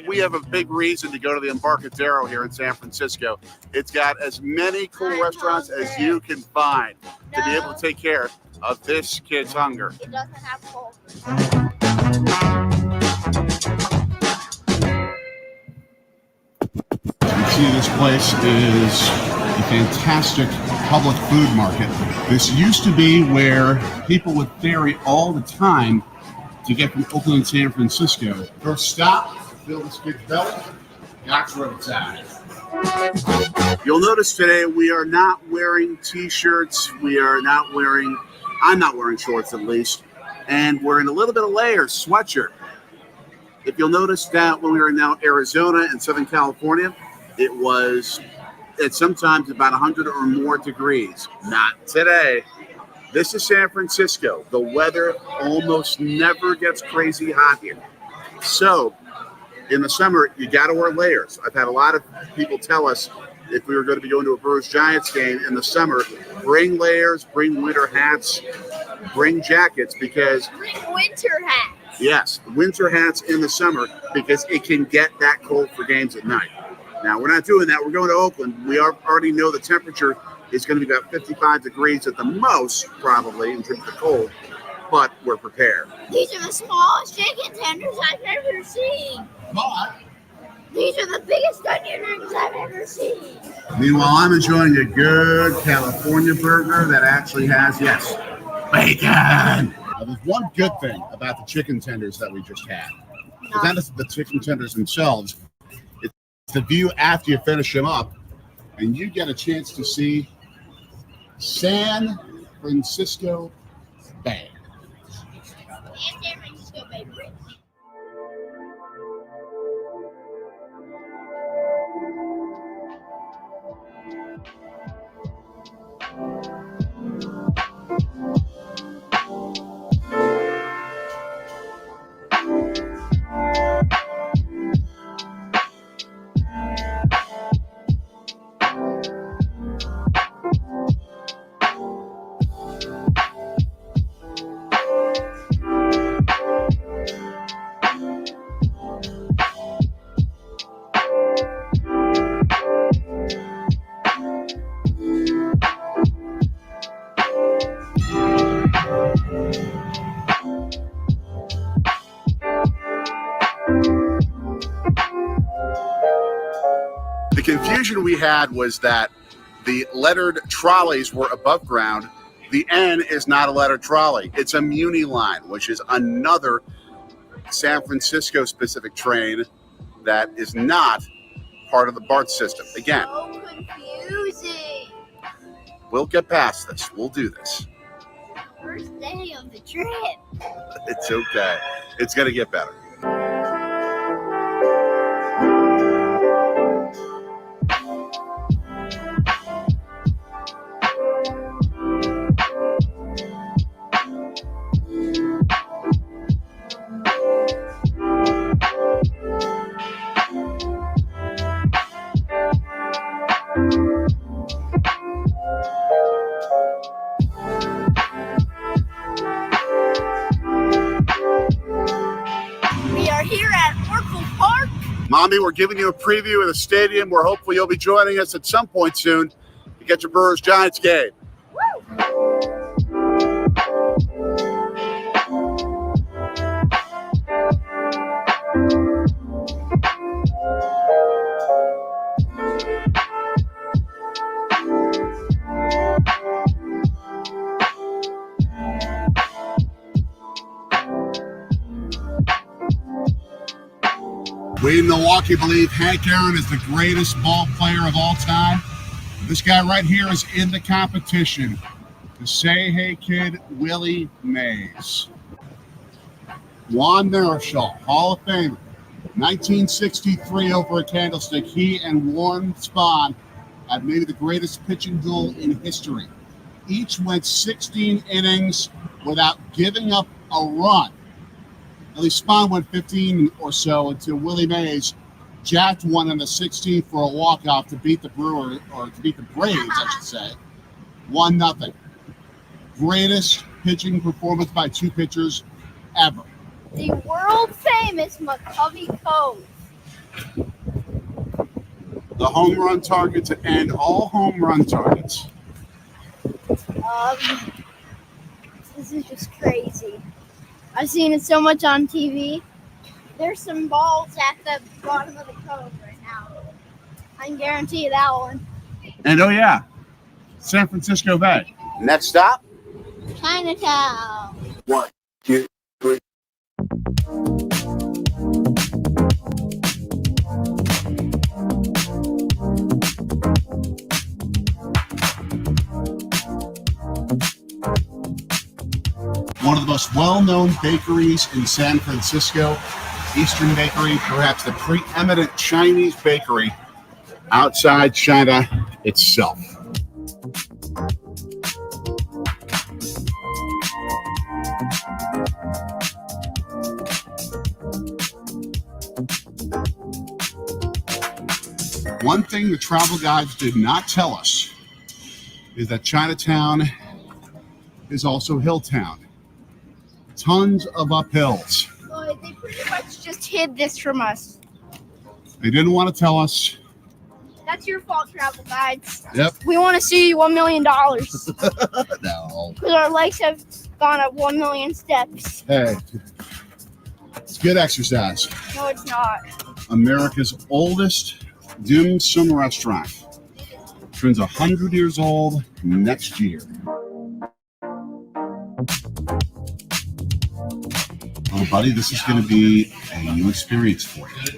Speaker 1: we have a big reason to go to the Embarcadero here in San Francisco. It's got as many cool restaurants as you can find to be able to take care of this kid's hunger.
Speaker 3: It doesn't have cold.
Speaker 1: You see, this place is a fantastic public food market. This used to be where people would ferry all the time to get from Oakland and San Francisco. First stop, fill this kid's belly. That's where it's at. You'll notice today we are not wearing t-shirts. I'm not wearing shorts at least. And we're in a little bit of layers, sweatshirt. If you'll notice that when we were in Arizona and Southern California, it's sometimes about 100 or more degrees. Not today. This is San Francisco. The weather almost never gets crazy hot here. So in the summer, you got to wear layers. I've had a lot of people tell us if we were going to be going to a Brewers Giants game in the summer, bring layers, bring winter hats, bring jackets because
Speaker 3: Bring winter hats.
Speaker 1: yes, winter hats in the summer because it can get that cold for games at night. Now, we're not doing that. We're going to Oakland. We already know the temperature is going to be about 55 degrees at the most, probably, in terms of the cold, but we're prepared.
Speaker 3: These are the smallest chicken tenders I've ever seen.
Speaker 1: But
Speaker 3: These are the biggest onion rings I've ever seen.
Speaker 1: meanwhile, I'm enjoying a good California burger that actually has, yes, bacon. Now, there's one good thing about the chicken tenders that we just had. But that is the chicken tenders themselves. It's the view after you finish them up, and you get a chance to see San Francisco Bay.
Speaker 3: And San Francisco Bay Bridge.
Speaker 1: The confusion we had was that the lettered trolleys were above ground. The N is not a lettered trolley. It's a Muni line, which is another San Francisco specific train that is not part of the BART system. Again,
Speaker 3: So confusing.
Speaker 1: we'll get past this. We'll do this.
Speaker 3: First day of the trip.
Speaker 1: It's okay. It's going to get better.
Speaker 3: We are here at Oracle Park.
Speaker 1: Mommy, we're giving you a preview of the stadium where hopefully you'll be joining us at some point soon to get your Brewers Giants game. We in Milwaukee believe Hank Aaron is the greatest ball player of all time. This guy right here is in the competition. The Say Hey Kid, Willie Mays. Juan Marichal, Hall of Famer. 1963 over a candlestick. He and Warren Spahn had maybe the greatest pitching duel in history. Each went 16 innings without giving up a run.
Speaker 4: At least Spawn went 15 or so until Willie Mays jacked one in the 16th for a walk-off to beat the Brewers, or to beat the Braves, I should say. 1-0. Greatest pitching performance by two pitchers ever.
Speaker 3: The world famous McCovey Cove.
Speaker 4: The home run target to end all home run targets.
Speaker 3: This is just crazy. I've seen it so much on TV. There's some balls at the bottom of the cove right now. I can guarantee you that one.
Speaker 4: And oh yeah, San Francisco Bay.
Speaker 1: Next stop.
Speaker 3: Chinatown.
Speaker 1: 1, 2, 3.
Speaker 4: One of the most well-known bakeries in San Francisco, Eastern Bakery, perhaps the preeminent Chinese bakery outside China itself. One thing the travel guides did not tell us is that Chinatown is also Hilltown. Tons of uphills.
Speaker 3: Boy, they pretty much just hid this from us.
Speaker 4: They didn't want to tell us.
Speaker 3: That's your fault, travel guides.
Speaker 4: Yep.
Speaker 3: We want to see you $1 million.
Speaker 4: No.
Speaker 3: Because our legs have gone up 1 million steps.
Speaker 4: Hey, it's good exercise.
Speaker 3: No, it's not.
Speaker 4: America's oldest dim sum restaurant turns 100 years old next year. Oh, buddy, this is going to be a new experience for you.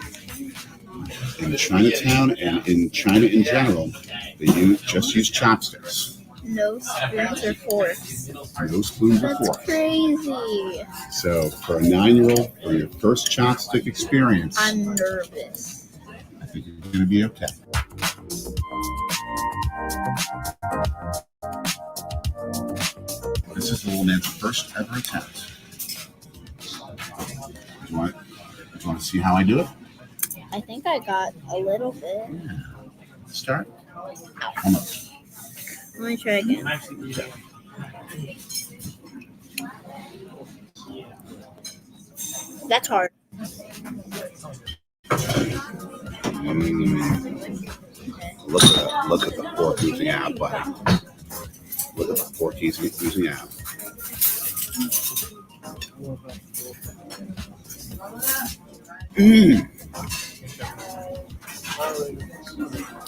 Speaker 4: In Chinatown and in China in general, they just use chopsticks.
Speaker 3: No spoons or forks.
Speaker 4: No spoons or
Speaker 3: That's
Speaker 4: forks.
Speaker 3: crazy.
Speaker 4: So for a 9-year-old, for your first chopstick experience,
Speaker 3: I'm nervous.
Speaker 4: I think you're going to be okay. This is the little man's first ever attempt. Do you want to see how I do it?
Speaker 3: I think I got a little bit.
Speaker 4: Yeah. Start. Almost.
Speaker 3: Let me try again. That's hard.
Speaker 4: Look at the pork oozing out, buddy. Look at the pork oozing out.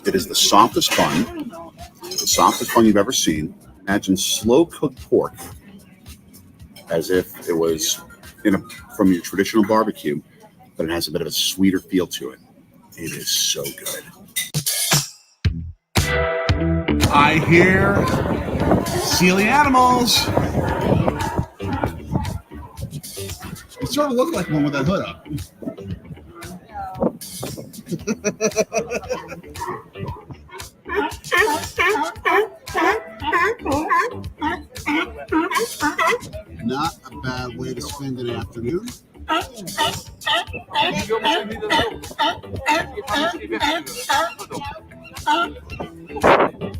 Speaker 4: It is the softest bun you've ever seen. Imagine slow cooked pork as if it was from your traditional barbecue, but it has a bit of a sweeter feel to it. It is so good. I hear silly animals. You sort of look like one with that hood up. Not a bad way to spend an afternoon.
Speaker 3: It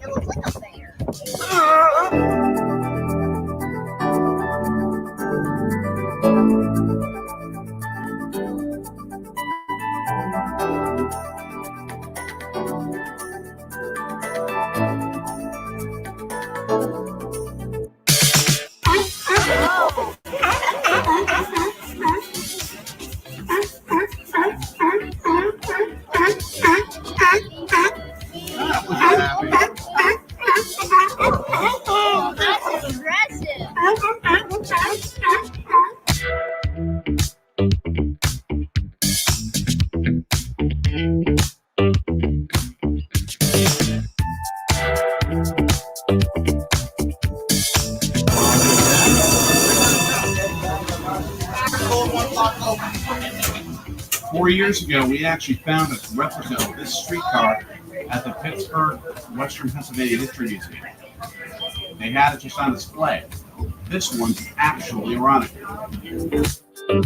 Speaker 3: looks like a bear. That's aggressive.
Speaker 4: Four years ago, we actually found a replica of this streetcar at the Pittsburgh Western Pennsylvania History Museum. They had it just on display. This one's actually running. You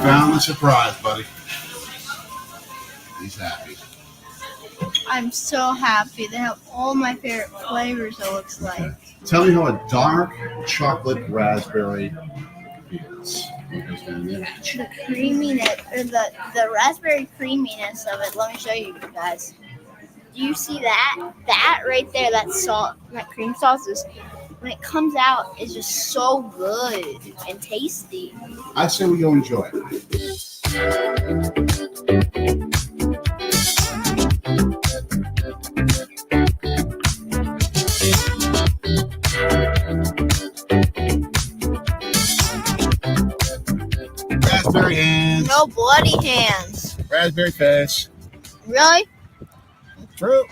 Speaker 4: found the surprise, buddy. He's happy.
Speaker 3: I'm so happy. They have all my favorite flavors, it looks like.
Speaker 4: Tell me how a dark chocolate raspberry is.
Speaker 3: The creaminess, or the raspberry creaminess of it. Let me show you guys. Do you see that? That right there, that salt, that cream sauce is, when it comes out, is just so good and tasty.
Speaker 4: I say we go enjoy it. Raspberry hands.
Speaker 3: No bloody hands.
Speaker 4: Raspberry face.
Speaker 3: Really?
Speaker 4: True.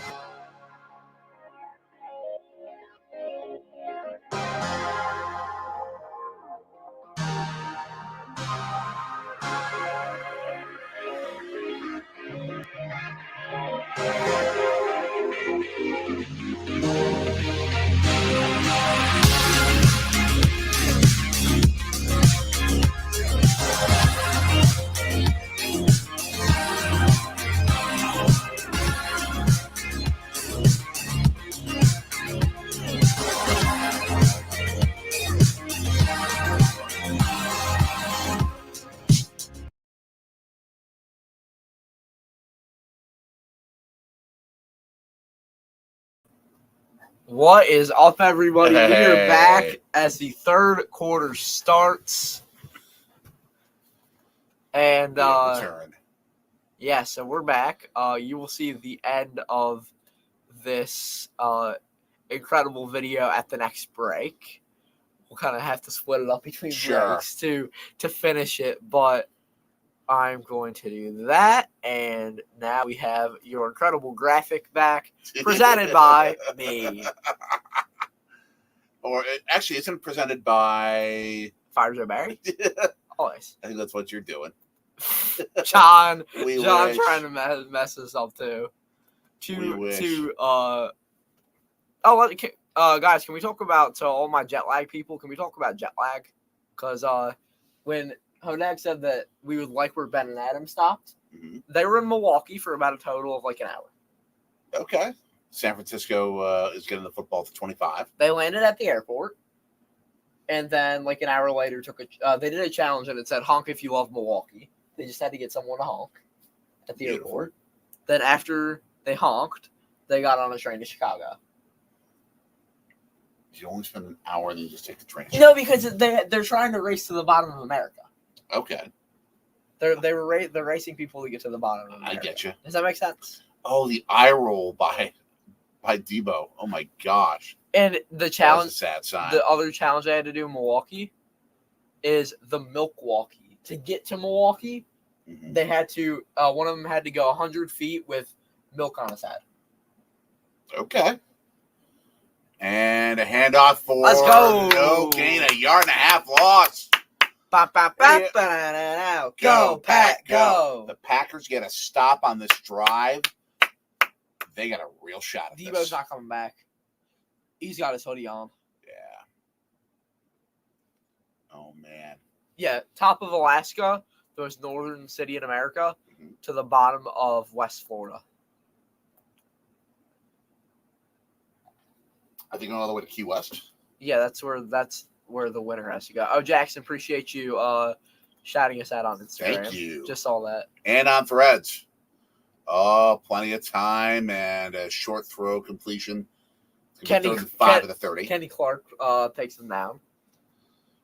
Speaker 2: What is up, everybody? We are
Speaker 1: Hey.
Speaker 2: back as the third quarter starts. And
Speaker 1: Return.
Speaker 2: yeah, so we're back. You will see the end of this incredible video at the next break. We'll kind of have to split it up between
Speaker 1: Sure.
Speaker 2: breaks to finish it, but I'm going to do that. And now we have your incredible graphic back, presented by me.
Speaker 1: Or actually, isn't presented by.
Speaker 2: Fires are Barry. Always.
Speaker 1: I think that's what you're doing.
Speaker 2: John
Speaker 1: We
Speaker 2: John
Speaker 1: wish.
Speaker 2: trying to mess us up too.
Speaker 1: We wish.
Speaker 2: Guys, can we talk about, to all my jet lag people, can we talk about jet lag? Because when Hodag said that we would like where Ben and Adam stopped,
Speaker 1: Mhm.
Speaker 2: they were in Milwaukee for about a total of like an hour.
Speaker 1: Okay. San Francisco is getting the football to 25.
Speaker 2: They landed at the airport, and then like an hour later they did a challenge and it said honk if you love Milwaukee. They just had to get someone to honk at the
Speaker 1: Beautiful.
Speaker 2: airport. Then after they honked, they got on a train to Chicago.
Speaker 1: You only spend an hour and then you just take the train.
Speaker 2: No, because they're trying to race to the bottom of America.
Speaker 1: Okay.
Speaker 2: They're racing people to get to the bottom of America.
Speaker 1: I get you.
Speaker 2: Does that make sense?
Speaker 1: Oh, the eye roll by Debo. Oh my gosh.
Speaker 2: And the
Speaker 1: That was
Speaker 2: challenge,
Speaker 1: a sad sign.
Speaker 2: the other challenge I had to do in Milwaukee is the Milwaukee. To get to Milwaukee,
Speaker 1: Mhm.
Speaker 2: they had to, one of them had to go 100 feet with milk on his head.
Speaker 1: Okay. And a handoff for
Speaker 2: Let's go.
Speaker 1: no gain, a yard and a half loss.
Speaker 2: Go, Pat, go.
Speaker 1: The Packers get a stop on this drive. They got a real shot at
Speaker 2: Debo's
Speaker 1: this.
Speaker 2: not coming back. He's got his hoodie on.
Speaker 1: Yeah. Oh, man.
Speaker 2: Yeah, top of Alaska, the most northern city in America,
Speaker 1: Mhm.
Speaker 2: to the bottom of West Florida.
Speaker 1: I think going all the way to Key West.
Speaker 2: Yeah, that's where the winner has to go. Oh, Jackson, appreciate you shouting us out on Instagram.
Speaker 1: Thank you.
Speaker 2: Just saw that.
Speaker 1: And on Threads. Oh, plenty of time and a short throw completion. It's gonna be
Speaker 2: Kenny-
Speaker 1: 3rd and 5
Speaker 2: Ken-
Speaker 1: of the 30.
Speaker 2: Kenny Clark takes them down.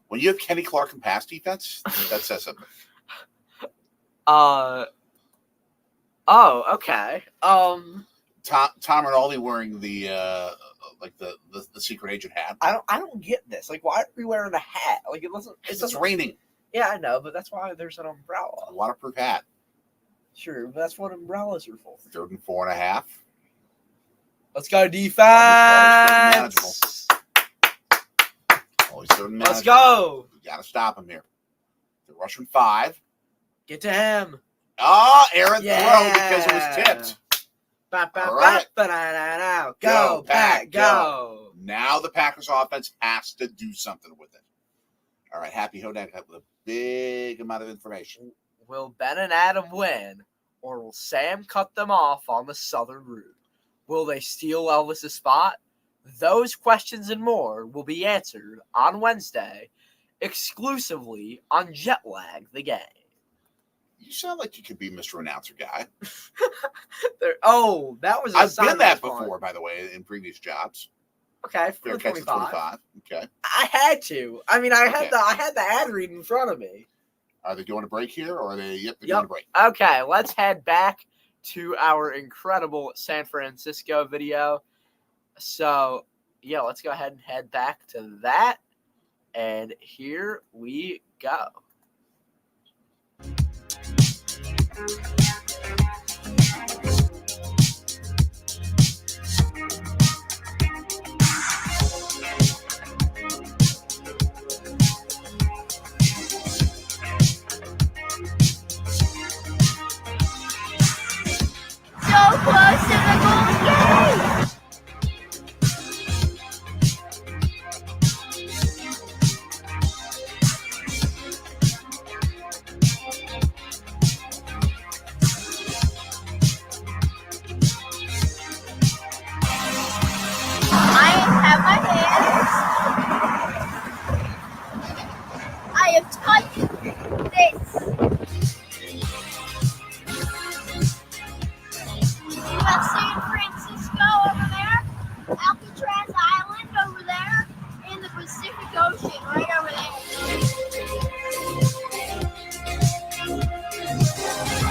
Speaker 1: When you have Kenny Clark in pass defense, that says something.
Speaker 2: Oh, okay.
Speaker 1: Tom Rinaldi wearing the the secret agent hat.
Speaker 2: I don't get this. Like, why are we wearing a hat? Like, it doesn't.
Speaker 1: It's raining.
Speaker 2: Yeah, I know, but that's why there's an umbrella.
Speaker 1: A waterproof hat.
Speaker 2: Sure, but that's what umbrellas are for.
Speaker 1: 3rd and 4.5.
Speaker 2: Let's go
Speaker 1: Manageable.
Speaker 2: defense.
Speaker 1: Always 3rd and
Speaker 2: Let's
Speaker 1: manager.
Speaker 2: go.
Speaker 1: We got to stop him here. The Russian 5.
Speaker 2: Get to him.
Speaker 1: Oh, Aaron
Speaker 2: Yeah.
Speaker 1: throw because it was tipped. All right.
Speaker 2: Go, Pack, go.
Speaker 1: Now the Packers offense has to do something with it. All right, Happy Hodak with a big amount of information.
Speaker 2: Will Ben and Adam win, or will Sam cut them off on the southern route? Will they steal Elvis's spot? Those questions and more will be answered on Wednesday, exclusively on Jetlag the Game.
Speaker 1: You sound like you could be Mr. Announcer Guy.
Speaker 2: That was a
Speaker 1: I've been that
Speaker 2: one.
Speaker 1: before, by the way, in previous jobs.
Speaker 2: Okay, for
Speaker 1: Fair
Speaker 2: the
Speaker 1: catch the 25. Okay.
Speaker 2: I had to. I mean, I
Speaker 1: Okay.
Speaker 2: had the ad read in front of me.
Speaker 1: Are they going to break here, or are they? Yep, they're going to break.
Speaker 2: Okay, let's head back to our incredible San Francisco video. So, yeah, let's go ahead and head back to that. And here we go.
Speaker 3: So close to the goal. Yay! I have my hands. I have touched this. You have San Francisco over there, Alcatraz Island over there, and the Pacific Ocean right over there.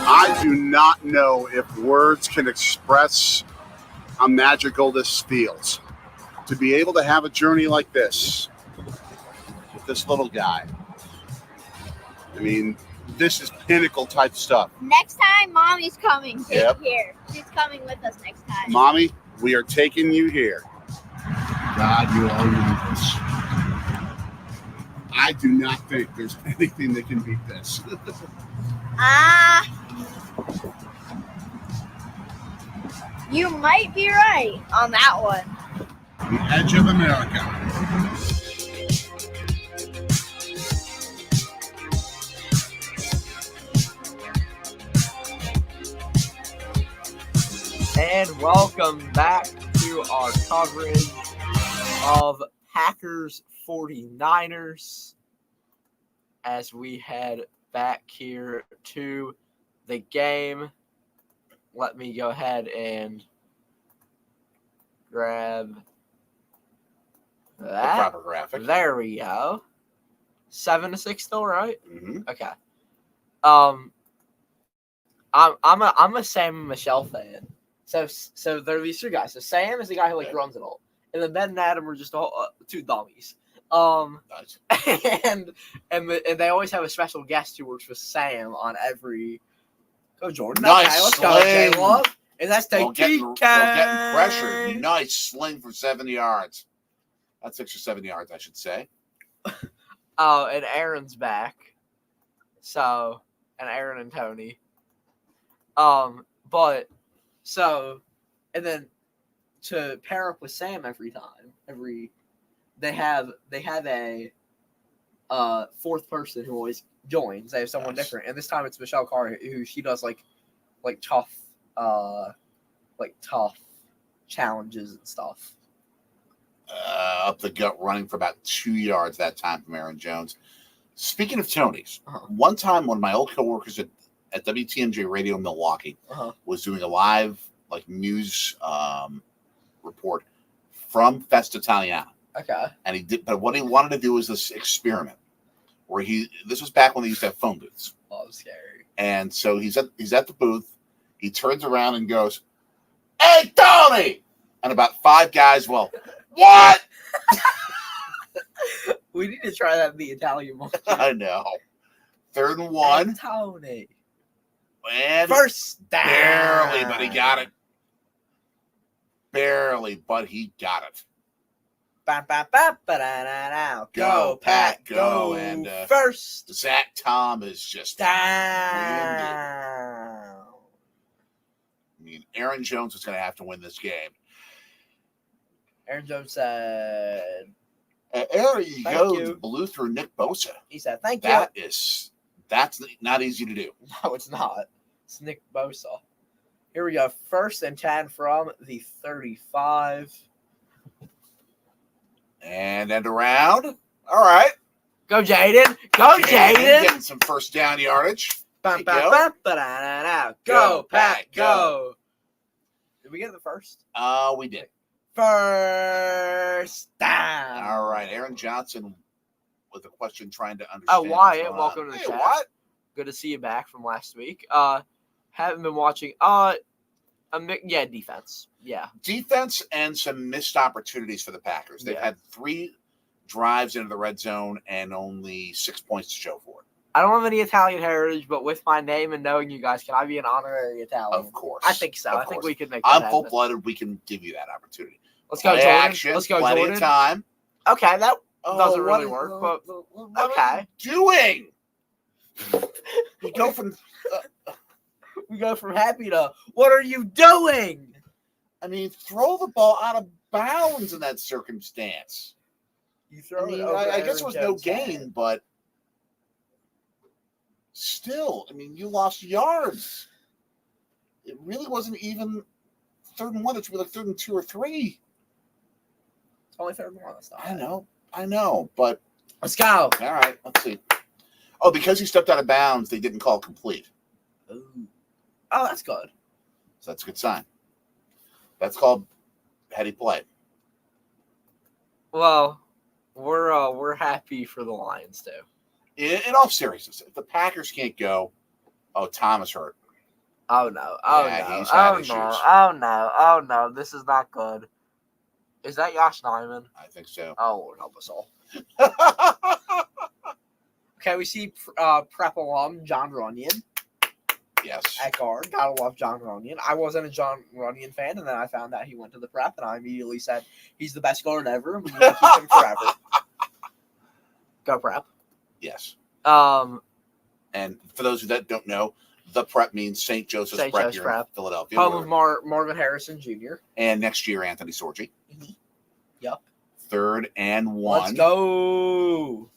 Speaker 4: I do not know if words can express how magical this feels. To be able to have a journey like this with this little guy. I mean, this is pinnacle type stuff.
Speaker 3: Next time, Mommy's coming
Speaker 4: Yep.
Speaker 3: here. She's coming with us next time.
Speaker 4: Mommy, we are taking you here. God, you all need this. I do not think there's anything that can beat this.
Speaker 3: You might be right on that one.
Speaker 4: The edge of America.
Speaker 2: And welcome back to our coverage of Packers 49ers as we head back here to the game. Let me go ahead and grab
Speaker 1: The
Speaker 2: that.
Speaker 1: proper graphic.
Speaker 2: There we go. 7-6 still, right?
Speaker 1: Mm-hmm.
Speaker 2: Okay. I'm a Sam and Michelle fan. So there are these two guys. So Sam is the guy who runs it all, and then Ben and Adam are just two dummies.
Speaker 1: Nice.
Speaker 2: And they always have a special guest who works with Sam on every. Go Jordan.
Speaker 1: Nice
Speaker 2: Okay, let's
Speaker 1: sling.
Speaker 2: go, J-Love. And that's the
Speaker 1: We're getting pressure. Nice sling for 70 yards. That's 6 or 7 yards, I should say.
Speaker 2: Oh, and Aaron's back. So, and Aaron and Tony. But so, and then to pair up with Sam every time, they have a fourth person who always joins. They have someone different, and this time it's Michelle Carr, who she does like tough challenges and stuff.
Speaker 1: Up the gut, running for about 2 yards that time from Aaron Jones. Speaking of Tony's, one time one of my old coworkers at WTMJ Radio Milwaukee was doing a live news report from Festa Italiana.
Speaker 2: Okay.
Speaker 1: And he did, but what he wanted to do was this experiment where this was back when they used to have phone booths.
Speaker 2: Oh, scary.
Speaker 1: And so he's at the booth. He turns around and goes, "Hey, Tony!" And about 5 guys, what?
Speaker 2: We need to try that in the Italian one.
Speaker 1: I know. 3rd and 1.
Speaker 2: Hey, Tony.
Speaker 1: And
Speaker 2: First down.
Speaker 1: barely, but he got it. Barely, but he got it.
Speaker 2: Ba-ba-ba-ba-da-da-da. Go, Pat, go.
Speaker 1: And
Speaker 2: First
Speaker 1: Zach Tom is just winded.
Speaker 2: down.
Speaker 1: I mean, Aaron Jones is going to have to win this game.
Speaker 2: Aaron Jones said,
Speaker 1: There you
Speaker 2: Thank
Speaker 1: go.
Speaker 2: you.
Speaker 1: Blew through Nick Bosa.
Speaker 2: he said, thank you.
Speaker 1: That's not easy to do.
Speaker 2: No, it's not. It's Nick Bosa. Here we go. 1st and 10 from the 35.
Speaker 1: And end around. All right.
Speaker 2: Go, Jaden. Go, Jaden.
Speaker 1: Getting some first down yardage. There you go.
Speaker 2: Ba-ba-ba-ba-da-da-da. Go, Pat, go. Did we get the first?
Speaker 1: We did.
Speaker 2: First down.
Speaker 1: All right. Aaron Johnson with a question trying to understand.
Speaker 2: Wyatt, welcome to the
Speaker 1: Hey,
Speaker 2: chat.
Speaker 1: what?
Speaker 2: Good to see you back from last week. Haven't been watching. Defense. Yeah.
Speaker 1: Defense and some missed opportunities for the Packers. They've
Speaker 2: Yeah.
Speaker 1: had 3 drives into the red zone and only 6 points to show for it.
Speaker 2: I don't have any Italian heritage, but with my name and knowing you guys, can I be an honorary Italian?
Speaker 1: Of course.
Speaker 2: I think so.
Speaker 1: Of
Speaker 2: I think
Speaker 1: course.
Speaker 2: we could make that
Speaker 1: I'm
Speaker 2: happen.
Speaker 1: full-blooded. We can give you that opportunity.
Speaker 2: Let's go,
Speaker 1: Play
Speaker 2: Jordan.
Speaker 1: action,
Speaker 2: Let's go,
Speaker 1: plenty
Speaker 2: Jordan.
Speaker 1: of time.
Speaker 2: Okay, that doesn't
Speaker 1: what
Speaker 2: really
Speaker 1: is-
Speaker 2: work, but
Speaker 1: what
Speaker 2: okay.
Speaker 1: are you doing? You go from
Speaker 2: we go from happy to what are you doing?
Speaker 1: throw the ball out of bounds in that circumstance.
Speaker 2: You
Speaker 1: I
Speaker 2: throw
Speaker 1: mean,
Speaker 2: it over
Speaker 1: I guess it
Speaker 2: Aaron
Speaker 1: was no
Speaker 2: Jones'
Speaker 1: gain,
Speaker 2: head.
Speaker 1: but still, you lost yards. It really wasn't even 3rd and 1. It should be like 3rd and 2 or 3.
Speaker 2: It's only 3rd and 1. That's not
Speaker 1: I know, but
Speaker 2: Let's go.
Speaker 1: all right, let's see. Oh, because he stepped out of bounds, they didn't call complete.
Speaker 2: Ooh. Oh, that's good.
Speaker 1: So that's a good sign. That's called heady play.
Speaker 2: Well, we're happy for the Lions too.
Speaker 1: In all seriousness, if the Packers can't go, Tom is hurt.
Speaker 2: Oh no! Oh
Speaker 1: Yeah,
Speaker 2: no!
Speaker 1: he's had
Speaker 2: Oh
Speaker 1: issues.
Speaker 2: no! Oh no! Oh no! This is not good. Is that Josh Nyman?
Speaker 1: I think so.
Speaker 2: Oh Lord, help us all. Okay, we see prep alum John Runyon
Speaker 1: Yes.
Speaker 2: at guard. Gotta love John Runyon. I wasn't a John Runyon fan, and then I found out he went to the prep, and I immediately said he's the best guard ever, and we need to keep him forever. Go prep.
Speaker 1: Yes.
Speaker 2: Um,
Speaker 1: And for those that don't know, the prep means St. Joseph's
Speaker 2: St.
Speaker 1: Prep
Speaker 2: Joe's
Speaker 1: here
Speaker 2: Prep.
Speaker 1: in Philadelphia.
Speaker 2: home of Marvin Harrison Jr.
Speaker 1: And next year, Anthony Sorgi.
Speaker 2: Yep.
Speaker 1: 3rd and 1.
Speaker 2: Let's go.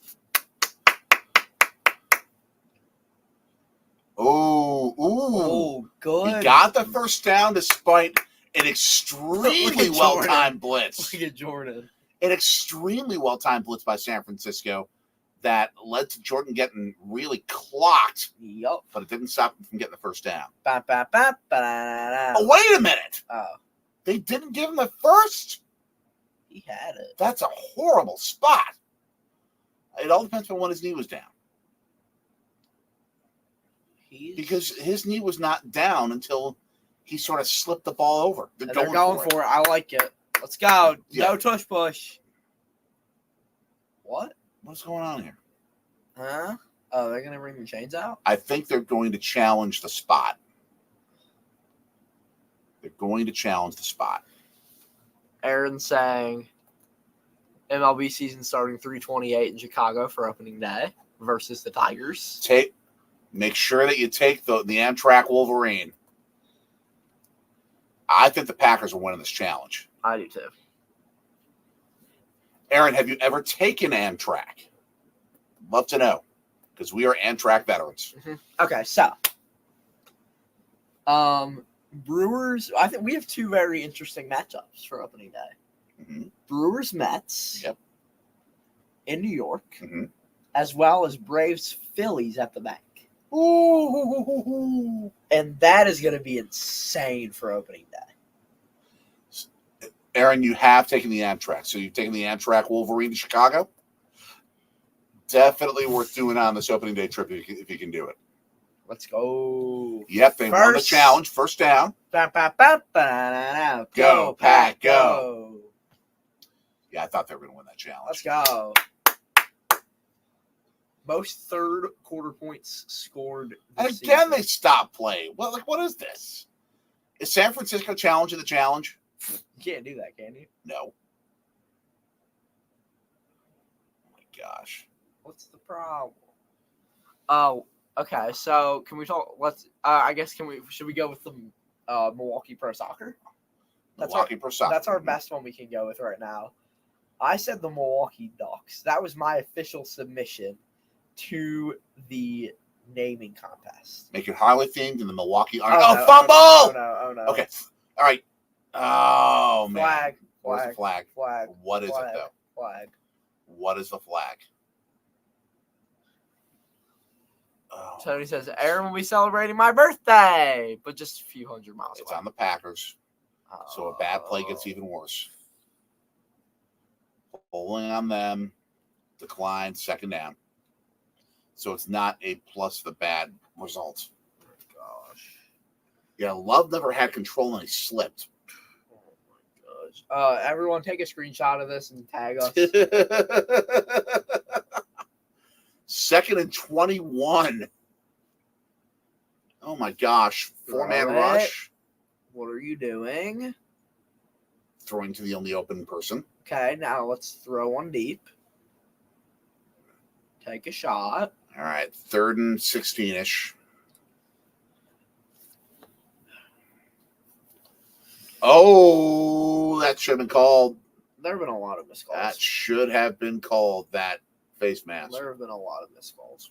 Speaker 1: Oh,
Speaker 2: good.
Speaker 1: He got the first down despite an extremely
Speaker 2: Look at
Speaker 1: well-timed blitz.
Speaker 2: Look at Jordan.
Speaker 1: An extremely well-timed blitz by San Francisco that led to Jordan getting really clocked,
Speaker 2: Yup.
Speaker 1: but it didn't stop him from getting the first down.
Speaker 2: Ba, ba, ba, ba, da, da, da.
Speaker 1: Oh, wait a minute.
Speaker 2: Oh,
Speaker 1: They didn't give him the first?
Speaker 2: he had it.
Speaker 1: That's a horrible spot. It all depends on when his knee was down. Because his knee was not down until he sort of slipped the ball over.
Speaker 2: They're going for it. I like it. Let's go.
Speaker 1: Yeah.
Speaker 2: No tush push. What?
Speaker 1: What's going on here?
Speaker 2: Huh? Oh, they're going to bring the chains out?
Speaker 1: I think they're going to challenge the spot. They're going to challenge the spot.
Speaker 2: Aaron saying MLB season starting 3/28 in Chicago for opening day versus the Tigers.
Speaker 1: Make sure that you take the Amtrak Wolverine. I think the Packers are winning this challenge.
Speaker 2: I do too.
Speaker 1: Aaron, have you ever taken Amtrak? Love to know, because we are Amtrak veterans.
Speaker 2: Mm-hmm. Okay, so Brewers. I think we have 2 very interesting matchups for opening day.
Speaker 1: Mm-hmm.
Speaker 2: Brewers Mets.
Speaker 1: Yep.
Speaker 2: In New York,
Speaker 1: Mm-hmm.
Speaker 2: as well as Braves Phillies at the bank.
Speaker 1: Ooh.
Speaker 2: And that is going to be insane for opening day.
Speaker 1: Aaron, you have taken the Amtrak. So you've taken the Amtrak Wolverine to Chicago? Definitely worth doing on this opening day trip if you can do it.
Speaker 2: Let's go.
Speaker 1: Yep, they won the challenge. First down.
Speaker 2: Ba, ba, ba, ba, da, da.
Speaker 1: Go, Pack, go. Yeah, I thought they were going to win that challenge.
Speaker 2: Let's go. Most third quarter points scored.
Speaker 1: And
Speaker 2: this
Speaker 1: again,
Speaker 2: season.
Speaker 1: they stopped playing. What is this? Is San Francisco challenging the challenge?
Speaker 2: You can't do that, can you?
Speaker 1: No. gosh.
Speaker 2: What's the problem? Oh, okay. So can we talk? Let's. I guess should we go with the Milwaukee Pro Soccer?
Speaker 1: Milwaukee Pro Soccer.
Speaker 2: That's our best one we can go with right now. I said the Milwaukee Ducks. That was my official submission to the naming contest.
Speaker 1: Make it Harley themed in the Milwaukee.
Speaker 2: No,
Speaker 1: fumble!
Speaker 2: Oh no!
Speaker 1: Okay. All right. Oh, man.
Speaker 2: Flag.
Speaker 1: Where's the flag?
Speaker 2: Flag.
Speaker 1: What is
Speaker 2: flag,
Speaker 1: it, though?
Speaker 2: Flag.
Speaker 1: What is the flag? Oh,
Speaker 2: Tony says, Aaron will be celebrating my birthday, but just a few hundred miles
Speaker 1: it's
Speaker 2: away.
Speaker 1: on the Packers, so a bad play gets even worse. Bowling on them, decline, second down. So it's not a plus the bad result.
Speaker 2: Gosh.
Speaker 1: Yeah, Love never had control and he slipped.
Speaker 2: Oh my gosh. Everyone take a screenshot of this and tag us.
Speaker 1: 2nd and 21. Oh my gosh. 4-man
Speaker 2: Throw it.
Speaker 1: rush.
Speaker 2: What are you doing?
Speaker 1: Throwing to the only open person.
Speaker 2: Okay, now let's throw one deep. Take a shot.
Speaker 1: All right. 3rd and 16-ish. Oh, that should have been called.
Speaker 2: There have been a lot of missed calls.
Speaker 1: That should have been called that face mask.
Speaker 2: There have been a lot of missed calls.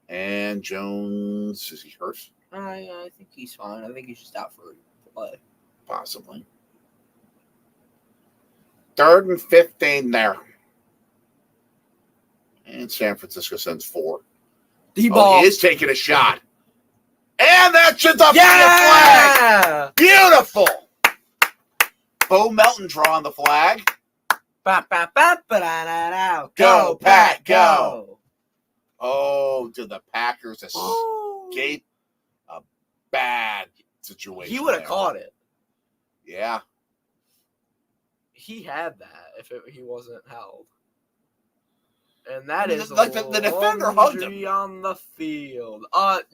Speaker 1: And Jones, is he hurt?
Speaker 2: I think he's fine. I think he's just out for a play.
Speaker 1: Possibly. 3rd and 15 there. And San Francisco sends 4.
Speaker 2: D-ball.
Speaker 1: He is taking a shot. And that's just a
Speaker 2: Yeah!
Speaker 1: flag. Beautiful. Bo Melton drawing the flag. Go, Pack, go. Oh, did the Packers escape a bad situation?
Speaker 2: He would have
Speaker 1: there?
Speaker 2: caught it.
Speaker 1: Yeah.
Speaker 2: He had that if he wasn't held. And that is
Speaker 1: Like the defender hugged him.
Speaker 2: laundry on the field.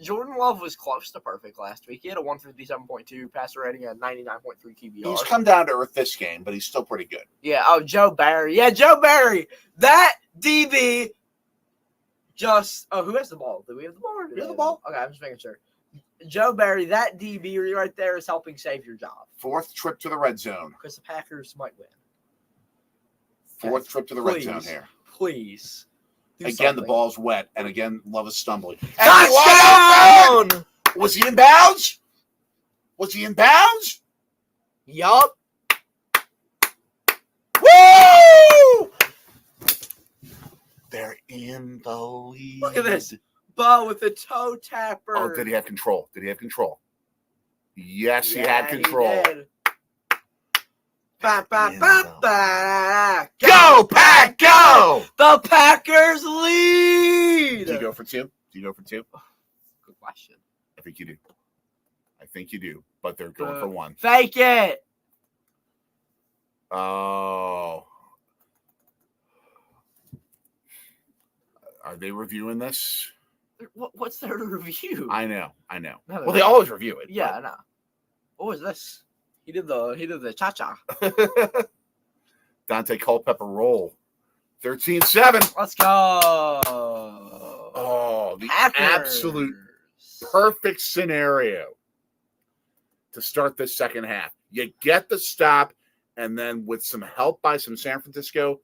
Speaker 2: Jordan Love was close to perfect last week. He had a 157.2 passer rating and 99.3 QBR.
Speaker 1: He's come down to earth this game, but he's still pretty good.
Speaker 2: Yeah. Oh, Joe Barry. Yeah, Joe Barry. That DB just. Oh, who has the ball? Do we have the ball?
Speaker 1: We have the ball.
Speaker 2: Okay, I'm just making sure. Joe Barry, that DB right there is helping save your job
Speaker 1: 4th trip to the red zone.
Speaker 2: because the Packers might win.
Speaker 1: 4th trip to the red zone here.
Speaker 2: Please. Do
Speaker 1: Again,
Speaker 2: something.
Speaker 1: the ball's wet, and again, Love is stumbling. And
Speaker 2: Touchdown!
Speaker 1: Was he in bounds? Was he in bounds?
Speaker 2: Yup.
Speaker 1: Woo! They're in the lead.
Speaker 2: Look at this. Bo with a toe tapper.
Speaker 1: Oh, did he have control? Did he have control? Yes, he
Speaker 2: Yeah,
Speaker 1: had control.
Speaker 2: He did. Ba, ba, ba, ba.
Speaker 1: Go, Pack, go!
Speaker 2: The Packers lead.
Speaker 1: Do you go for 2? Do you go for 2?
Speaker 2: Good question.
Speaker 1: I think you do. I think you do, but they're going for 1.
Speaker 2: Fake it.
Speaker 1: Oh. Are they reviewing this?
Speaker 2: What's there to review?
Speaker 1: I know.
Speaker 2: No,
Speaker 1: Well, they always review it.
Speaker 2: Yeah, I know. What was this? He did the cha-cha.
Speaker 1: but- Dante Culpepper roll. 13-7.
Speaker 2: Let's go.
Speaker 1: Oh, the
Speaker 2: Packers.
Speaker 1: absolute perfect scenario to start this second half. You get the stop, and then with some help by some San Francisco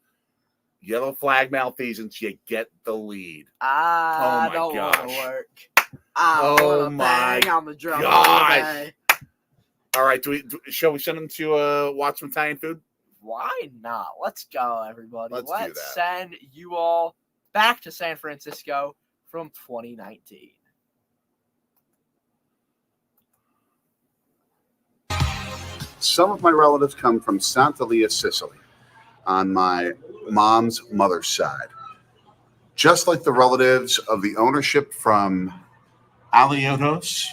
Speaker 1: yellow flag malfeasance, you get the lead.
Speaker 2: I
Speaker 1: Oh my
Speaker 2: don't want to
Speaker 1: gosh.
Speaker 2: work. I
Speaker 1: Oh
Speaker 2: wanna
Speaker 1: my
Speaker 2: bang on the drum
Speaker 1: gosh.
Speaker 2: all day.
Speaker 1: All right, shall we send them to watch some Italian food?
Speaker 2: Why not? Let's go, everybody.
Speaker 1: Let's do
Speaker 2: Let's
Speaker 1: that.
Speaker 2: send you all back to San Francisco from 2019.
Speaker 4: Some of my relatives come from Sant'Elia, Sicily, on my mom's mother's side. Just like the relatives of the ownership from Aliotos,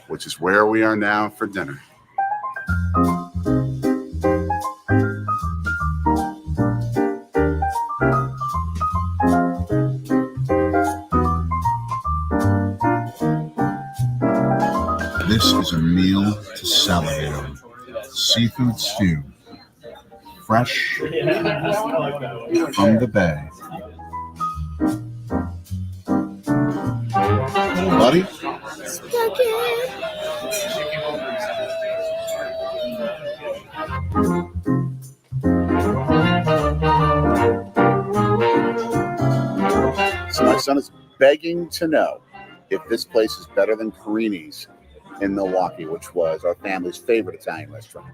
Speaker 4: which is where we are now for dinner. This is a meal to salivate on. Seafood stew, fresh from the bay. Buddy? So my son is begging to know if this place is better than Carini's in Milwaukee, which was our family's favorite Italian restaurant.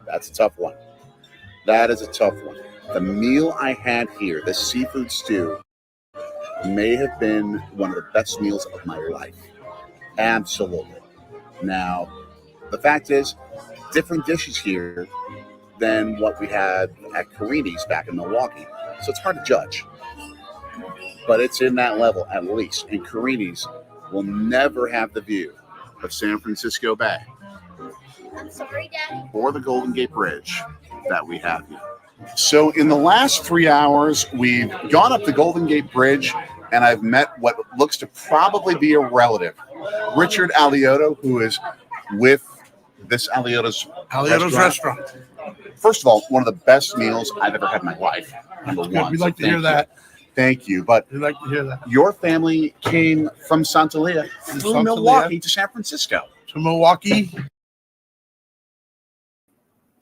Speaker 4: That's a tough one. That is a tough one. The meal I had here, the seafood stew, may have been one of the best meals of my life. Absolutely. Now, the fact is, different dishes here than what we had at Carini's back in Milwaukee. So it's hard to judge. But it's in that level at least. And Carini's will never have the view of San Francisco Bay
Speaker 3: I'm sorry, Daddy.
Speaker 4: or the Golden Gate Bridge that we have here. So in the last 3 hours, we've gone up the Golden Gate Bridge, and I've met what looks to probably be a relative, Richard Aliotto, who is with this Aliotto's restaurant. First of all, one of the best meals I've ever had in my life. Number one.
Speaker 5: We'd like to hear that.
Speaker 4: Thank you. But
Speaker 5: We'd like to hear that.
Speaker 4: your family came from Santalia through
Speaker 5: Santalia.
Speaker 4: Milwaukee to San Francisco.
Speaker 5: To Milwaukee.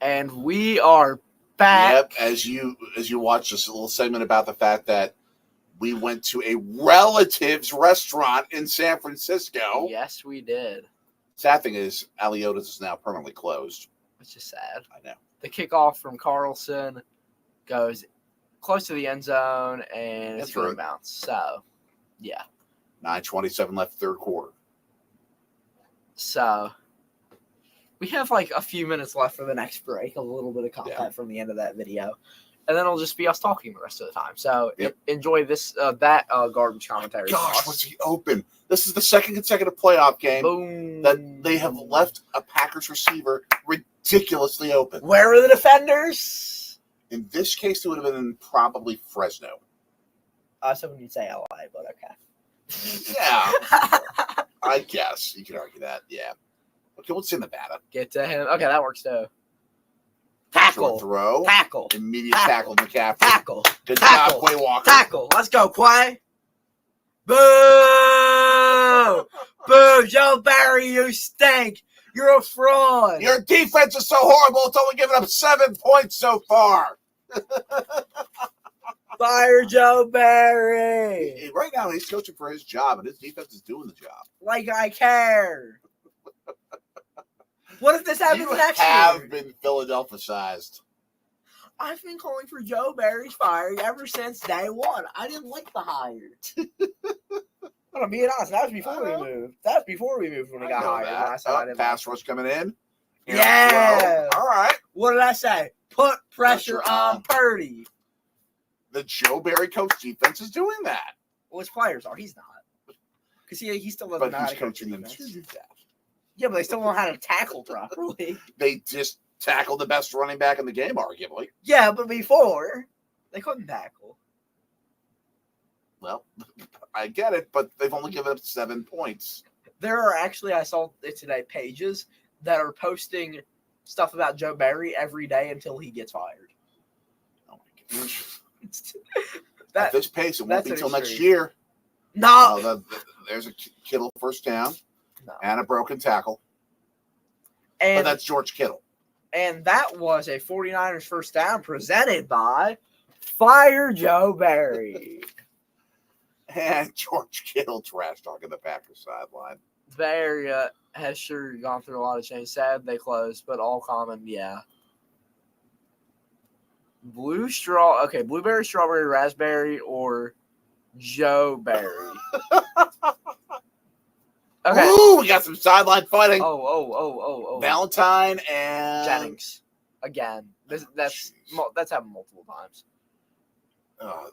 Speaker 2: And we are back.
Speaker 1: Yep, as you watch this little segment about the fact that we went to a relative's restaurant in San Francisco.
Speaker 2: Yes, we did.
Speaker 1: Sad thing is, Aliotto's is now permanently closed.
Speaker 2: Which is sad.
Speaker 1: I know.
Speaker 2: The kickoff from Carlson goes close to the end zone, and it's
Speaker 1: That's
Speaker 2: going
Speaker 1: right.
Speaker 2: to bounce. So, yeah.
Speaker 1: 9:27 left, third quarter.
Speaker 2: So, we have like a few minutes left for the next break, a little bit of content from the end of that video. And then it'll just be us talking the rest of the time. So,
Speaker 1: Yep.
Speaker 2: enjoy this garbage commentary.
Speaker 1: Gosh, was he open? This is the second consecutive playoff game
Speaker 2: Boom.
Speaker 1: that they have left a Packers receiver ridiculously open.
Speaker 2: Where are the defenders?
Speaker 1: In this case, it would have been probably Fresno.
Speaker 2: Someone you'd say LA, but okay.
Speaker 1: Yeah, I guess you could argue that. Yeah. Okay, let's say Nevada.
Speaker 2: Get to him. Okay, that works too.
Speaker 1: Short
Speaker 2: Tackle.
Speaker 1: throw.
Speaker 2: Tackle.
Speaker 1: Immediate tackle, McCaffrey.
Speaker 2: Tackle.
Speaker 1: Good
Speaker 2: Tackle.
Speaker 1: job, Quay Walker.
Speaker 2: Tackle. Let's go, Quay. Boo! Boo! Joe Barry, you stink. You're a fraud.
Speaker 1: Your defense is so horrible, it's only given up 7 points so far.
Speaker 2: Fire Joe Barry.
Speaker 1: Right now, he's coaching for his job, and his defense is doing the job.
Speaker 2: Like I care. What if this happens
Speaker 1: You
Speaker 2: next
Speaker 1: have
Speaker 2: year?
Speaker 1: been Philadelphia-sized.
Speaker 2: I've been calling for Joe Barry's firing ever since day one. I didn't like the hire. I'm being honest. That was before we moved. That was before we moved when he got hired. When I said I didn't like
Speaker 1: Pass rush coming in.
Speaker 2: Yeah.
Speaker 1: All right.
Speaker 2: What did I say? Put pressure on Purdy.
Speaker 1: The Joe Barry coach defense is doing that.
Speaker 2: Well, his players are. He's not. Because he still doesn't
Speaker 1: But
Speaker 2: know how
Speaker 1: he's
Speaker 2: to coach
Speaker 1: coaching them
Speaker 2: defense.
Speaker 1: to do that.
Speaker 2: Yeah, but they still don't know how to tackle properly.
Speaker 1: They just tackled the best running back in the game, arguably.
Speaker 2: Yeah, but before, they couldn't tackle.
Speaker 1: Well, I get it, but they've only given up 7 points.
Speaker 2: There are actually, I saw it today, pages that are posting stuff about Joe Barry every day until he gets fired.
Speaker 1: Oh my gosh. At
Speaker 2: That,
Speaker 1: this pace, it won't
Speaker 2: that's
Speaker 1: be until
Speaker 2: an
Speaker 1: next
Speaker 2: extreme.
Speaker 1: year.
Speaker 2: no.
Speaker 1: There's a Kittle first down
Speaker 2: No.
Speaker 1: and a broken tackle. But
Speaker 2: And
Speaker 1: that's George Kittle.
Speaker 2: And that was a 49ers first down presented by Fire Joe Barry.
Speaker 1: And George Kittle trash talking the Packers sideline.
Speaker 2: The Bay Area has sure gone through a lot of change. Sad they closed, but all common, yeah. Blueberry, strawberry, raspberry, or Joe Barry. Okay.
Speaker 1: Ooh, we got some sideline fighting.
Speaker 2: Oh.
Speaker 1: Valentine and
Speaker 2: Jennings. Again. That's happened multiple times.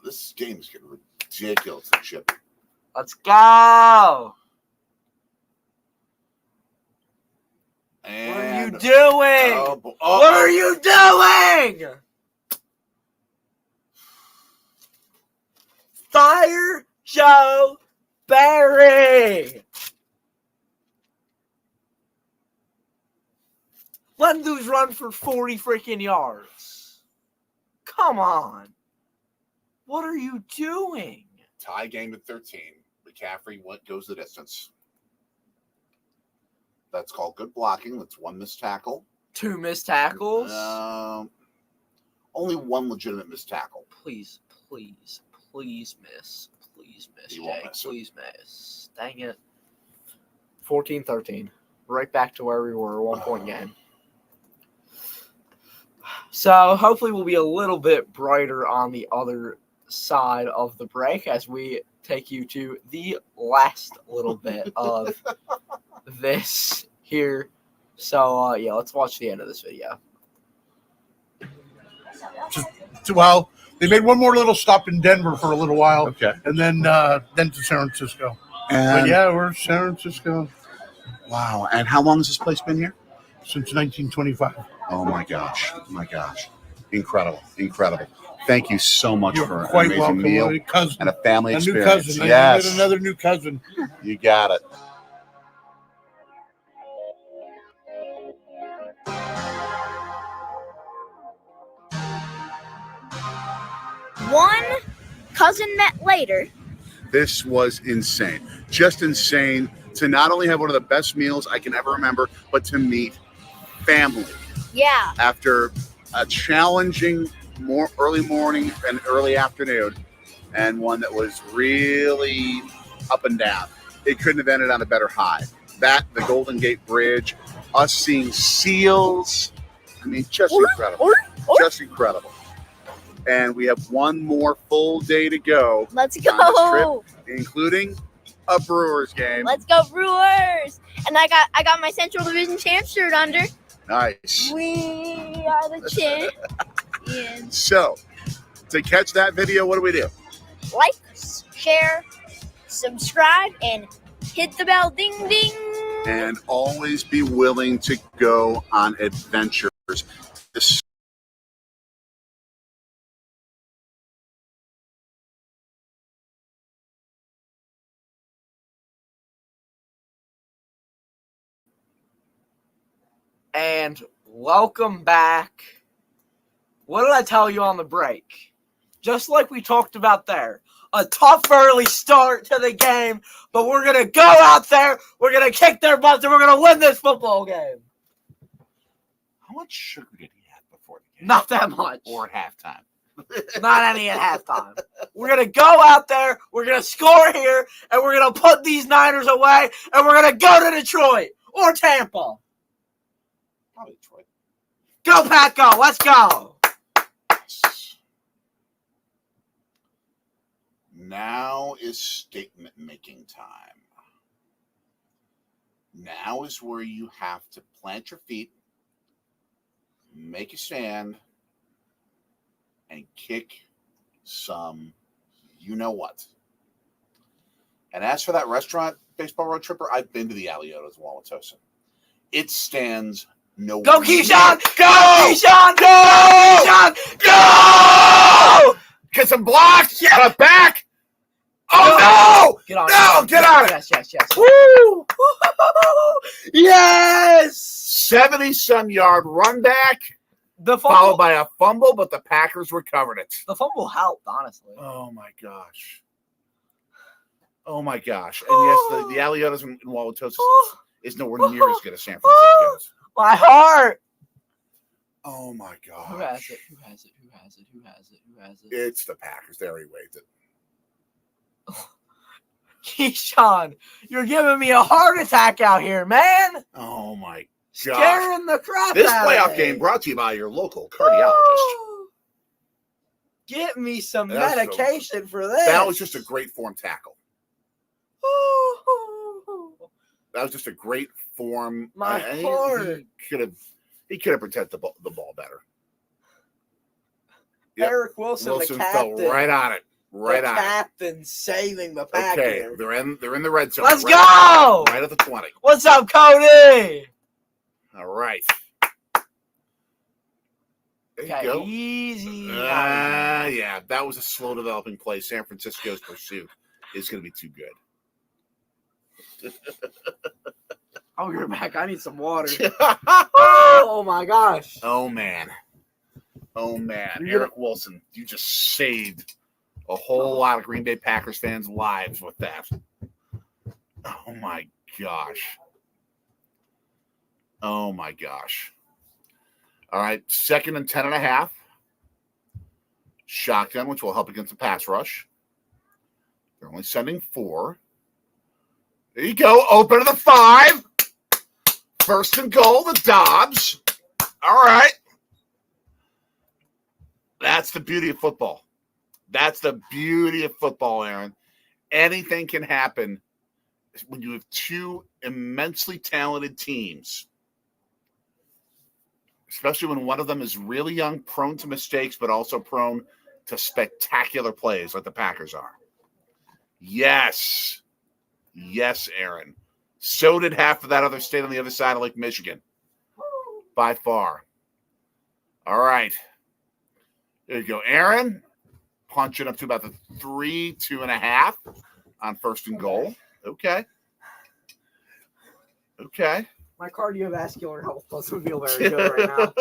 Speaker 1: This game is getting ridiculous and chippy.
Speaker 2: Let's go.
Speaker 1: And
Speaker 2: What are you doing? What are you doing? Fire Joe Barry. Let dudes run for 40 freaking yards. Come on. What are you doing?
Speaker 1: Tie game at 13. McCaffrey goes the distance. That's called good blocking. That's one missed tackle.
Speaker 2: 2 missed tackles.
Speaker 1: Only one legitimate missed tackle.
Speaker 2: Please miss. Please miss,
Speaker 1: He won't
Speaker 2: Jake.
Speaker 1: miss it.
Speaker 2: Please miss. Dang it. 14-13. Right back to where we were, 1 point game. So hopefully we'll be a little bit brighter on the other side of the break as we take you to the last little bit of this here. So, yeah, let's watch the end of this video.
Speaker 5: Well, they made one more little stop in Denver for a little while,
Speaker 4: Okay.
Speaker 5: and then to San Francisco. But
Speaker 4: And
Speaker 5: yeah, we're in San Francisco
Speaker 4: wow. And how long has this place been here?
Speaker 5: since 1925.
Speaker 4: Oh my gosh. Incredible. Thank you so much
Speaker 5: You're
Speaker 4: for an
Speaker 5: quite
Speaker 4: amazing
Speaker 5: welcome.
Speaker 4: meal
Speaker 5: A cousin,
Speaker 4: and a family
Speaker 5: a new
Speaker 4: experience.
Speaker 5: cousin. I
Speaker 4: Yes.
Speaker 5: get another new cousin.
Speaker 4: You got it.
Speaker 3: One cousin met later.
Speaker 4: This was insane. Just insane to not only have one of the best meals I can ever remember, but to meet family
Speaker 3: Yeah.
Speaker 4: after a challenging early morning and early afternoon, and one that was really up and down. It couldn't have ended on a better high. That, the Golden Gate Bridge, us seeing seals. I mean, just incredible. Just incredible. And we have one more full day to go,
Speaker 3: Let's
Speaker 4: on this
Speaker 3: go.
Speaker 4: including a Brewers game.
Speaker 3: Let's go Brewers. And I got my Central Division champ shirt under.
Speaker 4: Nice.
Speaker 3: We are the champions.
Speaker 4: So, to catch that video, what do we do?
Speaker 3: Like, share, subscribe, and hit the bell. Ding ding.
Speaker 4: And always be willing to go on adventures.
Speaker 2: And welcome back. What did I tell you on the break? Just like we talked about there, a tough early start to the game, but we're going to go out there, we're going to kick their butts, and we're going to win this football game.
Speaker 1: How much sugar did he have before the game?
Speaker 2: Not that much.
Speaker 1: Or at halftime?
Speaker 2: Not any at halftime. We're going to go out there, we're going to score here, and we're going to put these Niners away, and we're going to go to Detroit or Tampa.
Speaker 1: Probably Detroit.
Speaker 2: Go, Pack, go. Let's go.
Speaker 1: Now is statement making time. Now is where you have to plant your feet, make a stand, and kick some you know what. And as for that restaurant, Baseball Road Tripper, I've been to the Aliotos in Wauwatosa. It stands no.
Speaker 2: Go, Keyshawn! Go!
Speaker 1: Keyshawn!
Speaker 2: Go! Keyshawn! Go!
Speaker 1: Get some blocks!
Speaker 2: Yeah.
Speaker 1: Cut back! Oh no!
Speaker 2: Get on
Speaker 1: No,
Speaker 2: it.
Speaker 1: get on it!
Speaker 2: Yes.
Speaker 1: Woo!
Speaker 2: Yes!
Speaker 1: 70-some yard run back,
Speaker 2: The
Speaker 1: followed
Speaker 2: fumble,
Speaker 1: by a fumble, but the Packers recovered it.
Speaker 2: the fumble helped, honestly.
Speaker 1: Oh my gosh. Oh my gosh. And yes, the Aliotos in Wauwatosa is nowhere near as good as San Francisco's.
Speaker 2: My heart!
Speaker 1: Oh my gosh.
Speaker 2: Who has it?
Speaker 1: It's the Packers. They already waived it.
Speaker 2: Keyshawn, you're giving me a heart attack out here, man.
Speaker 1: Oh my gosh.
Speaker 2: Scaring the crap
Speaker 1: This
Speaker 2: out
Speaker 1: playoff
Speaker 2: of
Speaker 1: game
Speaker 2: me.
Speaker 1: brought to you by your local cardiologist.
Speaker 2: Get me some
Speaker 1: That's
Speaker 2: medication for this.
Speaker 1: That was just a great form tackle. That was just a great form.
Speaker 2: My heart.
Speaker 1: He could have protected the ball better. Yep.
Speaker 2: Eric Wilson,
Speaker 1: Wilson
Speaker 2: the
Speaker 1: fell
Speaker 2: captain.
Speaker 1: right on it. Right
Speaker 2: the
Speaker 1: on it.
Speaker 2: captain saving the Packers.
Speaker 1: Okay, they're in the red zone.
Speaker 2: Let's
Speaker 1: right
Speaker 2: go!
Speaker 1: Right at the 20.
Speaker 2: What's up, Cody?
Speaker 1: All right. There you
Speaker 2: Okay,
Speaker 1: go.
Speaker 2: easy.
Speaker 1: Yeah, that was a slow developing play. San Francisco's pursuit is going to be too good.
Speaker 2: I'll be right back. I need some water. Oh my gosh.
Speaker 1: Oh man. Eric Wilson, you just saved a whole lot of Green Bay Packers fans' lives with that. Oh my gosh. All right, 2nd and 10.5. Shotgun, which will help against the pass rush. They're only sending 4. There you go. Open to the 5. 1st and goal, the Dobbs. All right. That's the beauty of football. Aaron. Anything can happen when you have 2 immensely talented teams, especially when one of them is really young, prone to mistakes, but also prone to spectacular plays like the Packers are. Yes, Aaron. So did half of that other state on the other side of Lake Michigan. By far. All right. There you go, Aaron. Punching up to about the 2.5 on 1st and goal. Okay.
Speaker 2: My cardiovascular health doesn't feel very good right now.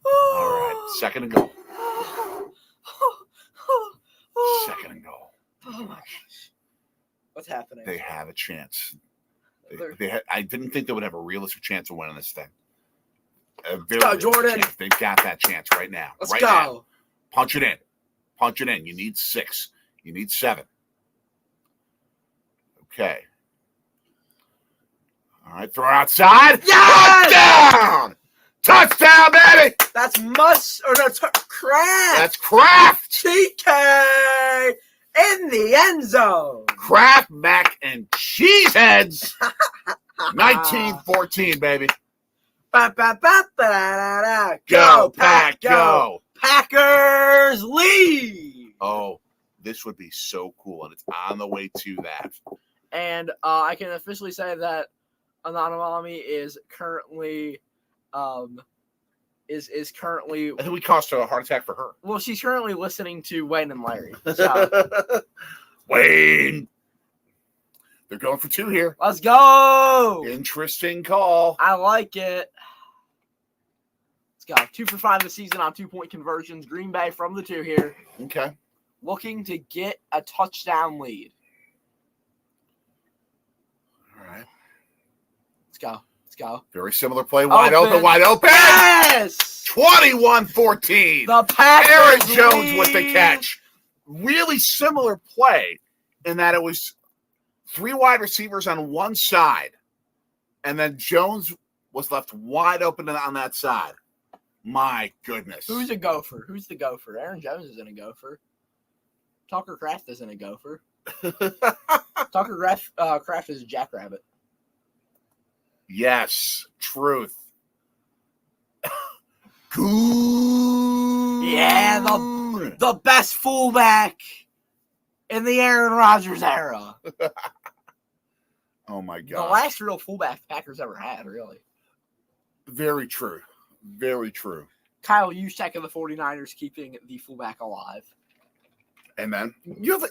Speaker 1: All right. 2nd and goal. 2nd and goal.
Speaker 2: Oh my gosh. What's happening?
Speaker 1: They have a chance. I didn't think they would have a realistic chance of winning this thing.
Speaker 2: Let's go, Jordan.
Speaker 1: Chance. They've got that chance right now.
Speaker 2: Let's go. Now.
Speaker 1: Punch it in. You need 6. You need 7. Okay. All right, throw it outside.
Speaker 2: Yes!
Speaker 1: Touchdown, baby!
Speaker 2: That's Kraft.
Speaker 1: That's Kraft.
Speaker 2: TK in the end zone.
Speaker 1: Kraft, mac, and cheese heads. 19-14, baby.
Speaker 2: Ba, ba, ba, ba, da, da.
Speaker 1: Go, Pack, go.
Speaker 2: Packers lead.
Speaker 1: Oh, this would be so cool, and it's on the way to that.
Speaker 2: And I can officially say that Anonymami is currently is currently.
Speaker 1: I think we caused a heart attack for her.
Speaker 2: Well, she's currently listening to Wayne and Larry. So.
Speaker 1: Wayne, they're going for 2 here.
Speaker 2: Let's go.
Speaker 1: Interesting call.
Speaker 2: I like it. Let's go. 2 for 5 this season on 2-point conversions. Green Bay from the 2 here.
Speaker 1: Okay.
Speaker 2: Looking to get a touchdown lead.
Speaker 1: All right.
Speaker 2: Let's go.
Speaker 1: Very similar play. Wide open.
Speaker 2: Yes!
Speaker 1: 21-14.
Speaker 2: The Packers
Speaker 1: Aaron Jones
Speaker 2: lead.
Speaker 1: with the catch. Really similar play in that it was 3 wide receivers on one side, and then Jones was left wide open on that side. My goodness.
Speaker 2: Who's a gopher? Who's the gopher? Aaron Jones isn't a gopher. Tucker Kraft isn't a gopher. Tucker Kraft is a jackrabbit.
Speaker 1: Yes, truth. Good.
Speaker 2: Yeah, the best fullback in the Aaron Rodgers era.
Speaker 1: Oh my God.
Speaker 2: The last real fullback the Packers ever had, really.
Speaker 1: Very true.
Speaker 2: Kyle Juszczyk of the 49ers keeping the fullback alive.
Speaker 1: And then you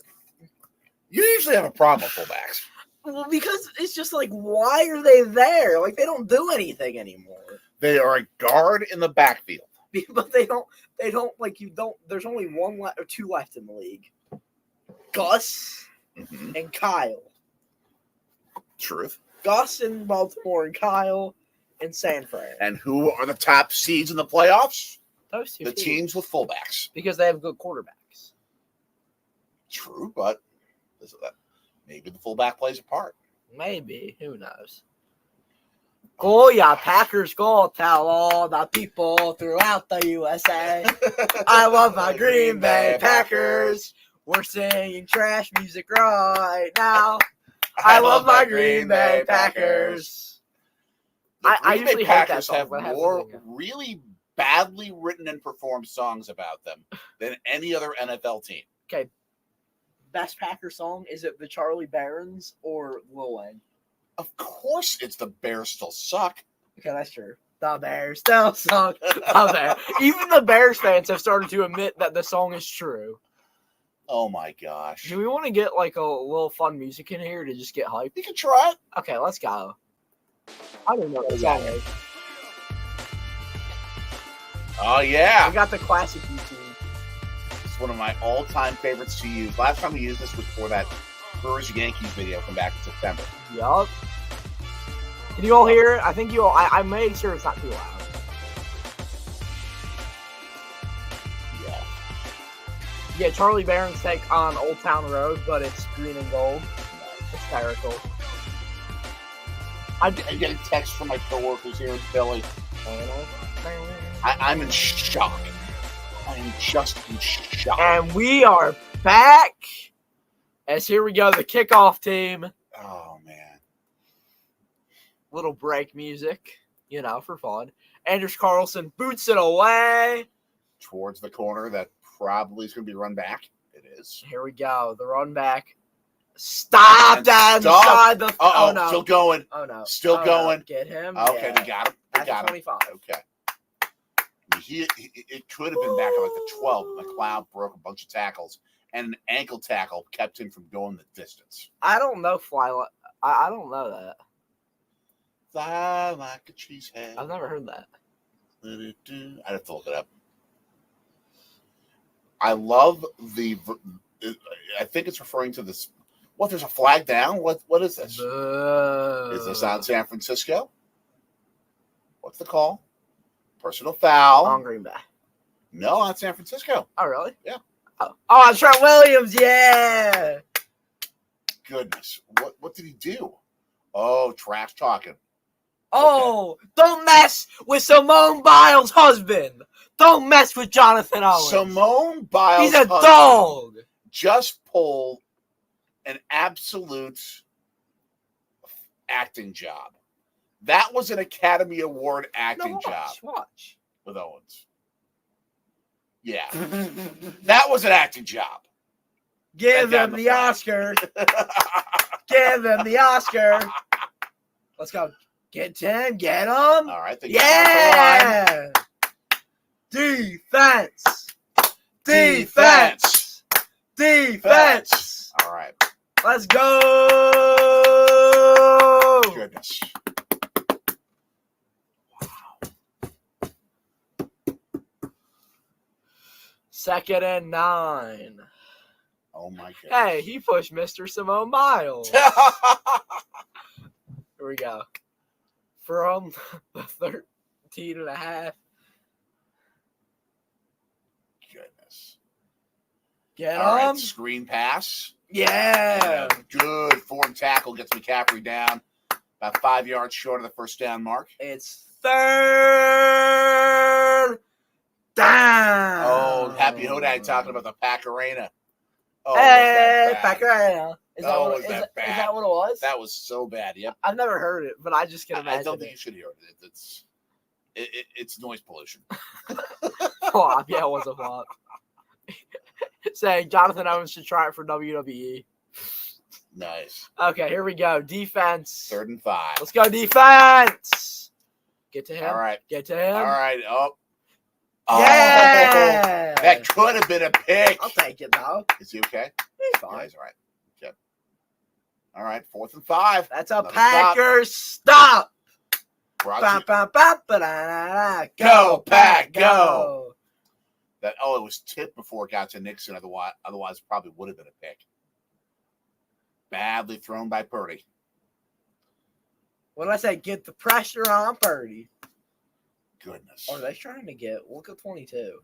Speaker 1: usually have a problem with fullbacks.
Speaker 2: Well, because it's just like, why are they there? Like, they don't do anything anymore.
Speaker 1: They are a guard in the backfield.
Speaker 2: But they don't there's only 1 or 2 left in the league. Gus and Kyle.
Speaker 1: Truth.
Speaker 2: Gus in Baltimore and Kyle in San Fran.
Speaker 1: And who are the top seeds in the playoffs?
Speaker 2: Those 2
Speaker 1: The teams with fullbacks.
Speaker 2: Because they have good quarterbacks.
Speaker 1: True, but maybe the fullback plays a part.
Speaker 2: Maybe. Who knows? Go, yeah, Packers, go tell all the people throughout the USA. I love my Green Bay Packers. We're singing trash music right now. I love my Green Bay Packers.
Speaker 1: I usually hate that song, have
Speaker 2: but I have
Speaker 1: more
Speaker 2: to sing it.
Speaker 1: really badly written and performed songs about them than any other NFL team.
Speaker 2: Okay. Best Packer song, is it the Charlie Barons or Lil Wayne?
Speaker 1: Of course it's the Bears Still Suck.
Speaker 2: Okay, that's true. The Bears still suck. Even the Bears fans have started to admit that the song is true.
Speaker 1: Oh my gosh.
Speaker 2: Do we want to get like a little fun music in here to just get hype?
Speaker 1: You can try it.
Speaker 2: Okay, let's go. I don't know what the
Speaker 1: Yeah.
Speaker 2: song is.
Speaker 1: Oh yeah.
Speaker 2: We got the classic YouTube.
Speaker 1: It's one of my all-time favorites to use. Last time we used this was for that Brewers Yankees video from back in September.
Speaker 2: Yup. Can you all hear it? I think you all. I made sure it's not too loud.
Speaker 1: Yeah.
Speaker 2: Yeah, Charlie Barron's take on Old Town Road, but it's green and gold. Hysterical.
Speaker 1: I'm getting texts from my coworkers here in Philly. I'm in shock. I am just in shock.
Speaker 2: And we are back. As here we go, the kickoff team.
Speaker 1: Oh man.
Speaker 2: Little break music, for fun. Anders Carlson boots it away.
Speaker 1: Towards the corner that probably is going to be run back. It is.
Speaker 2: Here we go. The run back. Stop that inside the.
Speaker 1: Oh
Speaker 2: no.
Speaker 1: Still going.
Speaker 2: Oh no.
Speaker 1: Still going.
Speaker 2: No. Get him.
Speaker 1: Okay,
Speaker 2: Yeah.
Speaker 1: we got him. We
Speaker 2: At
Speaker 1: got him.
Speaker 2: 25.
Speaker 1: Okay. It could have been back at like the 12. McLeod broke a bunch of tackles, and an ankle tackle kept him from going the distance.
Speaker 2: I don't know I don't know that.
Speaker 1: Fly like a cheesehead.
Speaker 2: I've never heard that.
Speaker 1: I'd have to look it up. I love I think it's referring to this. What? There's a flag down. What is this? Is this on San Francisco? What's the call? Personal foul.
Speaker 2: On Green Bay?
Speaker 1: No, on San Francisco.
Speaker 2: Oh, really?
Speaker 1: Yeah.
Speaker 2: Oh, Trent Williams. Yeah.
Speaker 1: Goodness. What did he do? Oh, trash talking.
Speaker 2: Oh, don't mess with Simone Biles' husband. Don't mess with Jonathan Owens.
Speaker 1: Simone Biles.
Speaker 2: He's a dog.
Speaker 1: Just pulled an absolute acting job. That was an Academy Award acting job
Speaker 2: Watch.
Speaker 1: with Owens. Yeah. That was an acting job.
Speaker 2: Give him the Oscar. Give him the Oscar. Let's go. Get him. Get him.
Speaker 1: All right.
Speaker 2: Yeah. Defense. Defense. Defense.
Speaker 1: All right.
Speaker 2: Let's go.
Speaker 1: Goodness.
Speaker 2: Second and 9.
Speaker 1: Oh my goodness.
Speaker 2: Hey, he pushed Mr. Simone Biles. Here we go. From the 13 and a half.
Speaker 1: Goodness.
Speaker 2: Get
Speaker 1: All
Speaker 2: him.
Speaker 1: right, screen pass.
Speaker 2: Yeah.
Speaker 1: Good form tackle gets McCaffrey down about 5 yards short of the first down mark.
Speaker 2: It's third down.
Speaker 1: Oh, Happy Hodag talking about the Pack Arena. Oh,
Speaker 2: hey,
Speaker 1: was that bad?
Speaker 2: Pack Arena. Is
Speaker 1: Oh,
Speaker 2: that
Speaker 1: was that bad?
Speaker 2: Is that what it was?
Speaker 1: That was so bad. Yep.
Speaker 2: I've never heard it, but I just can imagine
Speaker 1: I don't think
Speaker 2: it.
Speaker 1: you should hear it. It's noise pollution.
Speaker 2: Flop. Yeah, it was a flop. Saying Jonathan Owens should try it for WWE.
Speaker 1: Nice.
Speaker 2: Okay, here we go. Defense.
Speaker 1: 3rd and 5.
Speaker 2: Let's go defense. Get to him.
Speaker 1: All right.
Speaker 2: Get to him.
Speaker 1: All right. Oh.
Speaker 2: Yeah.
Speaker 1: Oh, that could have been a pick.
Speaker 2: I'll take it though.
Speaker 1: Is he okay?
Speaker 2: He's
Speaker 1: Yeah,
Speaker 2: fine.
Speaker 1: he's all right. Okay. All right. 4th and 5.
Speaker 2: That's a
Speaker 1: Another
Speaker 2: Packers stop.
Speaker 1: Brought
Speaker 2: Ba,
Speaker 1: you-
Speaker 2: ba, ba, ba, da, da, da.
Speaker 1: Go, Pack,
Speaker 2: go.
Speaker 1: It was tipped before it got to Nixon. Otherwise, it probably would have been a pick. Badly thrown by Purdy.
Speaker 2: What did I say? Get the pressure on Purdy.
Speaker 1: Goodness.
Speaker 2: Or are they trying to get? Look at 22.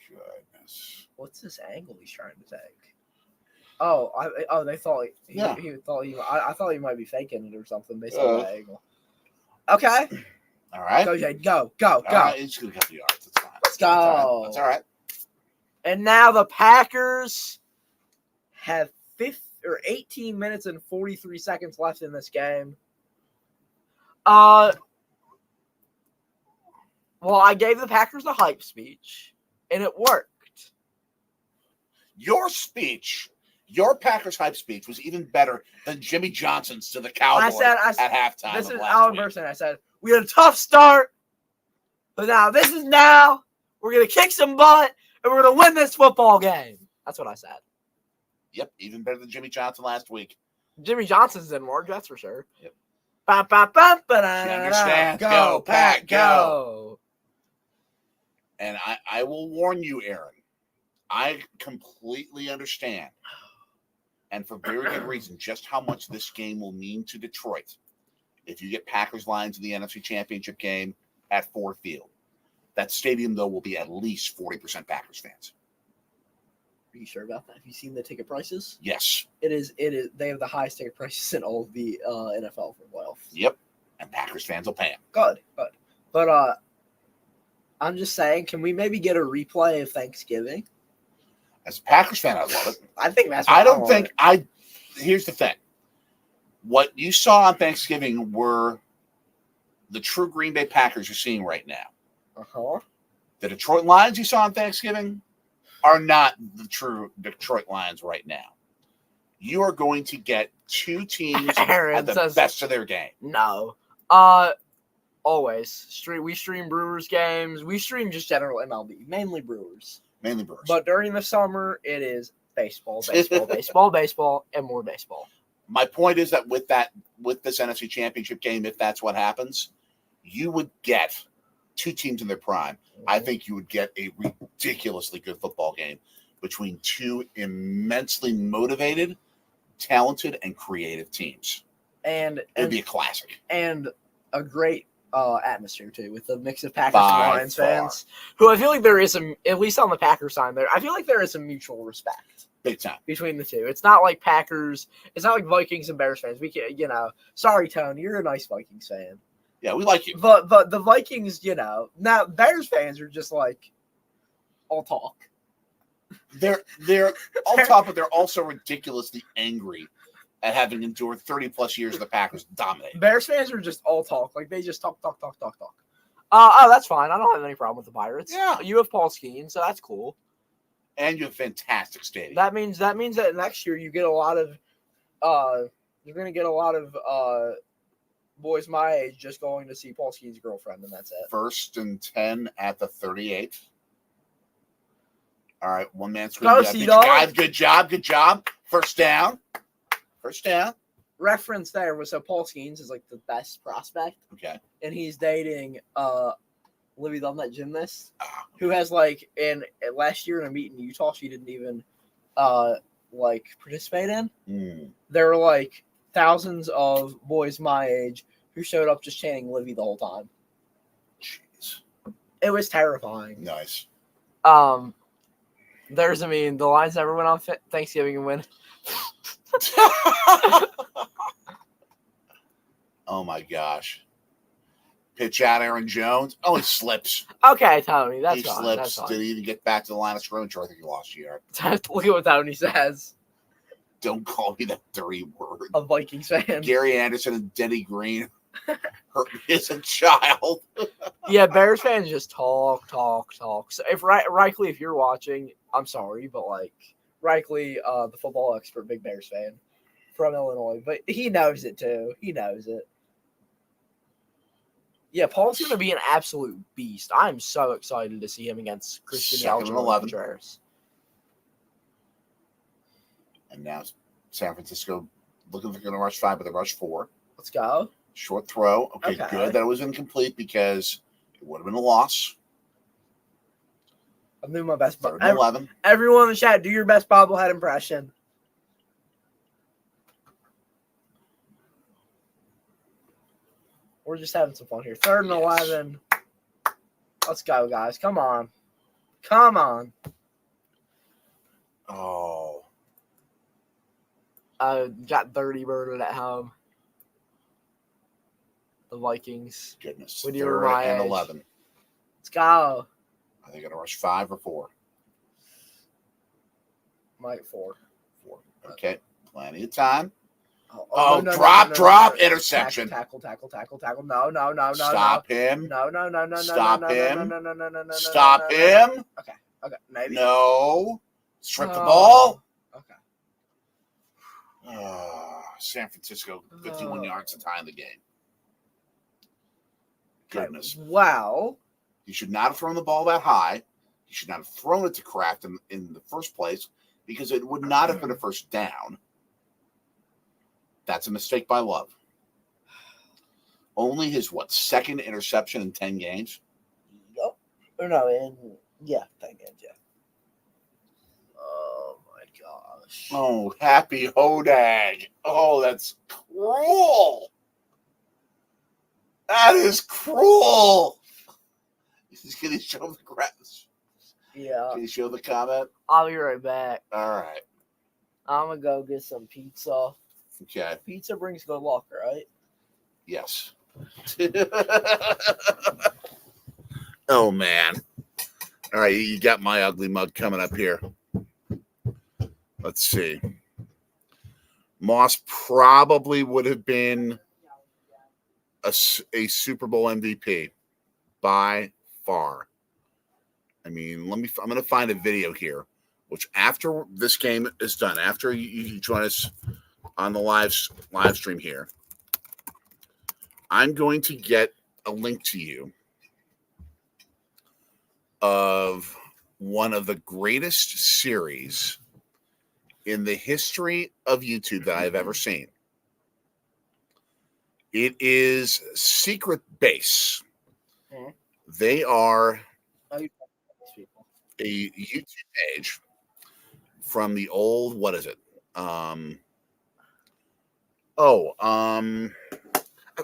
Speaker 1: Goodness.
Speaker 2: What's this angle he's trying to take? Oh, they thought he thought I thought he might be faking it or something based on the angle. Okay.
Speaker 1: All right.
Speaker 2: Go, Jade. Go. Go.
Speaker 1: All right. It's going to get the yards. That's fine.
Speaker 2: Let's go.
Speaker 1: That's all right.
Speaker 2: And now the Packers have 18 minutes and 43 seconds left in this game. Well, I gave the Packers a hype speech, and it worked.
Speaker 1: Your speech, your Packers hype speech was even better than Jimmy Johnson's to the Cowboys at halftime.
Speaker 2: This
Speaker 1: of
Speaker 2: is
Speaker 1: last
Speaker 2: Alan
Speaker 1: week.
Speaker 2: Burson. I said, we had a tough start, but now we're going to kick some butt, and we're going to win this football game. That's what I said.
Speaker 1: Yep, even better than Jimmy Johnson last week.
Speaker 2: Jimmy Johnson's in more, that's for sure.
Speaker 1: Yep.
Speaker 2: Ba, ba, ba, ba, da,
Speaker 1: She
Speaker 2: da, da.
Speaker 1: understands. Go, Pat, go. And I will warn you, Aaron, I completely understand, and for very good reason, just how much this game will mean to Detroit if you get Packers Lions in the NFC Championship game at Ford Field. That stadium, though, will be at least 40% Packers fans.
Speaker 2: Are you sure about that? Have you seen the ticket prices?
Speaker 1: Yes.
Speaker 2: It is. They have the highest ticket prices in all of the NFL for playoffs.
Speaker 1: Yep. And Packers fans will pay them.
Speaker 2: Good. But I'm just saying, can we maybe get a replay of Thanksgiving?
Speaker 1: As a Packers fan, I love it.
Speaker 2: I think that's what
Speaker 1: I don't
Speaker 2: want.
Speaker 1: think here's the thing. What you saw on Thanksgiving were the true Green Bay Packers you're seeing right now.
Speaker 2: Uh-huh.
Speaker 1: The Detroit Lions you saw on Thanksgiving are not the true Detroit Lions right now. You are going to get two teams at the best of their game.
Speaker 2: No. Always. We stream Brewers games. We stream just general MLB, mainly Brewers.
Speaker 1: Mainly Brewers.
Speaker 2: But during the summer, it is baseball, baseball, and more baseball.
Speaker 1: My point is that with this NFC Championship game, if that's what happens, you would get two teams in their prime. I think you would get a ridiculously good football game between two immensely motivated, talented, and creative teams.
Speaker 2: And it
Speaker 1: would be a classic.
Speaker 2: And a great atmosphere, too, with the mix of Packers
Speaker 1: By
Speaker 2: and Lions
Speaker 1: far.
Speaker 2: fans, who I feel like there is at least on the Packers side there, I feel like there is some mutual respect.
Speaker 1: Big time.
Speaker 2: Between the two. It's not like Packers, it's not like Vikings and Bears fans. We can, sorry, Tony, you're a nice Vikings fan.
Speaker 1: Yeah, we like you.
Speaker 2: But the Vikings, now Bears fans are just like all talk.
Speaker 1: They're all talk, but they're also ridiculously angry at having endured 30 plus years of the Packers dominating.
Speaker 2: Bears fans are just all talk. Like they just talk. Oh, that's fine. I don't have any problem with the Pirates.
Speaker 1: Yeah.
Speaker 2: You have Paul Skeens, so that's cool.
Speaker 1: And you have fantastic stadium.
Speaker 2: That means that next year you get a lot of you're gonna get a lot of boys my age just going to see Paul Skeens' girlfriend, and that's it.
Speaker 1: 1st and 10 at the 38. All right, one man screen. Good job. First down.
Speaker 2: Reference there was so Paul Skeens is like the best prospect.
Speaker 1: Okay.
Speaker 2: And he's dating Libby Love, that gymnast, who has last year in a meet in Utah she didn't even participate in. There were thousands of boys my age who showed up just chanting Livy the whole time.
Speaker 1: Jeez.
Speaker 2: It was terrifying.
Speaker 1: Nice.
Speaker 2: The Lions never went on Thanksgiving and win.
Speaker 1: Oh my gosh. Pitch out Aaron Jones. Oh, he slips.
Speaker 2: Okay, Tony, that's
Speaker 1: he
Speaker 2: fine.
Speaker 1: slips.
Speaker 2: That's fine.
Speaker 1: Did he even get back to the line of scrimmage? Or I think he lost a yard.
Speaker 2: Look at what Tony says.
Speaker 1: Don't call me that dirty word.
Speaker 2: A Vikings fan.
Speaker 1: Gary Anderson and Denny Green hurt me as a child.
Speaker 2: Yeah, Bears fans just talk. So if Reichly, if you're watching, I'm sorry, but Reichly, the football expert, big Bears fan from Illinois, but he knows it too. He knows it. Yeah, Paul's going to be an absolute beast. I'm so excited to see him against Christian Yelich.
Speaker 1: And now San Francisco looking like they're going to rush 5, but they rush 4.
Speaker 2: Let's go.
Speaker 1: Short throw. Okay, good. That was incomplete because it would have been a loss.
Speaker 2: I'm doing my best.
Speaker 1: 3rd and 11.
Speaker 2: Everyone in the chat, do your best bobblehead impression. We're just having some fun here. 3rd and 11. Let's go, guys. Come on.
Speaker 1: Oh.
Speaker 2: Got 30 birded at home. The Vikings.
Speaker 1: Goodness.
Speaker 2: When you were my
Speaker 1: and
Speaker 2: age.
Speaker 1: 11.
Speaker 2: Let's go.
Speaker 1: Are they going to rush 5 or 4?
Speaker 2: Mike 4.
Speaker 1: 4. Okay. Plenty of time.
Speaker 2: No,
Speaker 1: Drop, interception.
Speaker 2: Tackle. No.
Speaker 1: Stop him.
Speaker 2: No.
Speaker 1: Stop him.
Speaker 2: No.
Speaker 1: Stop him.
Speaker 2: Okay, maybe.
Speaker 1: No. Strip the ball.
Speaker 2: Okay.
Speaker 1: San Francisco, 51 yards to tie in the game. Goodness.
Speaker 2: Wow.
Speaker 1: He should not have thrown the ball that high. He should not have thrown it to Kraft in the first place. because it would not have been a first down. That's a mistake by Love. Only his, second interception in 10 games?
Speaker 6: Yep. Or no, 10 games, yeah. Oh, my gosh.
Speaker 1: Oh, happy Hodag. Oh, that's cruel. That is cruel. Can you show the graphs?
Speaker 6: Yeah.
Speaker 1: Can you show the comment?
Speaker 6: I'll be right back.
Speaker 1: All right.
Speaker 6: I'm going to go get some pizza.
Speaker 1: Okay.
Speaker 6: Pizza brings good luck, right?
Speaker 1: Yes. Oh, man. All right, you got my ugly mug coming up here. Let's see. Moss probably would have been a Super Bowl MVP by far. I mean, I'm going to find a video here, which after this game is done, after you join us on the live stream here, I'm going to get a link to you of one of the greatest series in the history of YouTube that I've ever seen. It is Secret Base. They are a YouTube page from the old, what is it?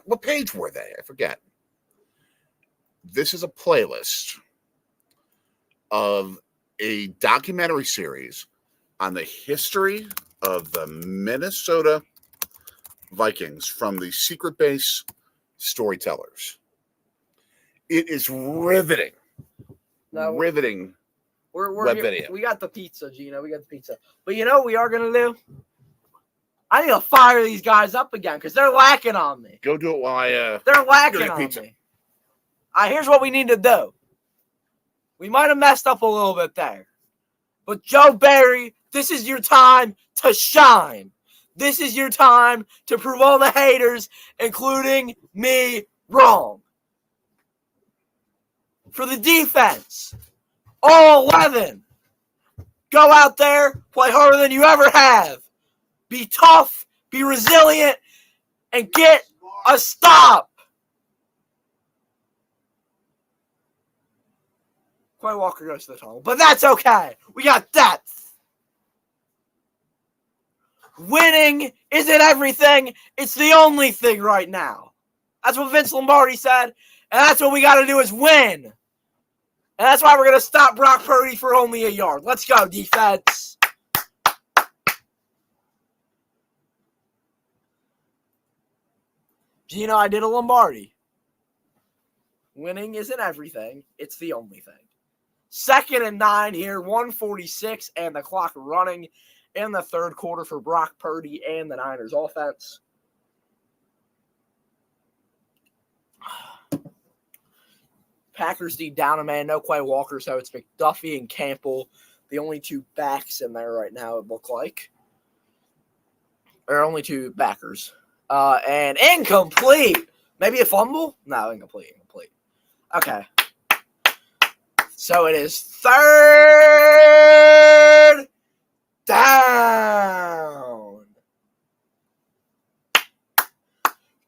Speaker 1: What page were they? I forget. This is a playlist of a documentary series on the history of the Minnesota Vikings from the Secret Base storytellers. It is riveting. Riveting.
Speaker 6: We're
Speaker 1: web video.
Speaker 6: We got the pizza, Gino. We got the pizza. But you know what we are going to do? I need to fire these guys up again because they're lacking on me.
Speaker 1: Go do it while I...
Speaker 6: They're lacking on me. Here's what we need to do. We might have messed up a little bit there. But Joe Barry, this is your time to shine. This is your time to prove all the haters, including me, wrong. For the defense, all 11, go out there, play harder than you ever have. Be tough, be resilient, and get a stop. Quay Walker goes to the tunnel, but that's okay. We got depth. Winning isn't everything. It's the only thing right now. That's what Vince Lombardi said, and that's what we got to do is win. And that's why we're going to stop Brock Purdy for only a yard. Let's go, defense. Gino, I did a Lombardi. Winning isn't everything. It's the only thing. 2nd and 9 here, 1:46, and the clock running in the third quarter for Brock Purdy and the Niners offense. Packers D down a man, no Quay Walker, so it's McDuffie and Campbell, the only two backs in there right now, it look like. Or only two backers. And incomplete. Maybe a fumble? No, incomplete. Okay. So it is 3rd down.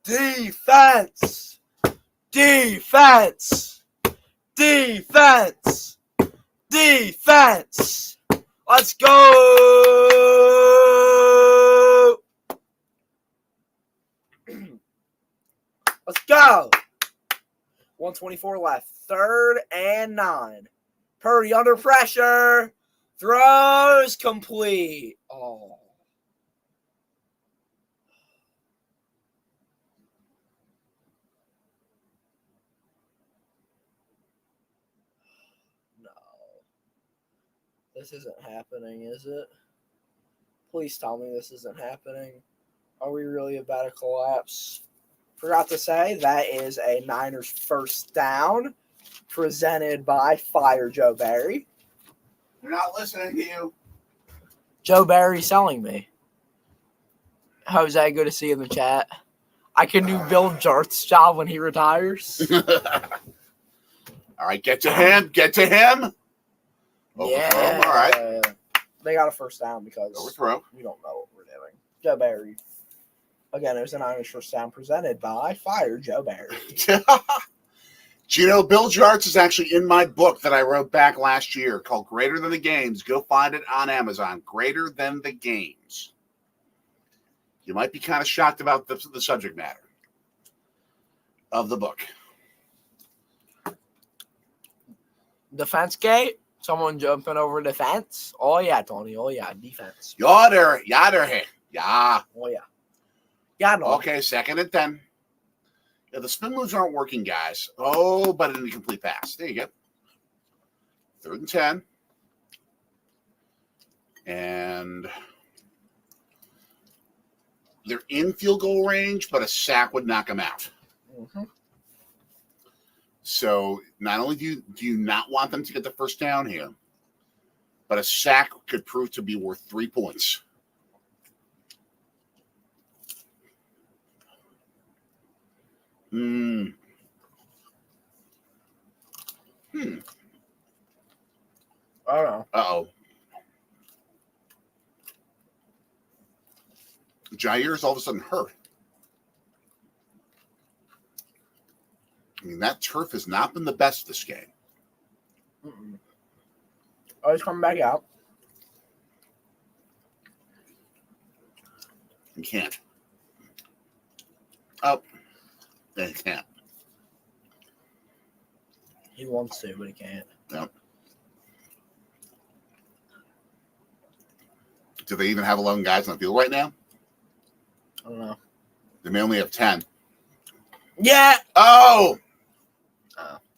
Speaker 6: Defense. Let's go. Let's go. 1:24 left. 3rd and 9. Purdy under pressure. Throws complete. Oh. No. This isn't happening, is it? Please tell me this isn't happening. Are we really about to collapse? Forgot to say, that is a Niners first down presented by Fire Joe Barry.
Speaker 1: They're not listening to you.
Speaker 6: Joe Barry selling me. Jose, good to see you in the chat. I can do Bill Jart's job when he retires.
Speaker 1: All right, get to him.
Speaker 6: Yeah.
Speaker 1: All right.
Speaker 6: They got a first down because
Speaker 1: Overthrow.
Speaker 6: we don't know what we're doing. Joe Barry. Again, it was an Irish first down presented by Fire Joe Barry.
Speaker 1: Do you know Bill Jarts is actually in my book that I wrote back last year called Greater Than the Games. Go find it on Amazon. Greater Than the Games. You might be kind of shocked about the subject matter of the book.
Speaker 6: Defense gate? Someone jumping over defense? Oh, yeah, Tony. Oh, yeah, defense.
Speaker 1: Yodder. Yeah.
Speaker 6: Oh, yeah. Yeah, no.
Speaker 1: Okay, 2nd and 10. Yeah, the spin moves aren't working, guys. Oh, but an incomplete pass. There you go. 3rd and 10. And they're in field goal range, but a sack would knock them out.
Speaker 6: Mm-hmm.
Speaker 1: So not only do you not want them to get the first down here, but a sack could prove to be worth 3 points.
Speaker 6: I don't know.
Speaker 1: Uh-oh. Jair's all of a sudden hurt. I mean, that turf has not been the best this game.
Speaker 6: Mm-mm. Oh, he's coming back out.
Speaker 1: You can't. Oh, they can't.
Speaker 6: He wants to, but he can't.
Speaker 1: Yep. Do they even have 11 guys on the field right now?
Speaker 6: I don't know.
Speaker 1: They may only have 10.
Speaker 6: Yeah.
Speaker 1: Oh!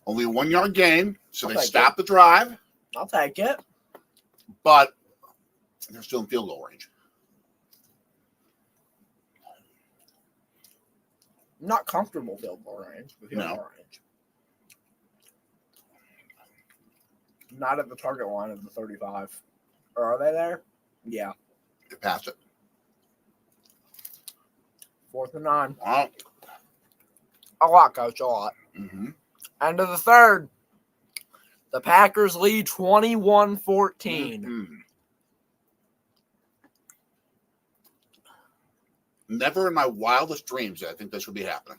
Speaker 1: Only a 1 yard gain, so
Speaker 6: I'll
Speaker 1: they
Speaker 6: take
Speaker 1: stop the drive,
Speaker 6: I'll take it.
Speaker 1: but they're still in field goal range.
Speaker 6: Not comfortable field goal range, but field
Speaker 1: No.
Speaker 6: goal range. Not at the target line of the 35. Or are they there? Yeah.
Speaker 1: They passed it.
Speaker 6: 4th and 9.
Speaker 1: Wow.
Speaker 6: A lot, Coach, a lot.
Speaker 1: Mm-hmm.
Speaker 6: End of the 3rd. The Packers lead 21-14.
Speaker 1: Mm-hmm. Never in my wildest dreams did I think this would be happening.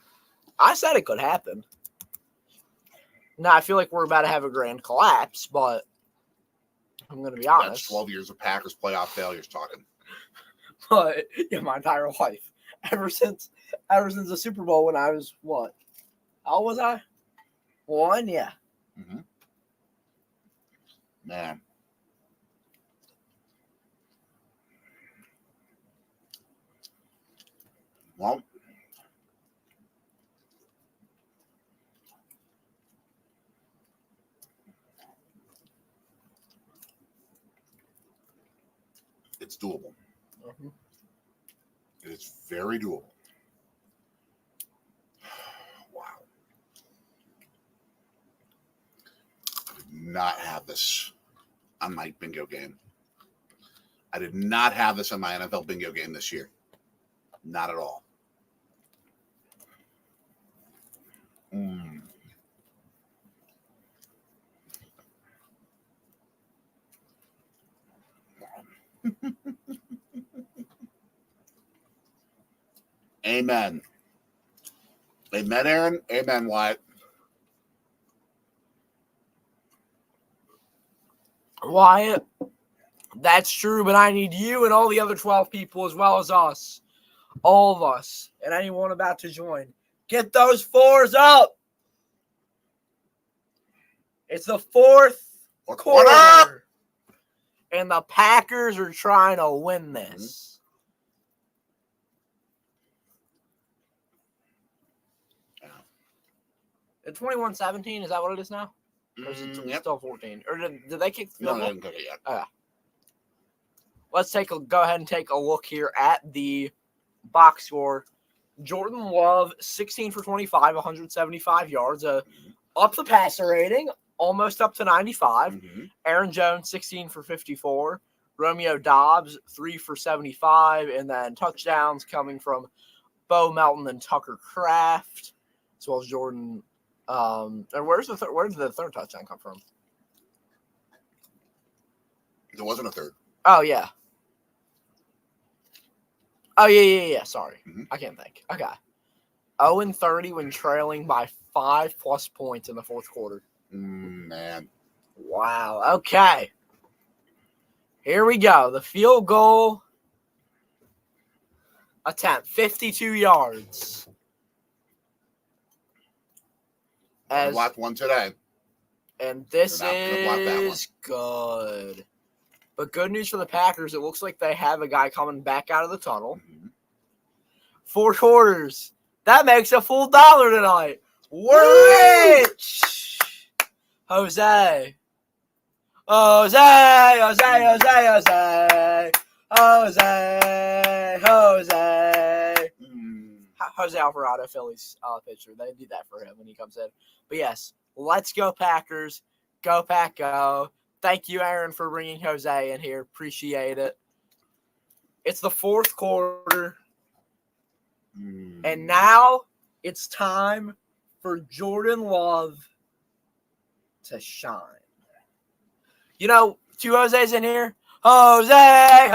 Speaker 6: I said it could happen. Now, I feel like we're about to have a grand collapse, but I'm going to be honest.
Speaker 1: That's 12 years of Packers playoff failures talking.
Speaker 6: But yeah, my entire life. Ever since the Super Bowl when I was, what? How old was I? 1, yeah.
Speaker 1: Mm-hmm. Man. Well, it's doable.
Speaker 6: Mm-hmm.
Speaker 1: It is very doable. Wow. I did not have this on my bingo game. I did not have this on my NFL bingo game this year. Not at all. Amen. Amen, Aaron. Amen, Wyatt.
Speaker 6: Wyatt, that's true, but I need you and all the other 12 people as well as us. All of us and anyone about to join. Get those 4s up. It's the 4th quarter. And the Packers are trying to win this. At 21-17, is that what it is now? Or is it still 14? Or did they kick the field
Speaker 1: No,
Speaker 6: goal?
Speaker 1: they didn't cook it yet.
Speaker 6: Let's go ahead and take a look here at the box score. Jordan Love, 16 for 25, 175 yards. Up the passer rating, almost up to 95.
Speaker 1: Mm-hmm.
Speaker 6: Aaron Jones, 16 for 54. Romeo Dobbs, 3 for 75. And then touchdowns coming from Bo Melton and Tucker Kraft, as well as Jordan. And where did the third touchdown come from?
Speaker 1: There wasn't a third.
Speaker 6: Oh, yeah. Oh, yeah. Sorry.
Speaker 1: Mhm.
Speaker 6: I can't think. Okay. 0-30 when trailing by 5+ points in the fourth quarter.
Speaker 1: Man.
Speaker 6: Wow. Okay. Here we go. The field goal attempt, 52 yards.
Speaker 1: I blocked one today.
Speaker 6: And this
Speaker 1: They're not gonna block that one.
Speaker 6: is good. But good news for the Packers. It looks like they have a guy coming back out of the tunnel.
Speaker 1: Mhm.
Speaker 6: 4 quarters. That makes a full $1 tonight. We're rich. Jose. Jose. Jose Alvarado, Phillies pitcher. They do that for him when he comes in. But yes, let's go Packers. Go Pack Go. Thank you, Aaron, for bringing Jose in here. Appreciate it. It's the fourth quarter. And now it's time for Jordan Love to shine. You know, 2 Jose's in here. Jose.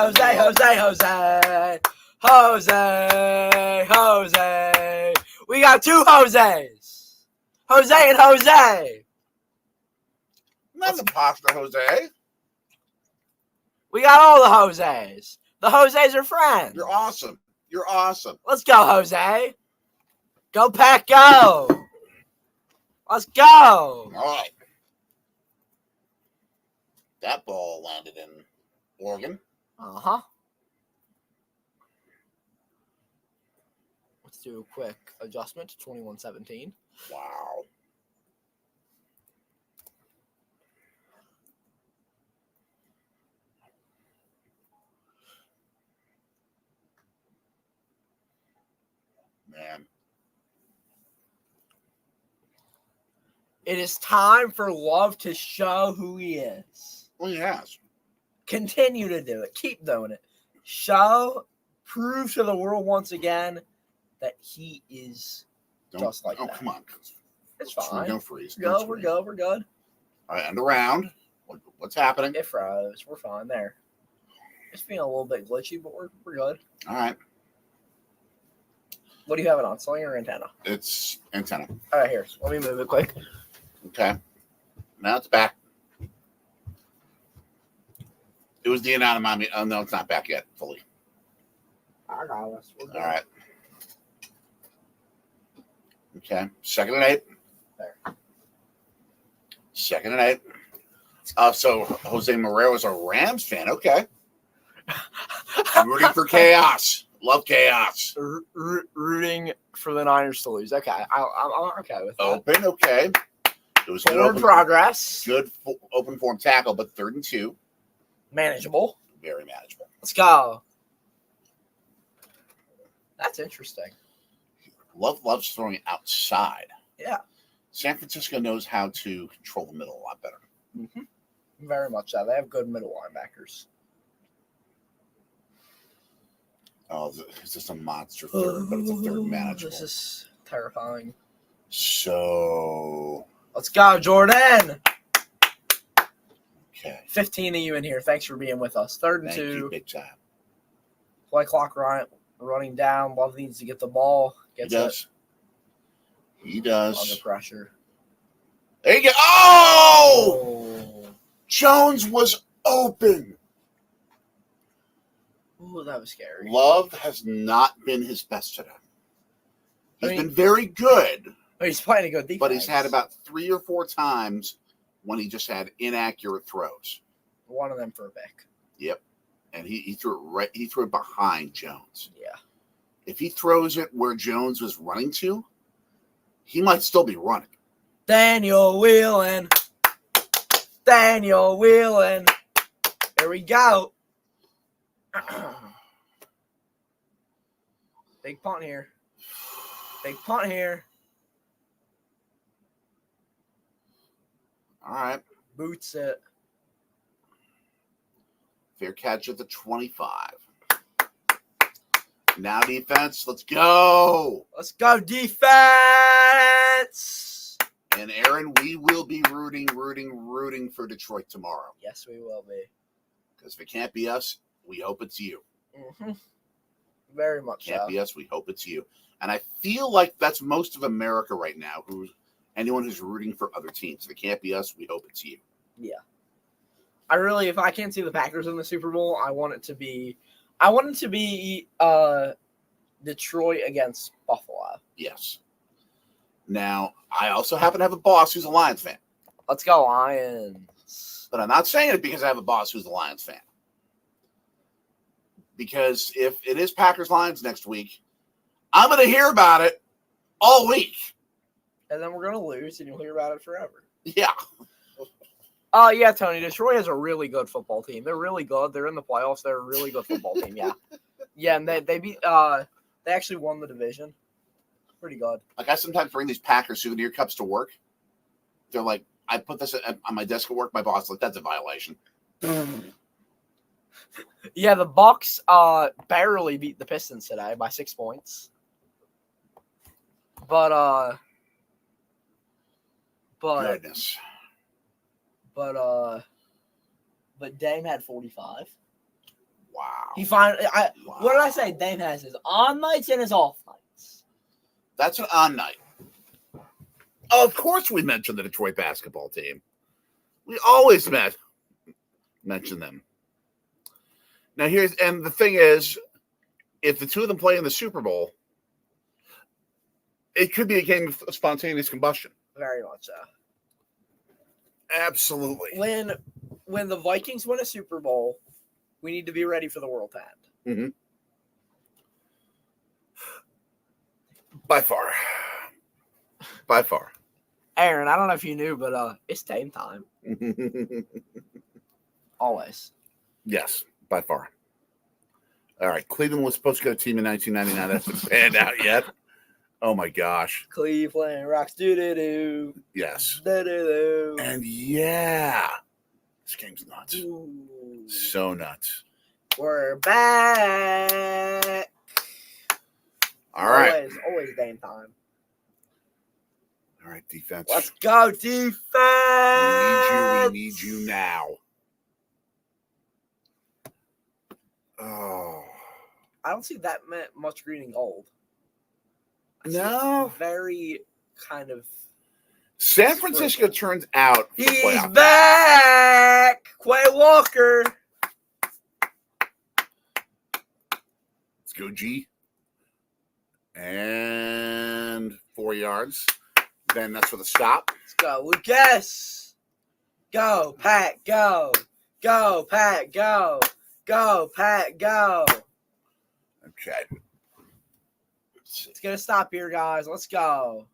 Speaker 6: We got 2 Jose's. Jose and Jose.
Speaker 1: Not the pasta, Jose.
Speaker 6: We got all the Jose's. The Jose's are friends.
Speaker 1: You're awesome. You're awesome.
Speaker 6: Let's go, Jose. Go Pack Go. Let's go.
Speaker 1: All right. That ball landed in Oregon.
Speaker 6: Uh-huh. Let's do a quick adjustment to 21-17.
Speaker 1: Wow. Man.
Speaker 6: It is time for Love to show who he is.
Speaker 1: Well, he has.
Speaker 6: Continue to do it. Keep doing it. Prove to the world once again that he is just like that.
Speaker 1: Come on.
Speaker 6: It's fine.
Speaker 1: Don't freeze.
Speaker 6: We're good. We're good.
Speaker 1: All right, and around. What's happening?
Speaker 6: It froze. We're fine there. It's being a little bit glitchy, but we're good.
Speaker 1: All right.
Speaker 6: What do you have it on? Sling or antenna?
Speaker 1: It's antenna.
Speaker 6: All right, here. Let me move it quick.
Speaker 1: Okay. Now it's back. It was the anatomy. Oh, no, it's not back yet fully.
Speaker 6: I got this.
Speaker 1: All right. Okay. 2nd and 8.
Speaker 6: There.
Speaker 1: 2nd and 8. So Jose Moreno is a Rams fan. Okay. I'm rooting for chaos. Love chaos.
Speaker 6: Rooting for the Niners to lose. Okay. I'm okay with that.
Speaker 1: Open. Okay. It was good
Speaker 6: Forward
Speaker 1: open,
Speaker 6: progress.
Speaker 1: good open form tackle, but 3rd and 2.
Speaker 6: Manageable.
Speaker 1: Very manageable.
Speaker 6: Let's go. That's interesting.
Speaker 1: Loves throwing it outside.
Speaker 6: Yeah.
Speaker 1: San Francisco knows how to control the middle a lot better.
Speaker 6: Mm-hmm. Very much so. They have good middle linebackers.
Speaker 1: Oh, it's just a monster third, but it's a third manageable.
Speaker 6: This is terrifying.
Speaker 1: So,
Speaker 6: Let's go, Jordan.
Speaker 1: okay.
Speaker 6: 15 of you in here. Thanks for being with us. 3rd and
Speaker 1: Thank
Speaker 6: 2.
Speaker 1: you, big time.
Speaker 6: Play clock running down. Love needs to get the ball.
Speaker 1: He
Speaker 6: Gets
Speaker 1: does. He
Speaker 6: it
Speaker 1: does.
Speaker 6: under pressure.
Speaker 1: There you go. Oh!
Speaker 6: Oh.
Speaker 1: Jones was open.
Speaker 6: Ooh, that was scary.
Speaker 1: Love has not been his best today. He's
Speaker 6: I mean-
Speaker 1: been very good,
Speaker 6: Oh, he's playing a good defense.
Speaker 1: but he's had about 3 or 4 times when he just had inaccurate throws.
Speaker 6: one of them for a pick.
Speaker 1: Yep. And he threw it right. He threw it behind Jones.
Speaker 6: Yeah.
Speaker 1: If he throws it where Jones was running to, he might still be running.
Speaker 6: Daniel Whelan. Here we go. Big punt here.
Speaker 1: All right.
Speaker 6: Boots it.
Speaker 1: Fair catch at the 25. Now defense. Let's go.
Speaker 6: Let's go defense.
Speaker 1: And Aaron, we will be rooting for Detroit tomorrow.
Speaker 6: Yes, we will be.
Speaker 1: Because if it can't be us, we hope it's you.
Speaker 6: Mm-hmm. Very much
Speaker 1: Can't
Speaker 6: so.
Speaker 1: be us, we hope it's you. And I feel like that's most of America right now. Anyone who's rooting for other teams. If it can't be us, we hope it's you.
Speaker 6: Yeah. If I can't see the Packers in the Super Bowl, I want it to be Detroit against Buffalo.
Speaker 1: Yes. Now, I also happen to have a boss who's a Lions fan.
Speaker 6: Let's go Lions.
Speaker 1: But I'm not saying it because I have a boss who's a Lions fan. Because if it is Packers-Lions next week, I'm going to hear about it all week.
Speaker 6: And then we're going to lose, and you'll hear about it forever.
Speaker 1: Yeah.
Speaker 6: Yeah, Tony. Detroit has a really good football team. They're really good. They're in the playoffs. They're a really good football team. Yeah. Yeah, and they beat. They actually won the division. Pretty good.
Speaker 1: Like, I sometimes bring these Packers souvenir cups to work. They're like, I put this on my desk at work. My boss is like, that's a violation.
Speaker 6: Yeah, the Bucks barely beat the Pistons today by 6 points. But
Speaker 1: Goodness.
Speaker 6: But Dame had 45.
Speaker 1: Wow.
Speaker 6: He finally.
Speaker 1: Wow.
Speaker 6: What did I say? Dame has his on nights and his off nights.
Speaker 1: That's an on night. Of course, we mentioned the Detroit basketball team. We always mention them. Now, and the thing is, if the two of them play in the Super Bowl, it could be a game of spontaneous combustion.
Speaker 6: Very much so.
Speaker 1: Absolutely.
Speaker 6: When the Vikings win a Super Bowl, we need to be ready for the world to end.
Speaker 1: Mm-hmm. By far. By far.
Speaker 6: Aaron, I don't know if you knew, but it's Dame time. Always.
Speaker 1: Yes, by far. All right. Cleveland was supposed to go to team in 1999. That's been panned out yet. Oh, my gosh.
Speaker 6: Cleveland Rocks. Do-do-do.
Speaker 1: Yes.
Speaker 6: Do-do-do.
Speaker 1: And yeah. This game's nuts.
Speaker 6: Ooh.
Speaker 1: So nuts.
Speaker 6: We're back.
Speaker 1: All right.
Speaker 6: Always Dame time.
Speaker 1: All right, defense.
Speaker 6: Let's go, defense.
Speaker 1: We need you now. Oh.
Speaker 6: I don't see that much green and gold. I see
Speaker 1: No.
Speaker 6: very kind of.
Speaker 1: San Francisco turns out.
Speaker 6: He's
Speaker 1: playoff.
Speaker 6: back. Quay Walker.
Speaker 1: Let's go, G. And 4 yards. Then that's for the stop.
Speaker 6: Let's go, Lucas. Go, Pat, go. Go, Pat, go. Go, Pat, go.
Speaker 1: Okay.
Speaker 6: It's going to stop here, guys. Let's go.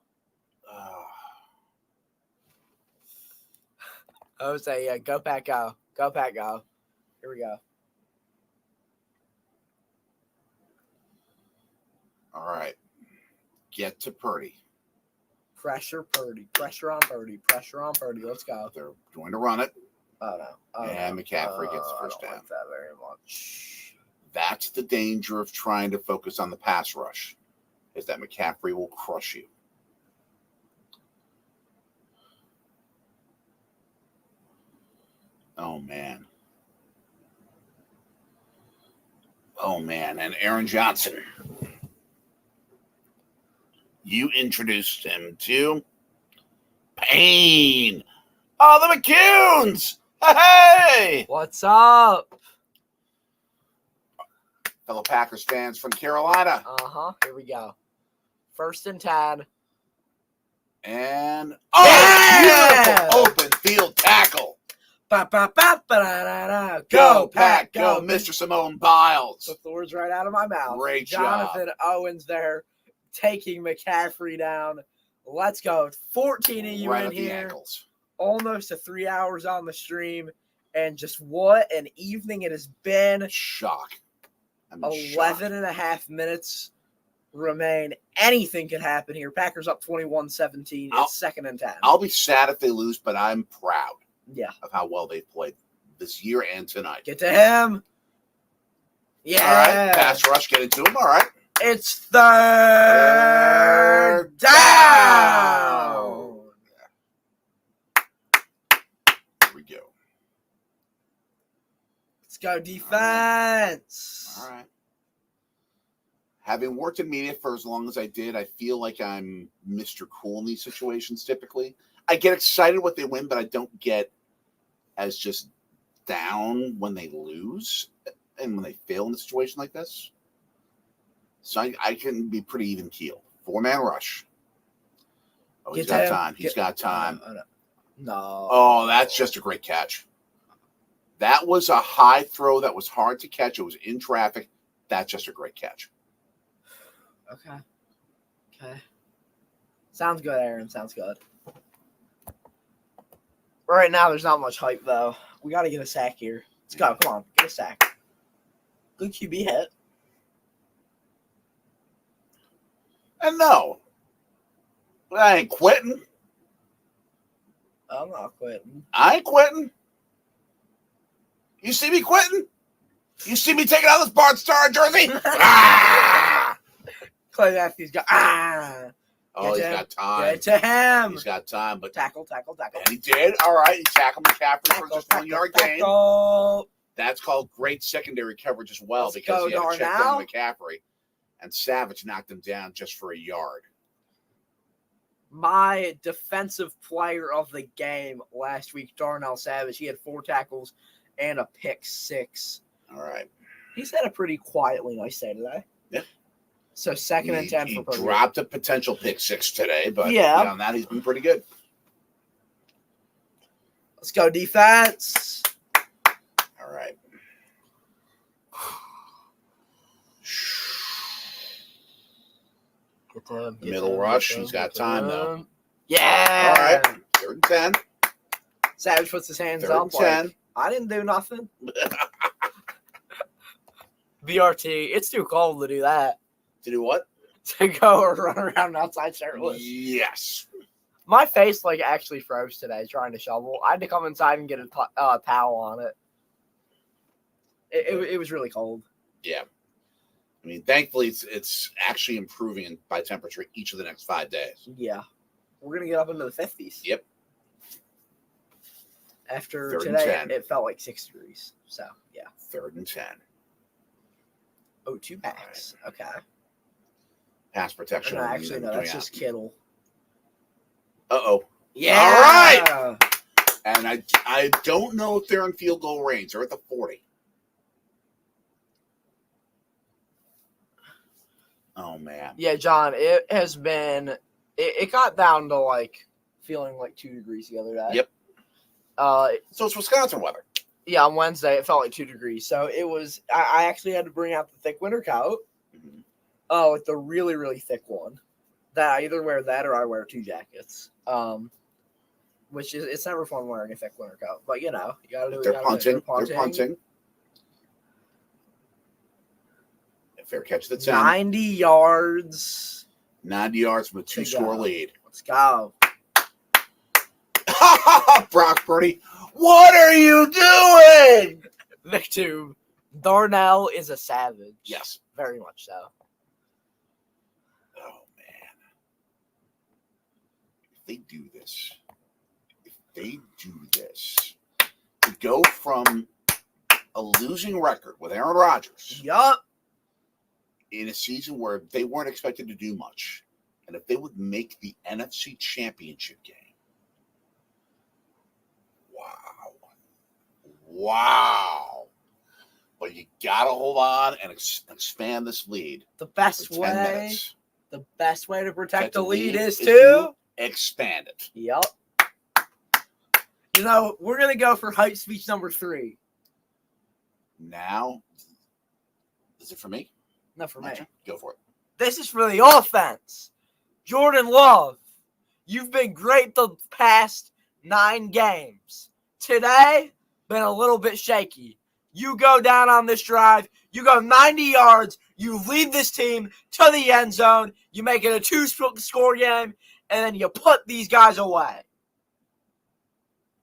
Speaker 6: Jose, yeah, go, Pat, go. Go, Pat, go. Here we go.
Speaker 1: All right. Get to Purdy.
Speaker 6: Pressure Purdy. Pressure on Purdy. Pressure on Purdy. Let's go.
Speaker 1: They're going to run it.
Speaker 6: Oh, no. Oh,
Speaker 1: And
Speaker 6: no.
Speaker 1: McCaffrey gets the first
Speaker 6: I don't
Speaker 1: down.
Speaker 6: like that very much.
Speaker 1: That's the danger of trying to focus on the pass rush, is that McCaffrey will crush you. Oh, man. Oh, man. And Aaron Johnson. You introduced him to Payne. Oh, the McCunes. Hey!
Speaker 6: What's up?
Speaker 1: Fellow Packers fans from Carolina.
Speaker 6: Here we go. 1st and 10.
Speaker 1: And
Speaker 6: Yeah!
Speaker 1: beautiful open field tackle.
Speaker 6: Ba, ba, ba, ba, da, da, da.
Speaker 1: Go, Pack, go, Mr. Simone Biles.
Speaker 6: Took the words right out of my mouth.
Speaker 1: Great
Speaker 6: Jonathan Owens there taking McCaffrey down. Let's go. 14 of you
Speaker 1: Right
Speaker 6: in
Speaker 1: at the
Speaker 6: here.
Speaker 1: ankles.
Speaker 6: Almost to 3 hours on the stream. And just what an evening it has been.
Speaker 1: Shock.
Speaker 6: 11 and a half minutes remain. Anything could happen here. Packers up 21-17. It's 2nd and 10.
Speaker 1: I'll be sad if they lose, but I'm proud
Speaker 6: Yeah.
Speaker 1: of how well they've played this year and tonight.
Speaker 6: Get to him. Yeah.
Speaker 1: All right, pass rush, get into him. All right.
Speaker 6: It's 3rd down. Let's go defense.
Speaker 1: All right. Having worked in media for as long as I did, I feel like I'm Mr. Cool in these situations typically. I get excited when they win, but I don't get as just down when they lose and when they fail in a situation like this. So I can be pretty even keel. 4-man rush. Oh, he's got time. He's got time.
Speaker 6: No.
Speaker 1: Oh, that's just a great catch. That was a high throw that was hard to catch. It was in traffic. That's just a great catch.
Speaker 6: Okay. Sounds good, Aaron. Sounds good. Right now, there's not much hype, though. We got to get a sack here. Let's go. Come on. Get a sack. Good QB hit.
Speaker 1: And no. I ain't quitting.
Speaker 6: I'm not quitting.
Speaker 1: I ain't quitting. You see me quitting? You see me taking out this Bart Starr jersey? Ah!
Speaker 6: Clay Matthews got
Speaker 1: Oh, he's got time.
Speaker 6: Get to him.
Speaker 1: He's got time, but
Speaker 6: Tackle.
Speaker 1: and he did. All right, he tackled McCaffrey for just 1 yard gain.
Speaker 6: Tackle.
Speaker 1: That's called great secondary coverage as well,
Speaker 6: Let's
Speaker 1: because
Speaker 6: go,
Speaker 1: he had to check down
Speaker 6: Darnell.
Speaker 1: McCaffrey, and Savage knocked him down just for a yard.
Speaker 6: My defensive player of the game last week, Darnell Savage. He had 4 tackles and a pick 6.
Speaker 1: All right.
Speaker 6: He's had a pretty quietly nice day today.
Speaker 1: Yeah.
Speaker 6: So second and 10
Speaker 1: He
Speaker 6: for Purdue.
Speaker 1: dropped a potential pick 6 today, but
Speaker 6: Yeah.
Speaker 1: beyond that, he's been pretty good.
Speaker 6: Let's go defense.
Speaker 1: All right.
Speaker 6: Get to him.
Speaker 1: Middle rush. He's got time, though.
Speaker 6: Yeah.
Speaker 1: All right. 3rd and 10.
Speaker 6: Savage puts his hands
Speaker 1: 3rd
Speaker 6: up.
Speaker 1: and 10.
Speaker 6: Like, I didn't do nothing. BRT. It's too cold to do that.
Speaker 1: To do what?
Speaker 6: To go or run around outside shirtless.
Speaker 1: Yes.
Speaker 6: My face actually froze today trying to shovel. I had to come inside and get a towel on it. It was really cold.
Speaker 1: Yeah. I mean, thankfully, it's actually improving by temperature each of the next 5 days.
Speaker 6: Yeah. We're going to get up into the 50s.
Speaker 1: Yep.
Speaker 6: After
Speaker 1: 3rd and
Speaker 6: today,
Speaker 1: 10.
Speaker 6: it felt like 6 degrees. So, yeah.
Speaker 1: 3rd and 10.
Speaker 6: Oh, 2 backs. Okay.
Speaker 1: Pass protection.
Speaker 6: No, actually, no. That's just Kittle.
Speaker 1: Uh-oh.
Speaker 6: Yeah.
Speaker 1: All right. And I don't know if they're in field goal range. They're at the 40. Oh, man.
Speaker 6: Yeah, John, it has been – it got down to, feeling 2 degrees the other day.
Speaker 1: Yep. So it's Wisconsin weather.
Speaker 6: Yeah, on Wednesday, it felt like 2 degrees. So it was – I actually had to bring out the thick winter coat.
Speaker 1: Mm-hmm.
Speaker 6: With the really, really thick one. That I either wear that or I wear 2 jackets. Which is – it's never fun wearing a thick winter coat. But, you got to do it.
Speaker 1: They're punting. They're punting. Fair catch the 10.
Speaker 6: 90 yards.
Speaker 1: 90 yards from a 2-score lead.
Speaker 6: Let's go.
Speaker 1: Brock Purdy, what are you doing?
Speaker 6: Nick Tube. Darnell is a savage.
Speaker 1: Yes.
Speaker 6: Very much so.
Speaker 1: Oh, man. If they do this, to go from a losing record with Aaron Rodgers
Speaker 6: Yup.
Speaker 1: in a season where they weren't expected to do much, and if they would make the NFC Championship game, wow. But you got to hold on and expand this lead.
Speaker 6: The best
Speaker 1: for 10
Speaker 6: way.
Speaker 1: minutes.
Speaker 6: The best way to protect the lead is
Speaker 1: to
Speaker 6: to
Speaker 1: expand it.
Speaker 6: Yup. We're gonna go for hype speech number 3.
Speaker 1: Now, is it for me?
Speaker 6: Not for me.
Speaker 1: Go for it.
Speaker 6: This is for the offense. Jordan Love, you've been great the past 9 games. Today, been a little bit shaky. You go down on this drive, you go 90 yards, you lead this team to the end zone, you make it a 2-score game, and then you put these guys away.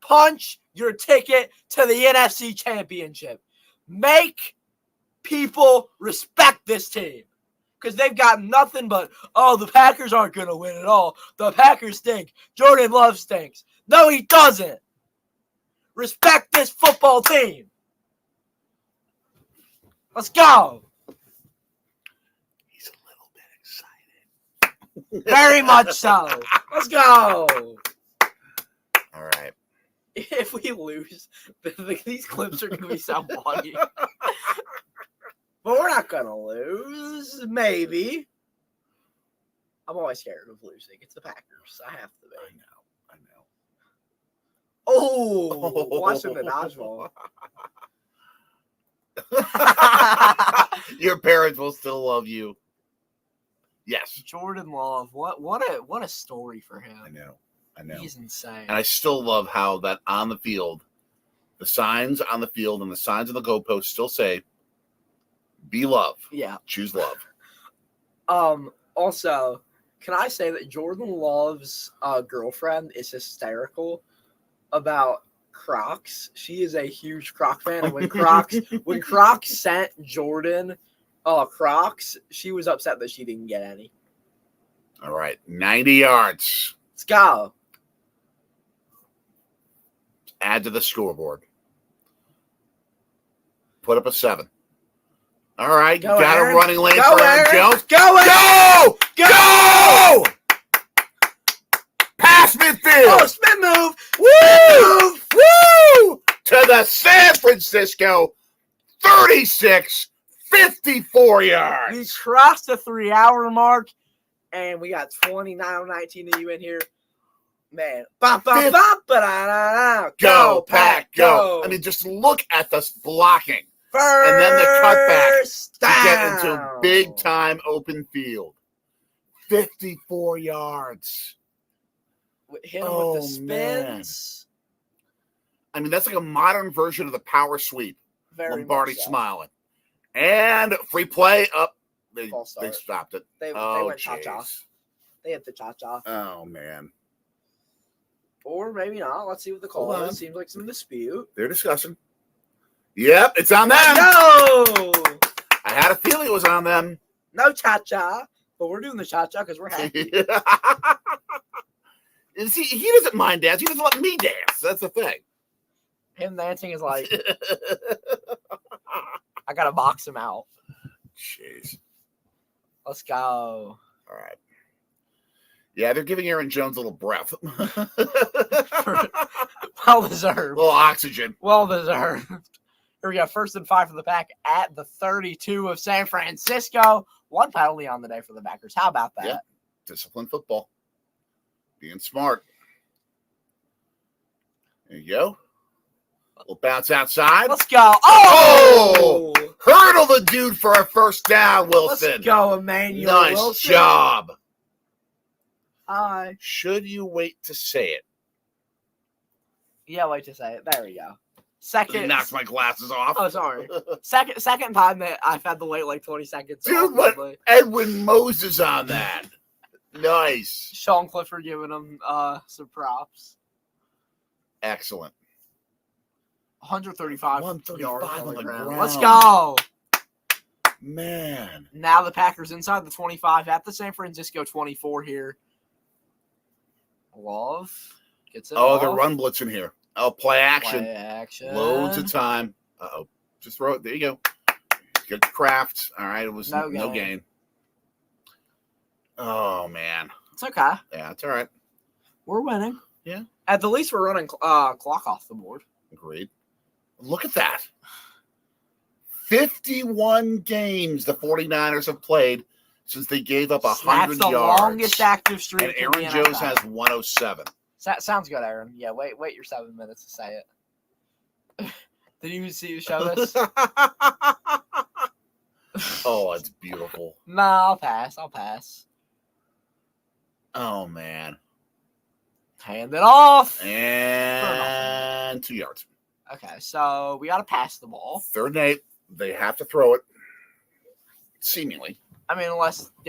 Speaker 6: Punch your ticket to the NFC Championship. Make people respect this team. Because they've got nothing but, the Packers aren't going to win at all. The Packers stink. Jordan Love stinks. No, he doesn't. Respect this football team. Let's go.
Speaker 1: He's a little bit excited.
Speaker 6: Very much so. Let's go.
Speaker 1: All right.
Speaker 6: If we lose, these clips are going to be so funny. But we're not going to lose. Maybe. I'm always scared of losing. It's the Packers. I have to be.
Speaker 1: I know.
Speaker 6: Oh, watching the dodgeball.
Speaker 1: Your parents will still love you. Yes.
Speaker 6: Jordan Love. What a story for him.
Speaker 1: I know.
Speaker 6: He's insane.
Speaker 1: And I still love how that on the field, the signs on the field and the signs on the goalpost still say, be love.
Speaker 6: Yeah.
Speaker 1: Choose love.
Speaker 6: Also, can I say that Jordan Love's girlfriend is hysterical about Crocs? She is a huge Croc fan. And when Crocs sent Jordan Crocs, she was upset that she didn't get any.
Speaker 1: All right. 90 yards.
Speaker 6: Let's go.
Speaker 1: Add to the scoreboard. Put up a 7. All right.
Speaker 6: Go,
Speaker 1: got
Speaker 6: Aaron.
Speaker 1: a running lane
Speaker 6: Go,
Speaker 1: for Aaron
Speaker 6: Aaron.
Speaker 1: Jones.
Speaker 6: Go, Aaron.
Speaker 1: Go! Pass midfield.
Speaker 6: Oh, spin move.
Speaker 1: Woo! Woo! To the San Francisco 36, 54
Speaker 6: We
Speaker 1: yards.
Speaker 6: crossed the 3-hour mark, and we got 29-19 of you in here. Man.
Speaker 1: Go, Pack, go. I mean, just look at this blocking.
Speaker 6: First
Speaker 1: And then the cutback to
Speaker 6: down.
Speaker 1: get into big-time open field. 54 yards.
Speaker 6: Hit him
Speaker 1: Oh,
Speaker 6: with the spins.
Speaker 1: I mean, that's like a modern version of the power sweep.
Speaker 6: Very
Speaker 1: Lombardi
Speaker 6: much so.
Speaker 1: smiling. And free play up. They
Speaker 6: False start.
Speaker 1: stopped it.
Speaker 6: They
Speaker 1: Oh,
Speaker 6: went cha-cha.
Speaker 1: jeez.
Speaker 6: They hit the cha-cha.
Speaker 1: Oh, man.
Speaker 6: Or maybe not. Let's see what the call
Speaker 1: Hold on.
Speaker 6: is. Seems like some dispute.
Speaker 1: They're discussing. Yep, it's on them.
Speaker 6: No!
Speaker 1: I had a feeling it was on them.
Speaker 6: No cha-cha. But we're doing the cha-cha because we're happy.
Speaker 1: See, he doesn't mind dance. He doesn't let me dance. That's the thing.
Speaker 6: Him dancing is like, I got to box him out.
Speaker 1: Jeez.
Speaker 6: Let's go.
Speaker 1: All right. Yeah, they're giving Aaron Jones a little breath.
Speaker 6: Well deserved.
Speaker 1: little oxygen.
Speaker 6: Well deserved. Here we go. 1st and 5 for the Pack at the 32 of San Francisco. 1 penalty on the day for the Packers. How about that?
Speaker 1: Yep. Disciplined football. Being smart. There you go. We'll bounce outside.
Speaker 6: Let's go. Oh!
Speaker 1: Hurdle the dude for a first down, Wilson.
Speaker 6: Let's go, Emmanuel
Speaker 1: Nice
Speaker 6: Wilson.
Speaker 1: job.
Speaker 6: Hi.
Speaker 1: Should you wait to say it?
Speaker 6: Yeah, wait to say it. There we go.
Speaker 1: He
Speaker 6: Second.
Speaker 1: knocks my glasses off.
Speaker 6: Oh, sorry. Second time that I've had to wait like 20 seconds.
Speaker 1: Dude, what?
Speaker 6: Awkwardly.
Speaker 1: Edwin Moses on that. Nice.
Speaker 6: Sean Clifford giving him some props.
Speaker 1: Excellent.
Speaker 6: 135 yards
Speaker 1: 135
Speaker 6: on the ground.
Speaker 1: ground.
Speaker 6: Let's go.
Speaker 1: Man.
Speaker 6: Now the Packers inside the 25 at the San Francisco 24 here. Love gets it.
Speaker 1: Oh,
Speaker 6: off.
Speaker 1: they're run blitzing here. Oh, play action.
Speaker 6: Play action.
Speaker 1: Loads of time. Uh-oh. Just throw it. There you go. Good craft. All right. It was no gain. Oh, man.
Speaker 6: It's okay.
Speaker 1: Yeah, it's all right.
Speaker 6: We're winning.
Speaker 1: Yeah.
Speaker 6: At the least, we're running clock off the board.
Speaker 1: Agreed. Look at that. 51 games the 49ers have played since they gave up 100
Speaker 6: That's the
Speaker 1: yards.
Speaker 6: longest active streak.
Speaker 1: And
Speaker 6: in
Speaker 1: Aaron
Speaker 6: the
Speaker 1: Jones
Speaker 6: NFL.
Speaker 1: has 107.
Speaker 6: Sounds good, Aaron. Yeah, wait your 7 minutes to say it. Did you see you show this?
Speaker 1: Oh, it's beautiful.
Speaker 6: Nah, I'll pass.
Speaker 1: Oh, man.
Speaker 6: Hand it off.
Speaker 1: And 2 yards.
Speaker 6: Okay, so we got to pass the ball.
Speaker 1: 3rd and 8. They have to throw it. Seemingly.
Speaker 6: I mean, unless, I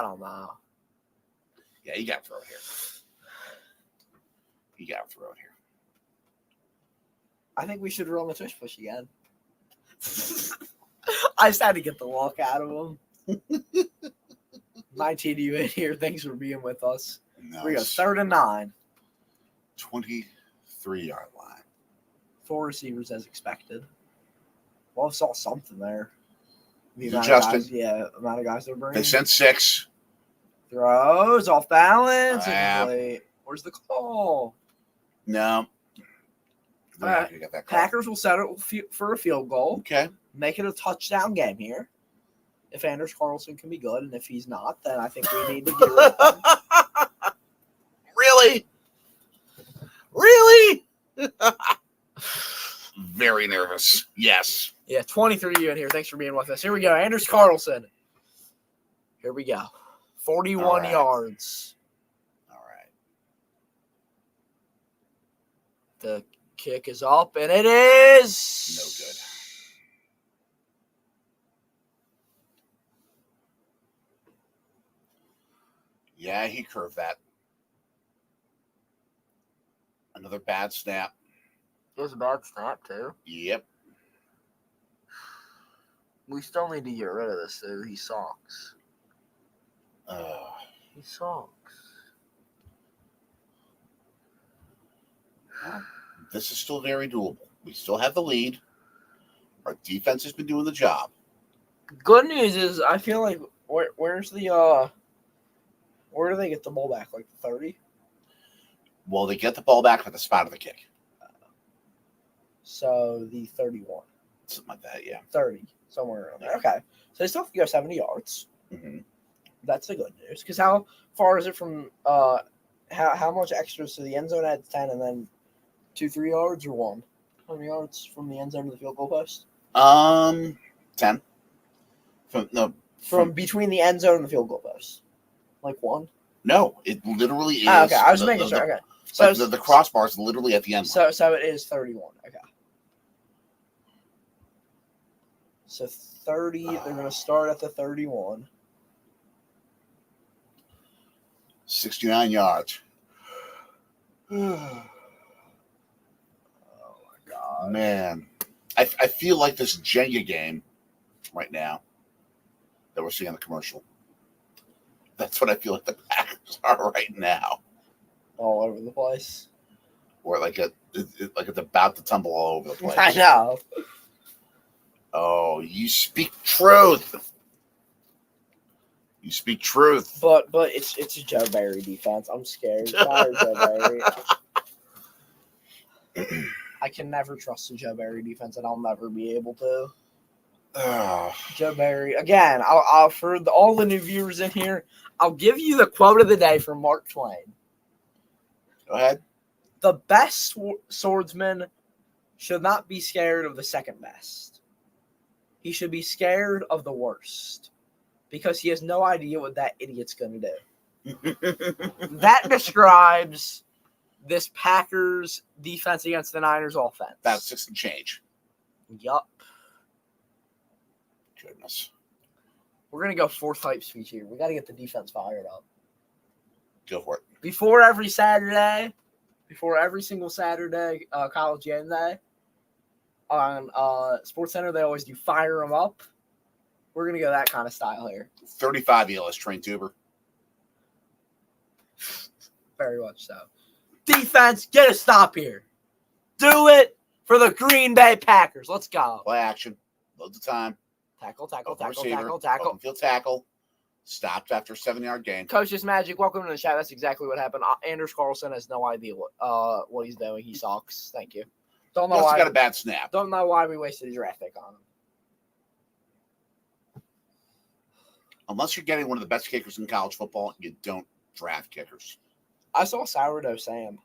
Speaker 6: don't know.
Speaker 1: Yeah, you got to throw it here. You got to throw it here.
Speaker 6: I think we should run the tush push again. I just had to get the walk out of him. 19 you in here. Thanks for being with us.
Speaker 1: Nice.
Speaker 6: We go 3rd and 9.
Speaker 1: 23-yard line.
Speaker 6: 4 receivers as expected. Well, I saw something there. The
Speaker 1: He's
Speaker 6: amount of
Speaker 1: adjusting.
Speaker 6: guys, the amount of guys they're bringing.
Speaker 1: They sent 6.
Speaker 6: Throws off balance.
Speaker 1: Yeah.
Speaker 6: Incomplete. Where's the call?
Speaker 1: No. They're
Speaker 6: All
Speaker 1: not
Speaker 6: right.
Speaker 1: gonna get that call.
Speaker 6: Packers will settle for a field goal.
Speaker 1: Okay.
Speaker 6: Make it a touchdown game here. If Anders Carlson can be good, and if he's not, then I think we need to get rid of him.
Speaker 1: Really? Really? Very nervous. Yes.
Speaker 6: Yeah, 23 you in here. Thanks for being with us. Here we go. Anders Carlson. Here we go. 41
Speaker 1: All right.
Speaker 6: yards.
Speaker 1: All right.
Speaker 6: The kick is up, and it is
Speaker 1: No good. Yeah, he curved that. Another bad snap.
Speaker 6: It was a bad snap, too.
Speaker 1: Yep.
Speaker 6: We still need to get rid of this, dude. He sucks. He sucks.
Speaker 1: This is still very doable. We still have the lead. Our defense has been doing the job.
Speaker 6: Good news is I feel like where's the where do they get the ball back? Like the 30?
Speaker 1: Well, they get the ball back at the spot of the kick.
Speaker 6: So the 31.
Speaker 1: Something like that, yeah.
Speaker 6: 30. Somewhere around there. Okay. So they still have to go 70 yards.
Speaker 1: Mm-hmm.
Speaker 6: That's the good news. Because how far is it from how much extra to the end zone at 10 and then 2-3 yards or 1? How many yards from the end zone to the field goal post?
Speaker 1: 10.
Speaker 6: From between the end zone and the field goal post. Like 1?
Speaker 1: No, it literally is.
Speaker 6: Okay, I was making sure. Okay. So
Speaker 1: Like the crossbar is literally at the end.
Speaker 6: So it is 31. Okay. So 30, they're going to start at the 31.
Speaker 1: 69 yards.
Speaker 6: Oh my god.
Speaker 1: Man, I feel like this Jenga game right now that we're seeing on the commercial. That's what I feel like the Packers are right now.
Speaker 6: All over the place.
Speaker 1: Or like it's about to tumble all over the place.
Speaker 6: I know.
Speaker 1: Oh, you speak truth. You speak truth.
Speaker 6: But it's a Joe Barry defense. I'm scared. Fire Joe Barry. I can never trust the Joe Barry defense, and I'll never be able to. Joe Barry. Again, I'll for all the new viewers in here, I'll give you the quote of the day from Mark Twain.
Speaker 1: Go ahead.
Speaker 6: The best swordsman should not be scared of the second best. He should be scared of the worst because he has no idea what that idiot's going to do. That describes this Packers defense against the Niners offense.
Speaker 1: About 6 and change.
Speaker 6: Yup.
Speaker 1: Goodness.
Speaker 6: We're going to go 4 type speech here. We got to get the defense fired up.
Speaker 1: Go for it.
Speaker 6: Before every single Saturday college game day on SportsCenter, they always do fire them up. We're going to go that kind of style here.
Speaker 1: 35 ELS train tuber.
Speaker 6: Very much so. Defense, get a stop here. Do it for the Green Bay Packers. Let's go.
Speaker 1: Play action. Load the time.
Speaker 6: Tackle.
Speaker 1: Receiver. Open field tackle. Stopped after a 7-yard gain.
Speaker 6: Coach's Magic, welcome to the chat. That's exactly what happened. Anders Carlson has no idea what he's doing. He sucks. Thank you. Don't know
Speaker 1: He also
Speaker 6: why.
Speaker 1: got a bad snap.
Speaker 6: Don't know why we wasted a draft pick on him.
Speaker 1: Unless you're getting one of the best kickers in college football, you don't draft kickers.
Speaker 6: I saw Sourdough Sam.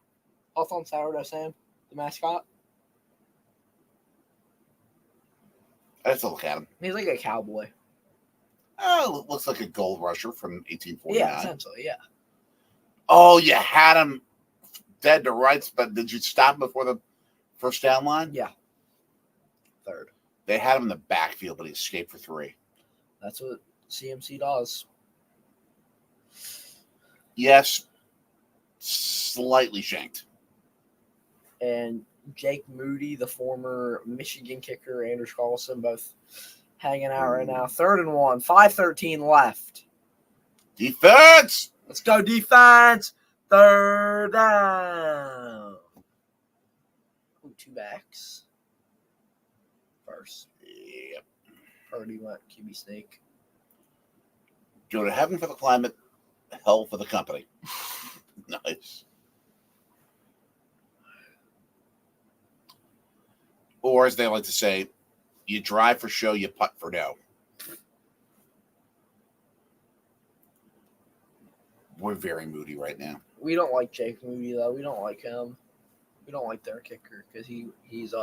Speaker 6: Off on Sourdough Sam, the mascot.
Speaker 1: I have to look at him.
Speaker 6: He's like a cowboy.
Speaker 1: Oh, looks like a gold rusher from 1849.
Speaker 6: Yeah, essentially, yeah.
Speaker 1: Oh, you had him dead to rights, but did you stop him before the first down line?
Speaker 6: Yeah. Third.
Speaker 1: They had him in the backfield, but he escaped for 3.
Speaker 6: That's what CMC does.
Speaker 1: Yes, slightly shanked.
Speaker 6: And Jake Moody, the former Michigan kicker, Anders Carlson, both hanging out right now. 3rd and 1, 5:13 left.
Speaker 1: Defense!
Speaker 6: Let's go defense. 3rd down. Ooh, 2 backs. First.
Speaker 1: Yep.
Speaker 6: Purdy went QB sneak.
Speaker 1: Go to heaven for the climate, hell for the company. Nice. Or as they like to say, you drive for show, you putt for no. We're very moody right now.
Speaker 6: We don't like Jake Moody though. We don't like him. We don't like their kicker because he's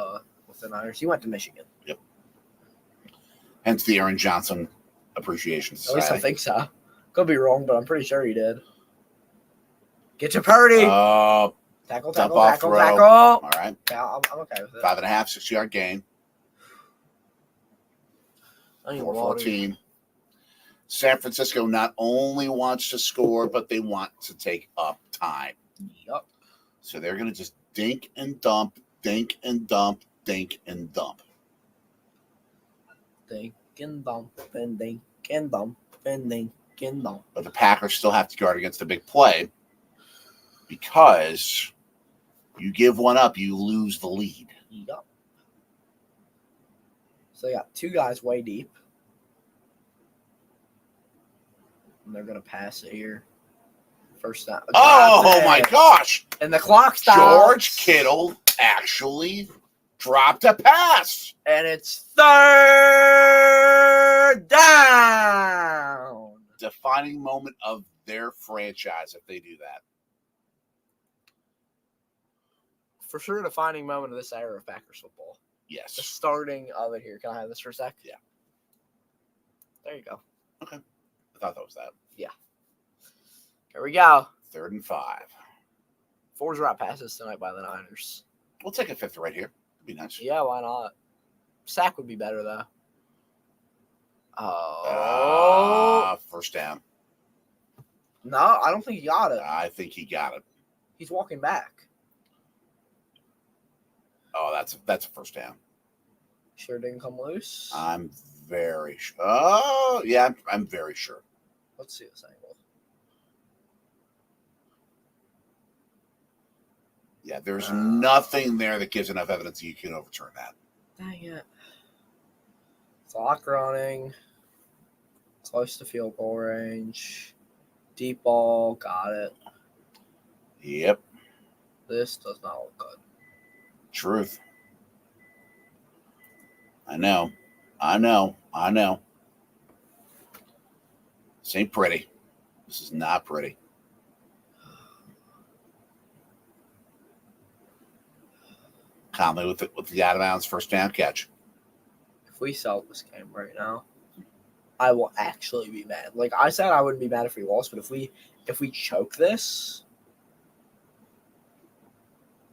Speaker 6: with the Niners. He went to Michigan.
Speaker 1: Hence the Aaron Johnson Appreciation
Speaker 6: At
Speaker 1: Society.
Speaker 6: least I think so. Could be wrong, but I'm pretty sure he did. Get to Purdy. Tackle.
Speaker 1: dump off throw.
Speaker 6: Tackle.
Speaker 1: All right.
Speaker 6: Yeah, I'm okay with it.
Speaker 1: 5.5, 6-yard gain.
Speaker 6: I need
Speaker 1: 4-14. San Francisco not only wants to score, but they want to take up time.
Speaker 6: Yup.
Speaker 1: So they're going to just dink and dump, dink and dump, dink and dump.
Speaker 6: Dink and dump and dink and dump and dink and dump.
Speaker 1: But the Packers still have to guard against a big play because you give one up, you lose the lead.
Speaker 6: Yup. So they got two guys way deep. And they're going to pass it here. First down.
Speaker 1: Oh, my gosh.
Speaker 6: And the clock stops.
Speaker 1: George Kittle actually dropped a pass.
Speaker 6: And it's third down.
Speaker 1: Defining moment of their franchise if they do that.
Speaker 6: For sure, a defining moment of this era of Packers football. The
Speaker 1: Yes.
Speaker 6: starting of it here. Can I have this for a sec?
Speaker 1: Yeah.
Speaker 6: There you go.
Speaker 1: I thought that was that.
Speaker 6: Here we go.
Speaker 1: 3rd and 5.
Speaker 6: 4 drop passes tonight by the Niners.
Speaker 1: We'll take a 5th right here. It'd be nice.
Speaker 6: Yeah, why not? Sack would be better, though. Oh.
Speaker 1: First down.
Speaker 6: No, I don't think he got it.
Speaker 1: I think he got it.
Speaker 6: He's walking back.
Speaker 1: Oh, that's a first down.
Speaker 6: Sure didn't come loose.
Speaker 1: I'm very sure. Oh, yeah, I'm very sure.
Speaker 6: Let's see this angle.
Speaker 1: Yeah, there's nothing there that gives enough evidence that you can overturn that.
Speaker 6: Dang it. Clock running. Close to field goal range. Deep ball. Got it.
Speaker 1: Yep,
Speaker 6: This does not look good.
Speaker 1: truth. I know. This ain't pretty. This is not pretty. Conley with the out of bounds first down catch.
Speaker 6: If we sell this game right now, I will actually be mad. Like I said, I wouldn't be mad if we lost, but if we choke this,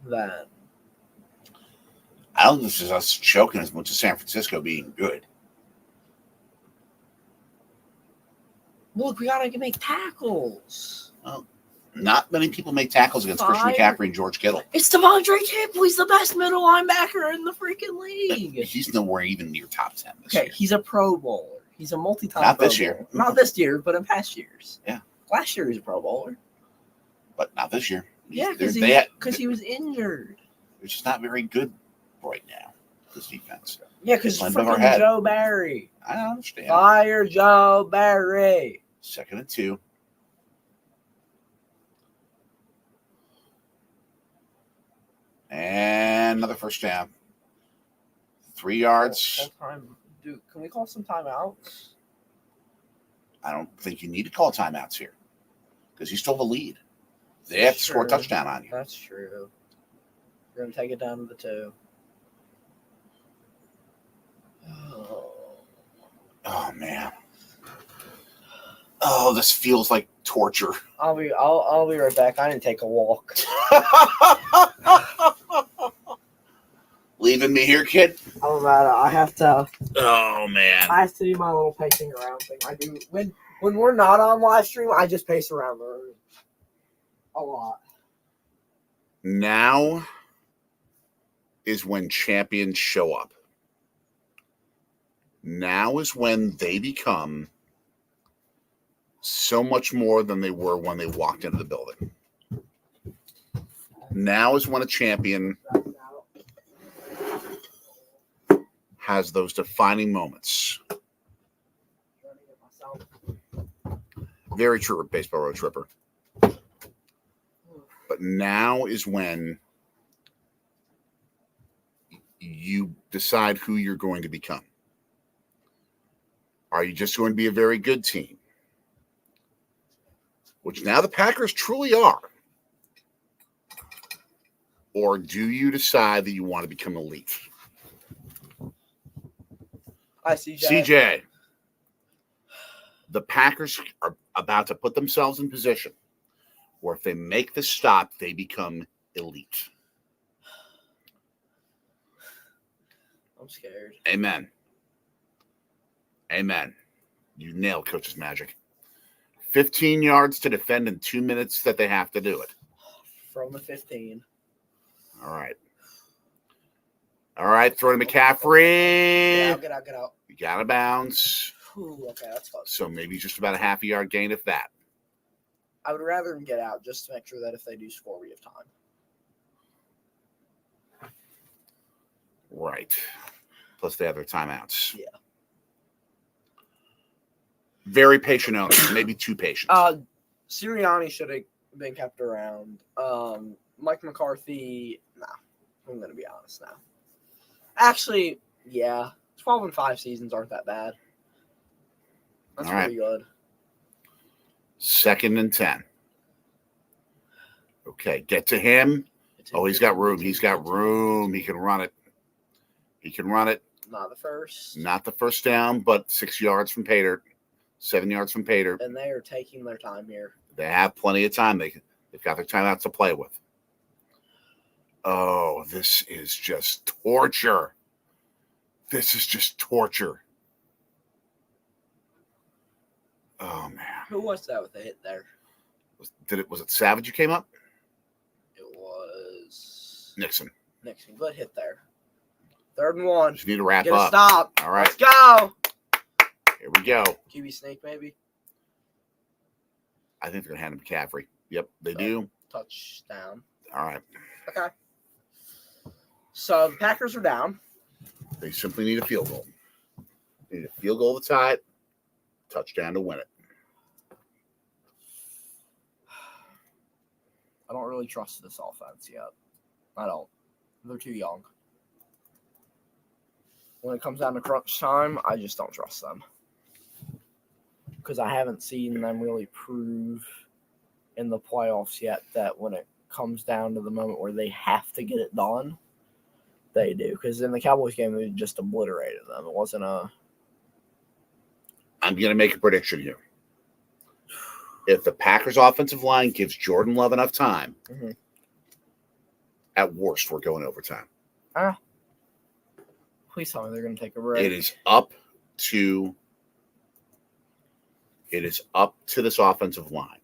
Speaker 6: then
Speaker 1: I don't think this is us choking as much as San Francisco being good.
Speaker 6: look, we gotta make tackles.
Speaker 1: Not many people make tackles against Christian McCaffrey and George Kittle.
Speaker 6: It's Devondre Campbell. He's the best middle linebacker in the freaking league.
Speaker 1: He's nowhere even near top 10 this
Speaker 6: Okay,
Speaker 1: year.
Speaker 6: he's a Pro Bowler. He's a multi-time
Speaker 1: Not
Speaker 6: Pro
Speaker 1: this year.
Speaker 6: Bowler. Not this year, but in past years.
Speaker 1: Yeah.
Speaker 6: Last year he was a Pro Bowler.
Speaker 1: But not this year.
Speaker 6: Yeah, because he was injured.
Speaker 1: They're just not very good right now, this defense.
Speaker 6: Yeah, because
Speaker 1: Playing above our
Speaker 6: freaking
Speaker 1: head.
Speaker 6: Joe Barry.
Speaker 1: I understand.
Speaker 6: Fire Joe Barry.
Speaker 1: 2nd and 2. And another first down. 3 yards.
Speaker 6: Dude, can we call some timeouts?
Speaker 1: I don't think you need to call timeouts here because you still have a lead. They have to score a
Speaker 6: Sure.
Speaker 1: touchdown on you.
Speaker 6: That's true. We're going to take it down to the 2.
Speaker 1: Oh, man. Oh, this feels like torture.
Speaker 6: I'll be right back. I didn't take a walk.
Speaker 1: Leaving me here, kid?
Speaker 6: I'm about it. I have to do my little pacing around thing. I do when we're not on live stream, I just pace around the room. A lot.
Speaker 1: Now is when champions show up. Now is when they become so much more than they were when they walked into the building. Now is when a champion has those defining moments. Very true, Baseball Road Tripper. But now is when you decide who you're going to become. Are you just going to be a very good team? Which now the Packers truly are. Or do you decide that you want to become elite?
Speaker 6: Hi, CJ.
Speaker 1: CJ, the Packers are about to put themselves in position where if they make the stop, they become elite.
Speaker 6: I'm scared.
Speaker 1: Amen. Amen. You nailed Coach's magic. 15 yards to defend in 2 minutes that they have to do it.
Speaker 6: From the 15.
Speaker 1: All right. All right, throw to McCaffrey.
Speaker 6: Get out.
Speaker 1: You got to bounce.
Speaker 6: Ooh, okay, that's fun.
Speaker 1: So maybe just about a half a yard gain, if that.
Speaker 6: I would rather him get out just to make sure that if they do score, we have time.
Speaker 1: Right. Plus they have their timeouts.
Speaker 6: Yeah.
Speaker 1: Very patient owners, maybe too patient.
Speaker 6: Sirianni should have been kept around. Mike McCarthy, nah. I'm going to be honest now. Actually, yeah. 12-5 seasons aren't that bad. That's
Speaker 1: All right.
Speaker 6: pretty good.
Speaker 1: 2nd and 10. Okay, get to him. Oh, he's got room. He's got room. He can run it. He can run it.
Speaker 6: Not the first.
Speaker 1: Not the first down, but 6 yards from Pater. 7 yards from Pater.
Speaker 6: And they are taking their time here.
Speaker 1: They have plenty of time. They've got their timeouts to play with. Oh, this is just torture. This is just torture. Oh, man.
Speaker 6: Who was that with the hit there?
Speaker 1: Was it Savage who came up?
Speaker 6: It was
Speaker 1: Nixon.
Speaker 6: Good hit there. 3rd and 1.
Speaker 1: Just need to wrap
Speaker 6: Get a
Speaker 1: up.
Speaker 6: stop.
Speaker 1: All right.
Speaker 6: Let's go.
Speaker 1: Here we go.
Speaker 6: QB sneak, maybe.
Speaker 1: I think they're going to hand him McCaffrey. Yep, they do.
Speaker 6: Touchdown.
Speaker 1: All right.
Speaker 6: Okay. So the Packers are down.
Speaker 1: They simply need a field goal. They need a field goal to tie it, touchdown to win it.
Speaker 6: I don't really trust this offense yet. I don't. They're too young. When it comes down to crunch time, I just don't trust them. Because I haven't seen them really prove in the playoffs yet that when it comes down to the moment where they have to get it done, they do. Because in the Cowboys game, they just obliterated them. It wasn't a...
Speaker 1: I'm going to make a prediction here. If the Packers' offensive line gives Jordan Love enough time, at worst, we're going overtime.
Speaker 6: Please tell me they're going to take a break.
Speaker 1: It is up to this offensive line.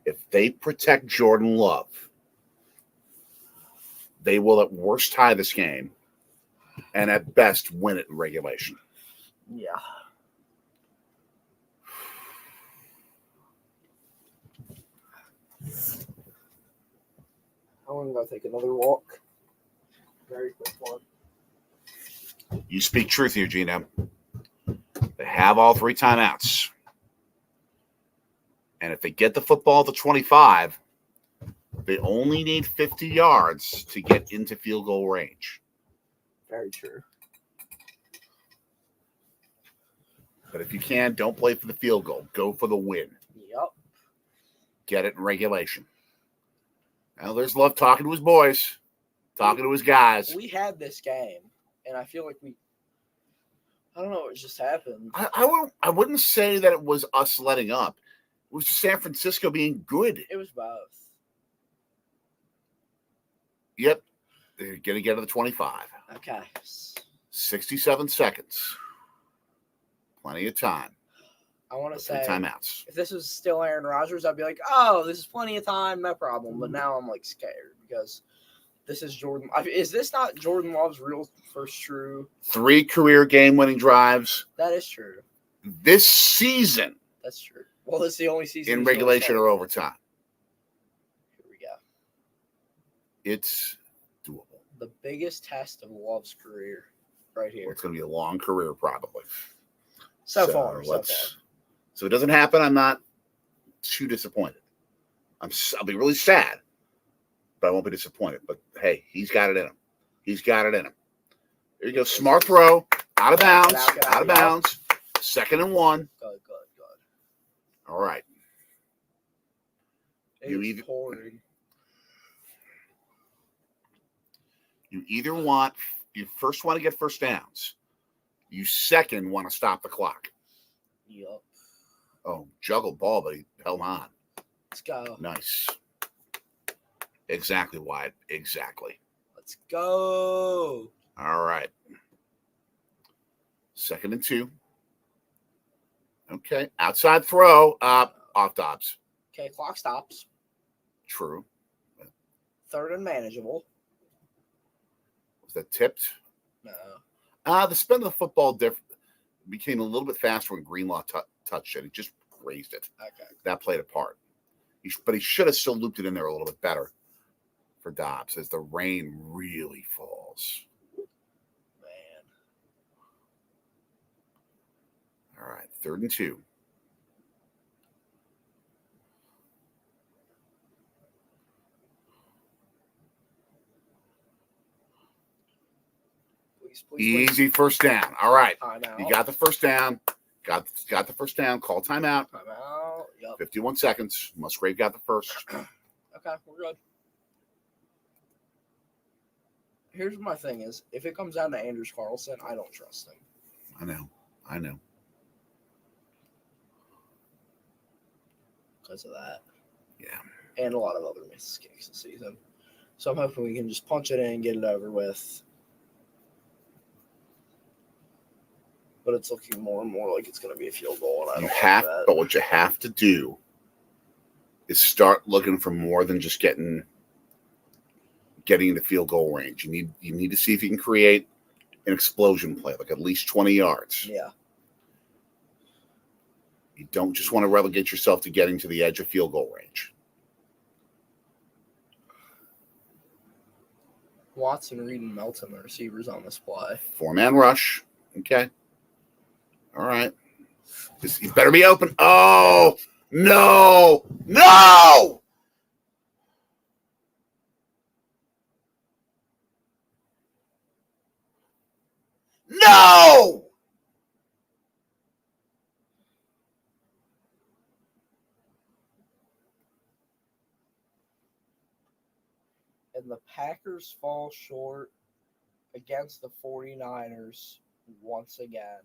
Speaker 1: If they protect Jordan Love, they will at worst tie this game and at best win it in regulation.
Speaker 6: Yeah. I'm going to go take another walk. Very quick one.
Speaker 1: You speak truth here, Gino. They have all 3 timeouts. And if they get the football to 25, they only need 50 yards to get into field goal range.
Speaker 6: Very true.
Speaker 1: But if you can, don't play for the field goal. Go for the win.
Speaker 6: Yep.
Speaker 1: Get it in regulation. Now, there's Love talking to his boys, talking to his guys.
Speaker 6: We had this game, and I feel like I don't know what just happened.
Speaker 1: I wouldn't say that it was us letting up. It was San Francisco being good.
Speaker 6: It was both.
Speaker 1: Yep. They're going to get to the 25.
Speaker 6: Okay.
Speaker 1: 67 seconds. Plenty of time.
Speaker 6: I want to
Speaker 1: With 3
Speaker 6: say,
Speaker 1: timeouts.
Speaker 6: if this was still Aaron Rodgers, I'd be like, oh, this is plenty of time, no problem. But now I'm like scared because this is Jordan. Is this not Jordan Love's real first true?
Speaker 1: 3 career game-winning drives.
Speaker 6: That is true.
Speaker 1: This season
Speaker 6: That's true. Well, this is the only season
Speaker 1: in
Speaker 6: he's really
Speaker 1: regulation or
Speaker 6: started.
Speaker 1: overtime.
Speaker 6: Here we go.
Speaker 1: It's doable.
Speaker 6: The biggest test of Love's career right
Speaker 1: Well,
Speaker 6: here.
Speaker 1: it's going to be a long career, probably.
Speaker 6: So far.
Speaker 1: So it doesn't happen. I'm not too disappointed. I'll be really sad, but I won't be disappointed. But hey, he's got it in him. He's got it in him. There you go. Smart throw. Out of bounds. Out of bounds. 2nd and 1.
Speaker 6: Good.
Speaker 1: All right. You
Speaker 6: It's pouring.
Speaker 1: You first want to get first downs. You second want to stop the clock.
Speaker 6: Yup.
Speaker 1: Oh, juggled ball, but he held on.
Speaker 6: Let's go.
Speaker 1: Nice. Exactly, Wyatt. Exactly.
Speaker 6: Let's go.
Speaker 1: All right. 2nd and 2. Okay. Outside throw. Off Dobbs.
Speaker 6: Okay, clock stops.
Speaker 1: True.
Speaker 6: 3rd and manageable.
Speaker 1: Was that tipped?
Speaker 6: No.
Speaker 1: The spin of the football became a little bit faster when Greenlaw touched it. He just grazed it.
Speaker 6: Okay.
Speaker 1: That played a part. But he should have still looped it in there a little bit better for Dobbs as the rain really falls.
Speaker 6: Man.
Speaker 1: All right. 3rd and 2.
Speaker 6: Please.
Speaker 1: Easy first down. All right.
Speaker 6: Timeout.
Speaker 1: You got the first down. Got the first down. Call timeout.
Speaker 6: Timeout. Yup.
Speaker 1: 51 seconds. Musgrave got the first.
Speaker 6: Okay, we're good. Here's my thing is, if it comes down to Anders Carlson, I don't trust him.
Speaker 1: I know.
Speaker 6: Because of that.
Speaker 1: Yeah.
Speaker 6: And a lot of other mistakes this season. So I'm hoping we can just punch it in and get it over with. But it's looking more and more like it's going to be a field goal, and I don't like that.
Speaker 1: But what you have to do is start looking for more than just getting in the field goal range. You need to see if you can create an explosion play, like at least 20 yards.
Speaker 6: Yeah.
Speaker 1: You don't just want to relegate yourself to getting to the edge of field goal range.
Speaker 6: Watson, Reed, and Melton, the receivers on this play.
Speaker 1: 4-man rush. Okay. All right. He better be open. Oh, no. No! No!
Speaker 6: And the Packers fall short against the 49ers once again.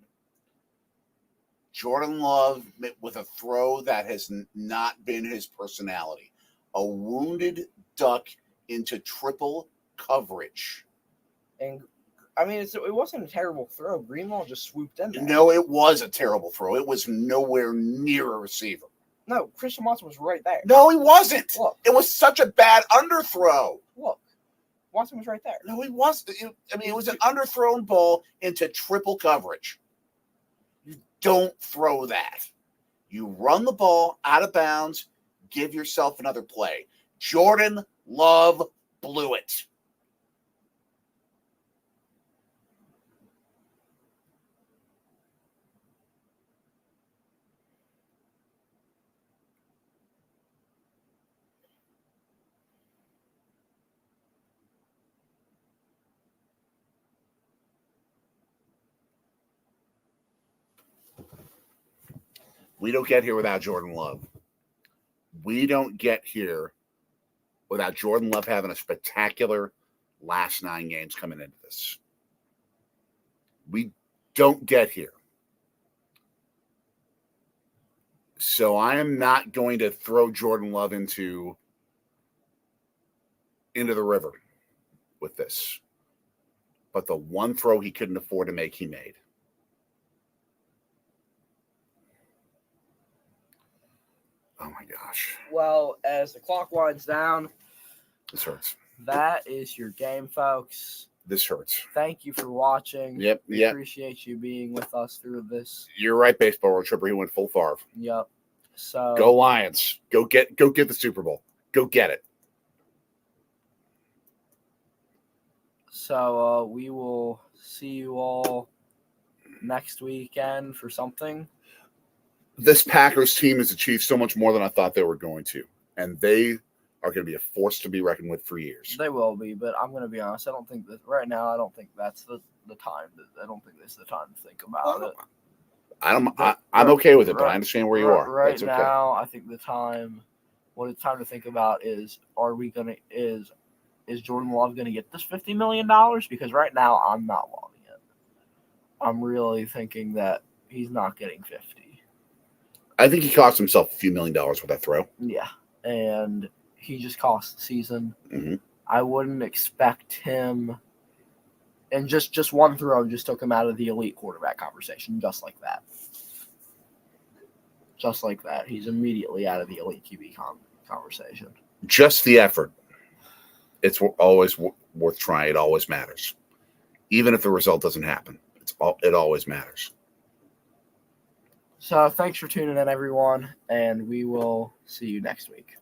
Speaker 1: Jordan Love with a throw that has not been his personality. A wounded duck into triple coverage.
Speaker 6: And, I mean, it wasn't a terrible throw. Greenlaw just swooped in there.
Speaker 1: No, it was a terrible throw. It was nowhere near a receiver.
Speaker 6: No, Christian Watson was right there.
Speaker 1: No, he wasn't.
Speaker 6: Look.
Speaker 1: It was such a bad underthrow.
Speaker 6: Look. Watson was right there.
Speaker 1: No, he wasn't. It was an underthrown ball into triple coverage. You don't throw that. You run the ball out of bounds, give yourself another play. Jordan Love blew it. We don't get here without Jordan Love. We don't get here without Jordan Love having a spectacular last 9 games coming into this. We don't get here. So I am not going to throw Jordan Love into the river with this. But the one throw he couldn't afford to make, he made. Oh, my gosh.
Speaker 6: Well, as the clock winds down,
Speaker 1: This hurts.
Speaker 6: that is your game, folks.
Speaker 1: This hurts.
Speaker 6: Thank you for watching.
Speaker 1: Yep,
Speaker 6: We
Speaker 1: yep.
Speaker 6: appreciate you being with us through this.
Speaker 1: You're right, Baseball Road Tripper. He went full Favre.
Speaker 6: Yep. So
Speaker 1: Go Lions. Go get the Super Bowl. Go get it.
Speaker 6: So we will see you all next weekend for something.
Speaker 1: This Packers team has achieved so much more than I thought they were going to, and they are going to be a force to be reckoned with for years.
Speaker 6: They will be, but I'm going to be honest. I don't think that right now. I don't think that's the time. I don't think this is the time to think about it.
Speaker 1: I'm okay with it, but I understand where you are.
Speaker 6: Right
Speaker 1: That's okay.
Speaker 6: now, I think what it's time to think about is, is Jordan Love going to get this $50 million? Because right now, I'm not loving it. I'm really thinking that he's not getting 50.
Speaker 1: I think he cost himself a few $1 million with that throw.
Speaker 6: Yeah, and he just cost the season.
Speaker 1: Mm-hmm.
Speaker 6: I wouldn't expect him, and just one throw just took him out of the elite quarterback conversation, just like that. Just like that. He's immediately out of the elite QB conversation.
Speaker 1: Just the effort. It's always worth trying. It always matters. Even if the result doesn't happen, it always matters.
Speaker 6: So thanks for tuning in, everyone, and we will see you next week.